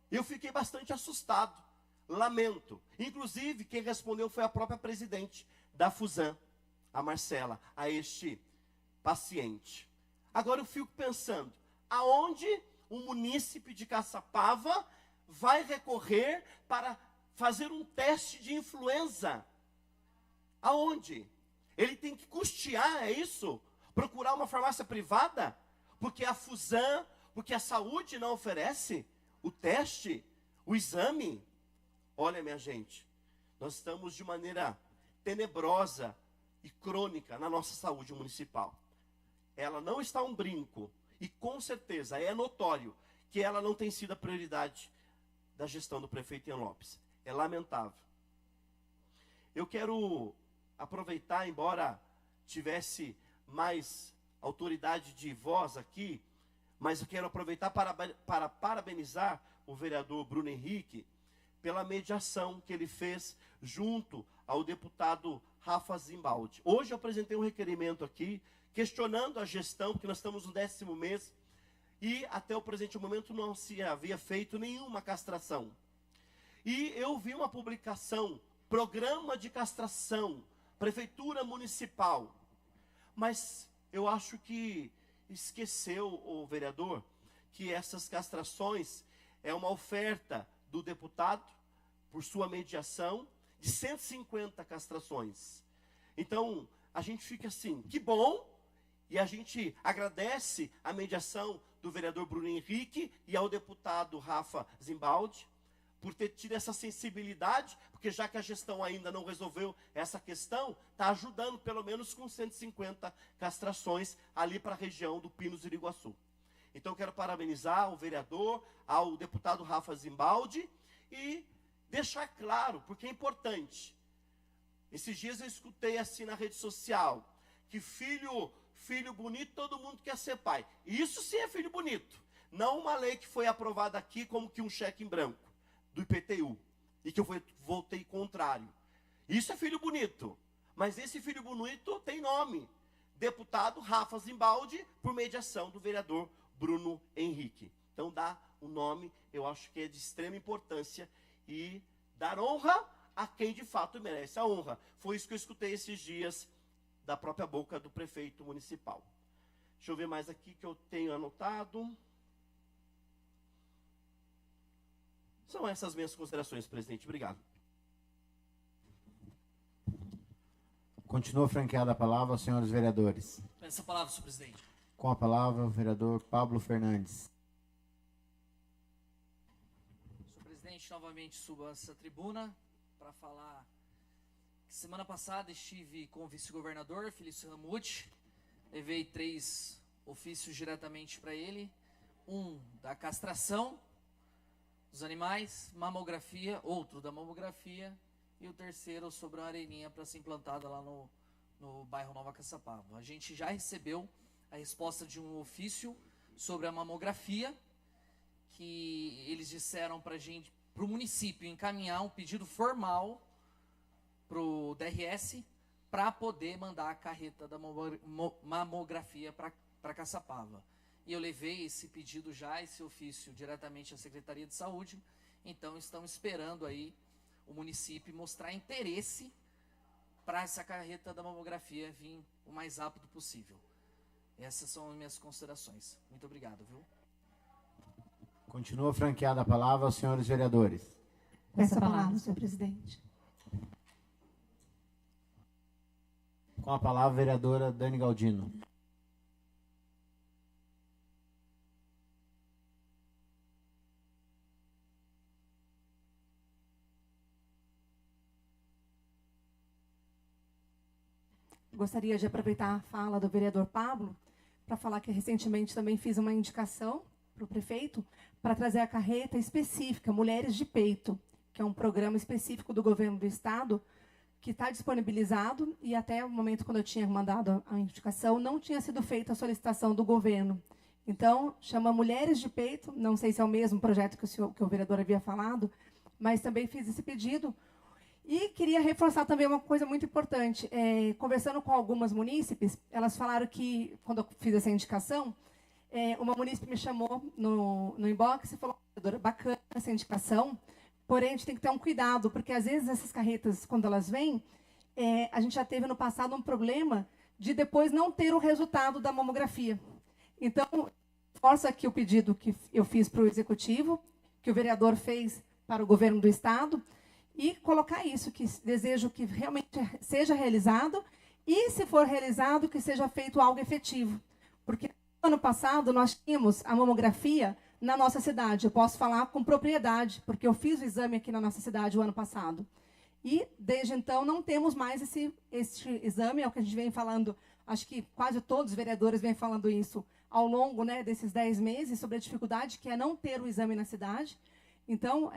[SPEAKER 6] Eu fiquei bastante assustado, lamento. Inclusive, quem respondeu foi a própria presidente da Fusan, a Marcela, a este paciente. Agora eu fico pensando, aonde um munícipe de Caçapava vai recorrer para fazer um teste de influenza? Aonde? Ele tem que custear, é isso? Procurar uma farmácia privada? Porque a Fusan, porque a saúde não oferece o teste, o exame? Olha, minha gente, nós estamos de maneira tenebrosa e crônica na nossa saúde municipal. Ela não está um brinco, e com certeza é notório que ela não tem sido a prioridade da gestão do prefeito Ian Lopes. É lamentável. Eu quero aproveitar, embora tivesse mais autoridade de voz aqui, mas eu quero aproveitar para parabenizar o vereador Bruno Henrique pela mediação que ele fez junto ao deputado Rafa Zimbaldi. Hoje eu apresentei um requerimento aqui, questionando a gestão, porque nós estamos no 10º mês, e até o presente momento não se havia feito nenhuma castração. E eu vi uma publicação, programa de castração, prefeitura municipal, mas eu acho que esqueceu o vereador que essas castrações é uma oferta do deputado, por sua mediação, de 150 castrações. Então, a gente fica assim, que bom, e a gente agradece a mediação do vereador Bruno Henrique e ao deputado Rafa Zimbaldi, por ter tido essa sensibilidade, porque já que a gestão ainda não resolveu essa questão, está ajudando pelo menos com 150 castrações ali para a região do Pinos Iriguaçu. Então eu quero parabenizar o vereador, ao deputado Rafa Zimbaldi e deixar claro, porque é importante. Esses dias eu escutei assim na rede social, que filho bonito, todo mundo quer ser pai. Isso sim é filho bonito. Não uma lei que foi aprovada aqui como que um cheque em branco do IPTU, e que eu voltei contrário. Isso é filho bonito, mas esse filho bonito tem nome, deputado Rafa Zimbaldi, por mediação do vereador Bruno Henrique. Então dá o nome, eu acho que é de extrema importância, e dar honra a quem de fato merece a honra. Foi isso que eu escutei esses dias da própria boca do prefeito municipal. Deixa eu ver mais aqui que eu tenho anotado. São essas minhas considerações, presidente. Obrigado.
[SPEAKER 1] Continua franqueada a palavra aos senhores vereadores.
[SPEAKER 11] Peço a palavra, senhor presidente.
[SPEAKER 1] Com a palavra, o vereador Pablo Fernandes.
[SPEAKER 11] Senhor presidente, novamente subo a essa tribuna para falar que semana passada estive com o vice-governador, Felício Ramute. Levei 3 ofícios diretamente para ele. Um da castração dos animais, mamografia, outro da mamografia e o terceiro sobre uma areninha para ser implantada lá no bairro Nova Caçapava. A gente já recebeu a resposta de um ofício sobre a mamografia, que eles disseram para o município encaminhar um pedido formal para o DRS para poder mandar a carreta da mamografia para Caçapava. E eu levei esse pedido já, esse ofício, diretamente à Secretaria de Saúde. Então, estão esperando aí o município mostrar interesse para essa carreta da mamografia vir o mais rápido possível. Essas são as minhas considerações. Muito obrigado, viu?
[SPEAKER 1] Continua franqueada a palavra aos senhores vereadores.
[SPEAKER 10] Peço a palavra, senhor presidente.
[SPEAKER 1] Com a palavra, a vereadora Dani Galdino.
[SPEAKER 10] Gostaria de aproveitar a fala do vereador Pablo para falar que recentemente também fiz uma indicação para o prefeito para trazer a carreta específica Mulheres de Peito, que é um programa específico do governo do estado que está disponibilizado e até o momento quando eu tinha mandado a indicação não tinha sido feita a solicitação do governo. Então, chama Mulheres de Peito, não sei se é o mesmo projeto que o vereador havia falado, mas também fiz esse pedido. E queria reforçar também uma coisa muito importante. Conversando com algumas munícipes, elas falaram que, quando eu fiz essa indicação, uma munícipe me chamou no inbox e falou: vereadora, bacana essa indicação, porém a gente tem que ter um cuidado, porque às vezes essas carretas, quando elas vêm, a gente já teve no passado um problema de depois não ter o resultado da mamografia. Então, reforço aqui o pedido que eu fiz para o Executivo, que o vereador fez para o governo do Estado, e colocar isso, que desejo que realmente seja realizado, e se for realizado, que seja feito algo efetivo. Porque no ano passado nós tínhamos a mamografia na nossa cidade. Eu posso falar com propriedade, porque eu fiz o exame aqui na nossa cidade o ano passado. E, desde então, não temos mais este exame, é o que a gente vem falando, acho que quase todos os vereadores vêm falando isso ao longo, né, desses 10 meses, sobre a dificuldade que é não ter o exame na cidade. Então,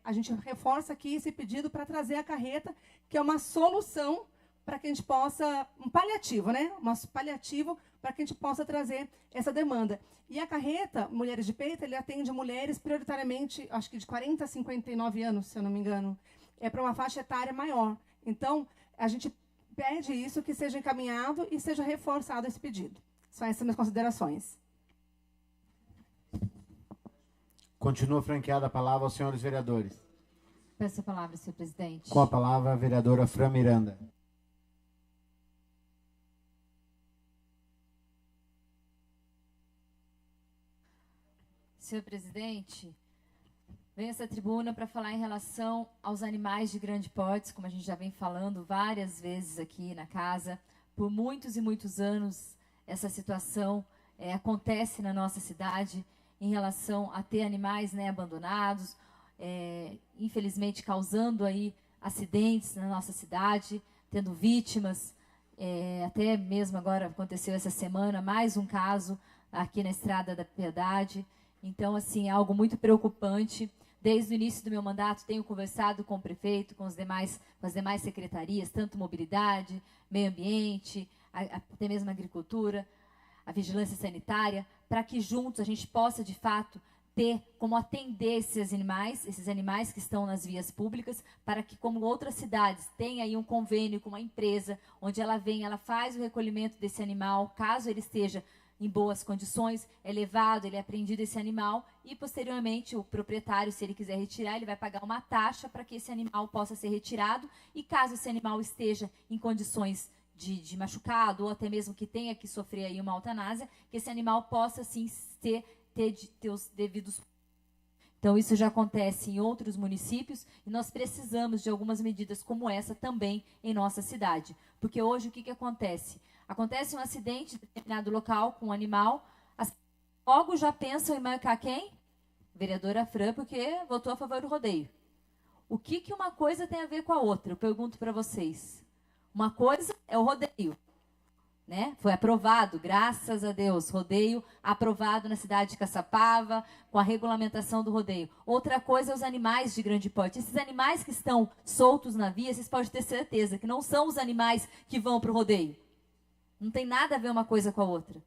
[SPEAKER 10] a gente reforça aqui esse pedido para trazer a carreta, que é uma solução para que a gente possa, um paliativo, né? Um paliativo para que a gente possa trazer essa demanda. E a carreta, Mulheres de Peito, ele atende mulheres prioritariamente, acho que de 40 a 59 anos, se eu não me engano. É para uma faixa etária maior. Então, a gente pede isso, que seja encaminhado e seja reforçado esse pedido. São essas minhas considerações.
[SPEAKER 1] Continua franqueada a palavra aos senhores vereadores.
[SPEAKER 2] Peço a palavra, senhor presidente.
[SPEAKER 1] Com a palavra, a vereadora Fran Miranda.
[SPEAKER 2] Senhor presidente, venho a essa tribuna para falar em relação aos animais de grande porte, como a gente já vem falando várias vezes aqui na casa. Por muitos e muitos anos, essa situação acontece na nossa cidade, em relação a ter animais, né, abandonados, infelizmente causando aí acidentes na nossa cidade, tendo vítimas, até mesmo agora aconteceu essa semana mais um caso aqui na Estrada da Piedade. Então, assim, é algo muito preocupante. Desde o início do meu mandato, tenho conversado com o prefeito, com as demais secretarias, tanto mobilidade, meio ambiente, até mesmo agricultura, a vigilância sanitária, para que juntos a gente possa, de fato, ter como atender esses animais que estão nas vias públicas, para que, como outras cidades, tenha aí um convênio com uma empresa, onde ela vem, ela faz o recolhimento desse animal, caso ele esteja em boas condições, é levado, ele é apreendido esse animal, e posteriormente o proprietário, se ele quiser retirar, ele vai pagar uma taxa para que esse animal possa ser retirado, e caso esse animal esteja em condições de machucado, ou até mesmo que tenha que sofrer aí uma eutanásia, que esse animal possa, sim, ter os devidos... Então, isso já acontece em outros municípios, e nós precisamos de algumas medidas como essa também em nossa cidade. Porque hoje, o que acontece? Acontece um acidente em determinado local com um animal, logo já pensam em marcar quem? Vereadora Fran, porque votou a favor do rodeio. O que uma coisa tem a ver com a outra? Eu pergunto para vocês. Uma coisa é o rodeio, né? Foi aprovado, graças a Deus, rodeio aprovado na cidade de Caçapava, com a regulamentação do rodeio. Outra coisa é os animais de grande porte. Esses animais que estão soltos na via, vocês podem ter certeza que não são os animais que vão para o rodeio. Não tem nada a ver uma coisa com a outra.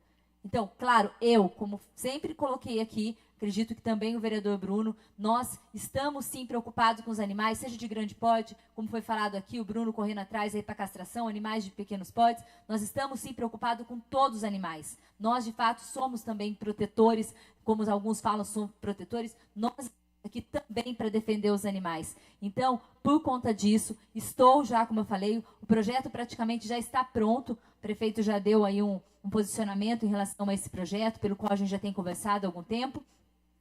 [SPEAKER 2] Então, claro, eu, como sempre coloquei aqui, acredito que também o vereador Bruno, nós estamos sim preocupados com os animais, seja de grande porte, como foi falado aqui, o Bruno correndo atrás aí para castração, animais de pequenos portes, nós estamos sim preocupados com todos os animais. Nós, de fato, somos também protetores, como alguns falam, somos protetores, nós aqui também para defender os animais. Então, por conta disso, estou já, como eu falei, o projeto praticamente já está pronto, o prefeito já deu aí um posicionamento em relação a esse projeto, pelo qual a gente já tem conversado há algum tempo.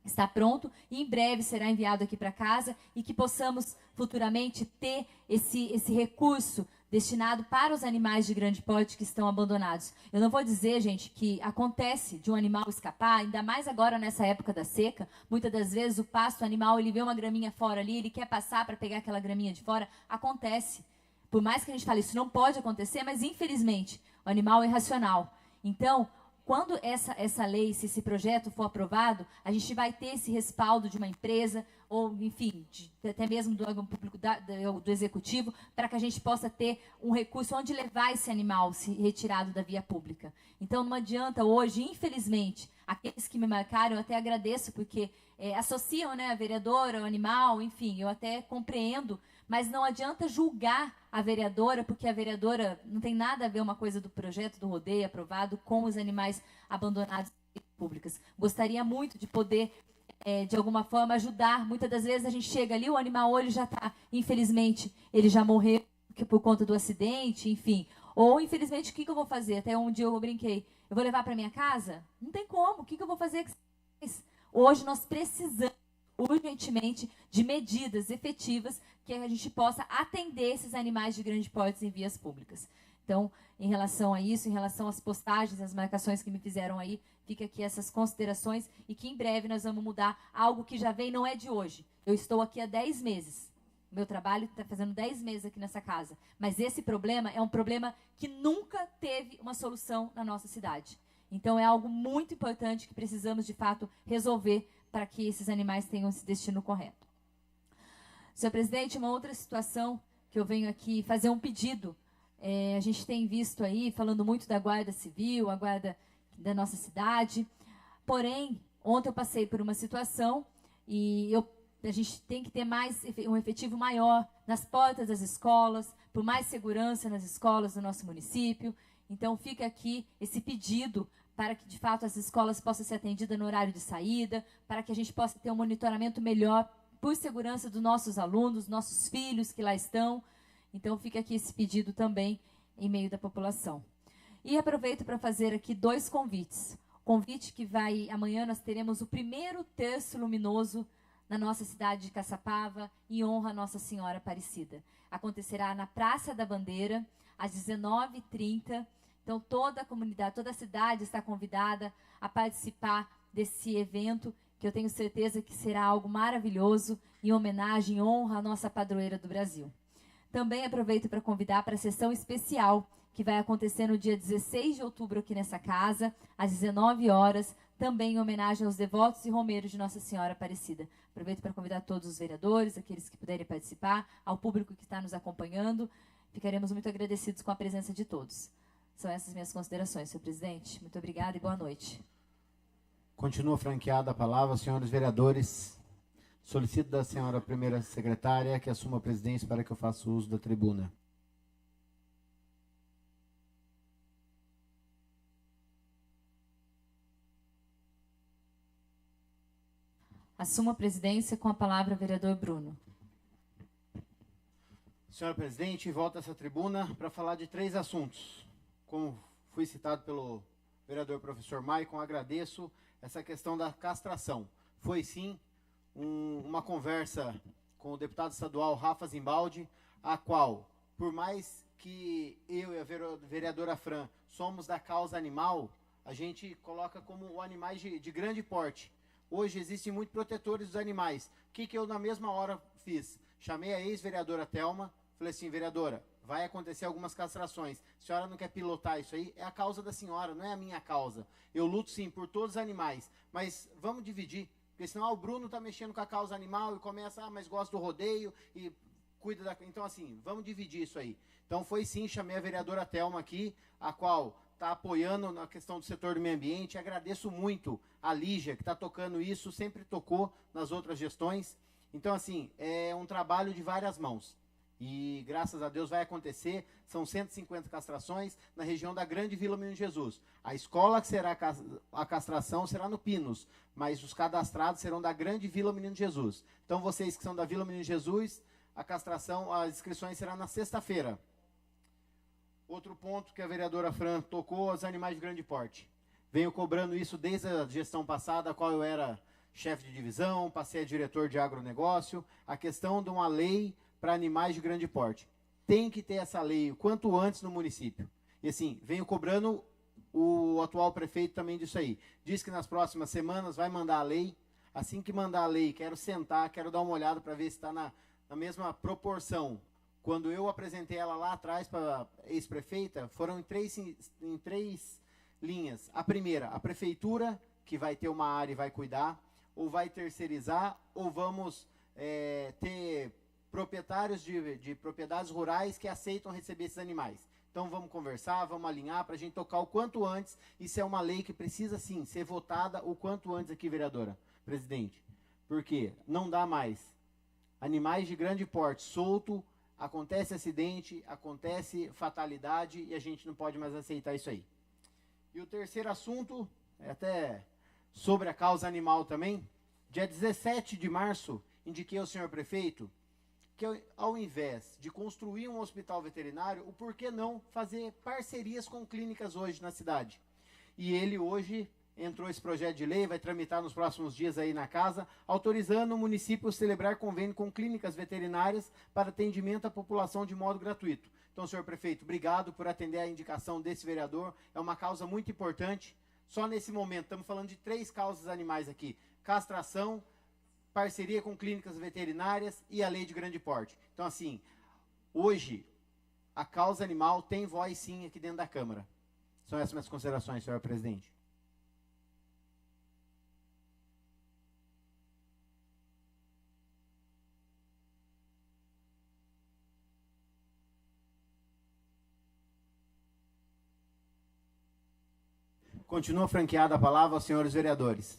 [SPEAKER 2] Está pronto e em breve será enviado aqui para casa e que possamos futuramente ter esse recurso destinado para os animais de grande porte que estão abandonados. Eu não vou dizer, gente, que acontece de um animal escapar, ainda mais agora nessa época da seca. Muitas das vezes o pasto animal, ele vê uma graminha fora ali, ele quer passar para pegar aquela graminha de fora. Acontece. Por mais que a gente fale, isso não pode acontecer, mas infelizmente o animal é irracional. Então, quando essa lei, se esse projeto for aprovado, a gente vai ter esse respaldo de uma empresa, ou, enfim, até mesmo do órgão público do executivo, para que a gente possa ter um recurso onde levar esse animal se retirado da via pública. Então, não adianta hoje, infelizmente, aqueles que me marcaram, eu até agradeço, porque associam, né, a vereadora, o animal, enfim, eu até compreendo, mas não adianta julgar a vereadora, porque a vereadora não tem nada a ver uma coisa do projeto do rodeio aprovado com os animais abandonados em vias públicas. Gostaria muito de poder, de alguma forma, ajudar. Muitas das vezes a gente chega ali, o animal hoje já está, infelizmente, ele já morreu por conta do acidente, enfim. Ou, infelizmente, o que eu vou fazer? Até um dia eu brinquei, eu vou levar para minha casa? Não tem como, o que eu vou fazer? Hoje nós precisamos urgentemente de medidas efetivas que a gente possa atender esses animais de grande porte em vias públicas. Então, em relação a isso, em relação às postagens, às marcações que me fizeram aí, fica aqui essas considerações e que em breve nós vamos mudar algo que já vem, não é de hoje. Eu estou aqui há 10 meses. Meu trabalho está fazendo 10 meses aqui nessa casa. Mas esse problema é um problema que nunca teve uma solução na nossa cidade. Então, é algo muito importante que precisamos, de fato, resolver para que esses animais tenham esse destino correto. Senhor presidente, uma outra situação que eu venho aqui fazer um pedido. A gente tem visto aí, falando muito da Guarda Civil, a Guarda da nossa cidade. Porém, ontem eu passei por uma situação e a gente tem que ter um efetivo maior nas portas das escolas, por mais segurança nas escolas do nosso município. Então, fica aqui esse pedido para que, de fato, as escolas possam ser atendidas no horário de saída, para que a gente possa ter um monitoramento melhor por segurança dos nossos alunos, nossos filhos que lá estão. Então, fica aqui esse pedido também em meio da população. E aproveito para fazer aqui 2 convites. Convite que amanhã nós teremos o primeiro terço luminoso na nossa cidade de Caçapava, em honra a Nossa Senhora Aparecida. Acontecerá na Praça da Bandeira, às 19h30. Então, toda a comunidade, toda a cidade está convidada a participar desse evento, que eu tenho certeza que será algo maravilhoso, em homenagem, em honra à nossa padroeira do Brasil. Também aproveito para convidar para a sessão especial, que vai acontecer no dia 16 de outubro aqui nessa casa, às 19 horas, também em homenagem aos devotos e romeiros de Nossa Senhora Aparecida. Aproveito para convidar todos os vereadores, aqueles que puderem participar, ao público que está nos acompanhando. Ficaremos muito agradecidos com a presença de todos. São essas minhas considerações, senhor presidente. Muito obrigada e boa noite.
[SPEAKER 1] Continua franqueada a palavra, senhores vereadores. Solicito da senhora primeira secretária que assuma a presidência para que eu faça uso da tribuna.
[SPEAKER 2] Assumo a presidência com a palavra, vereador Bruno.
[SPEAKER 1] Senhora presidente, volto a essa tribuna para falar de 3 assuntos. Como fui citado pelo vereador professor Maicon, agradeço essa questão da castração. Foi sim uma conversa com o deputado estadual Rafa Zimbaldi, a qual, por mais que eu e a vereadora Fran somos da causa animal, a gente coloca como animais de grande porte. Hoje existem muitos protetores dos animais. O que eu na mesma hora fiz? Chamei a ex-vereadora Thelma, falei assim, vereadora, vai acontecer algumas castrações. A senhora não quer pilotar isso aí? É a causa da senhora, não é a minha causa. Eu luto sim por todos os animais, mas vamos dividir. Porque senão o Bruno está mexendo com a causa animal e começa, mas gosta do rodeio e cuida da... Então assim, vamos dividir isso aí. Então foi sim, chamei a vereadora Thelma aqui, a qual está apoiando na questão do setor do meio ambiente. Agradeço muito a Lígia, que está tocando isso, sempre tocou nas outras gestões. Então assim, é um trabalho de várias mãos. E graças a Deus vai acontecer, são 150 castrações na região da Grande Vila Menino Jesus. A escola que será a castração será no Pinos, mas os cadastrados serão da Grande Vila Menino Jesus. Então vocês que são da Vila Menino Jesus, a castração, as inscrições serão na sexta-feira. Outro ponto que a vereadora Fran tocou, os animais de grande porte. Venho cobrando isso desde a gestão passada, a qual eu era chefe de divisão, passei a diretor de agronegócio, a questão de uma lei para animais de grande porte. Tem que ter essa lei o quanto antes no município. E assim, venho cobrando o atual prefeito também disso aí. Diz que nas próximas semanas vai mandar a lei. Assim que mandar a lei, quero sentar, quero dar uma olhada para ver se está na mesma proporção. Quando eu apresentei ela lá atrás para a ex-prefeita, foram em três linhas. A primeira, a prefeitura, que vai ter uma área e vai cuidar, ou vai terceirizar, ou vamos ter proprietários de propriedades rurais que aceitam receber esses animais. Então vamos conversar, vamos alinhar para a gente tocar o quanto antes. Isso é uma lei que precisa sim ser votada o quanto antes aqui, vereadora, presidente. Porque não dá mais. Animais de grande porte, solto, acontece acidente, acontece fatalidade e a gente não pode mais aceitar isso aí. E o terceiro assunto, é até sobre a causa animal também. Dia 17 de março, indiquei ao senhor prefeito que ao invés de construir um hospital veterinário, o porquê não fazer parcerias com clínicas hoje na cidade. E ele hoje entrou esse projeto de lei, vai tramitar nos próximos dias aí na casa, autorizando o município a celebrar convênio com clínicas veterinárias para atendimento à população de modo gratuito. Então, senhor prefeito, obrigado por atender a indicação desse vereador, é uma causa muito importante. Só nesse momento, estamos falando de 3 causas animais aqui: castração, parceria com clínicas veterinárias e a lei de grande porte. Então, assim, hoje, a causa animal tem voz sim aqui dentro da Câmara. São essas minhas considerações, senhor presidente. Continua franqueada a palavra aos senhores vereadores.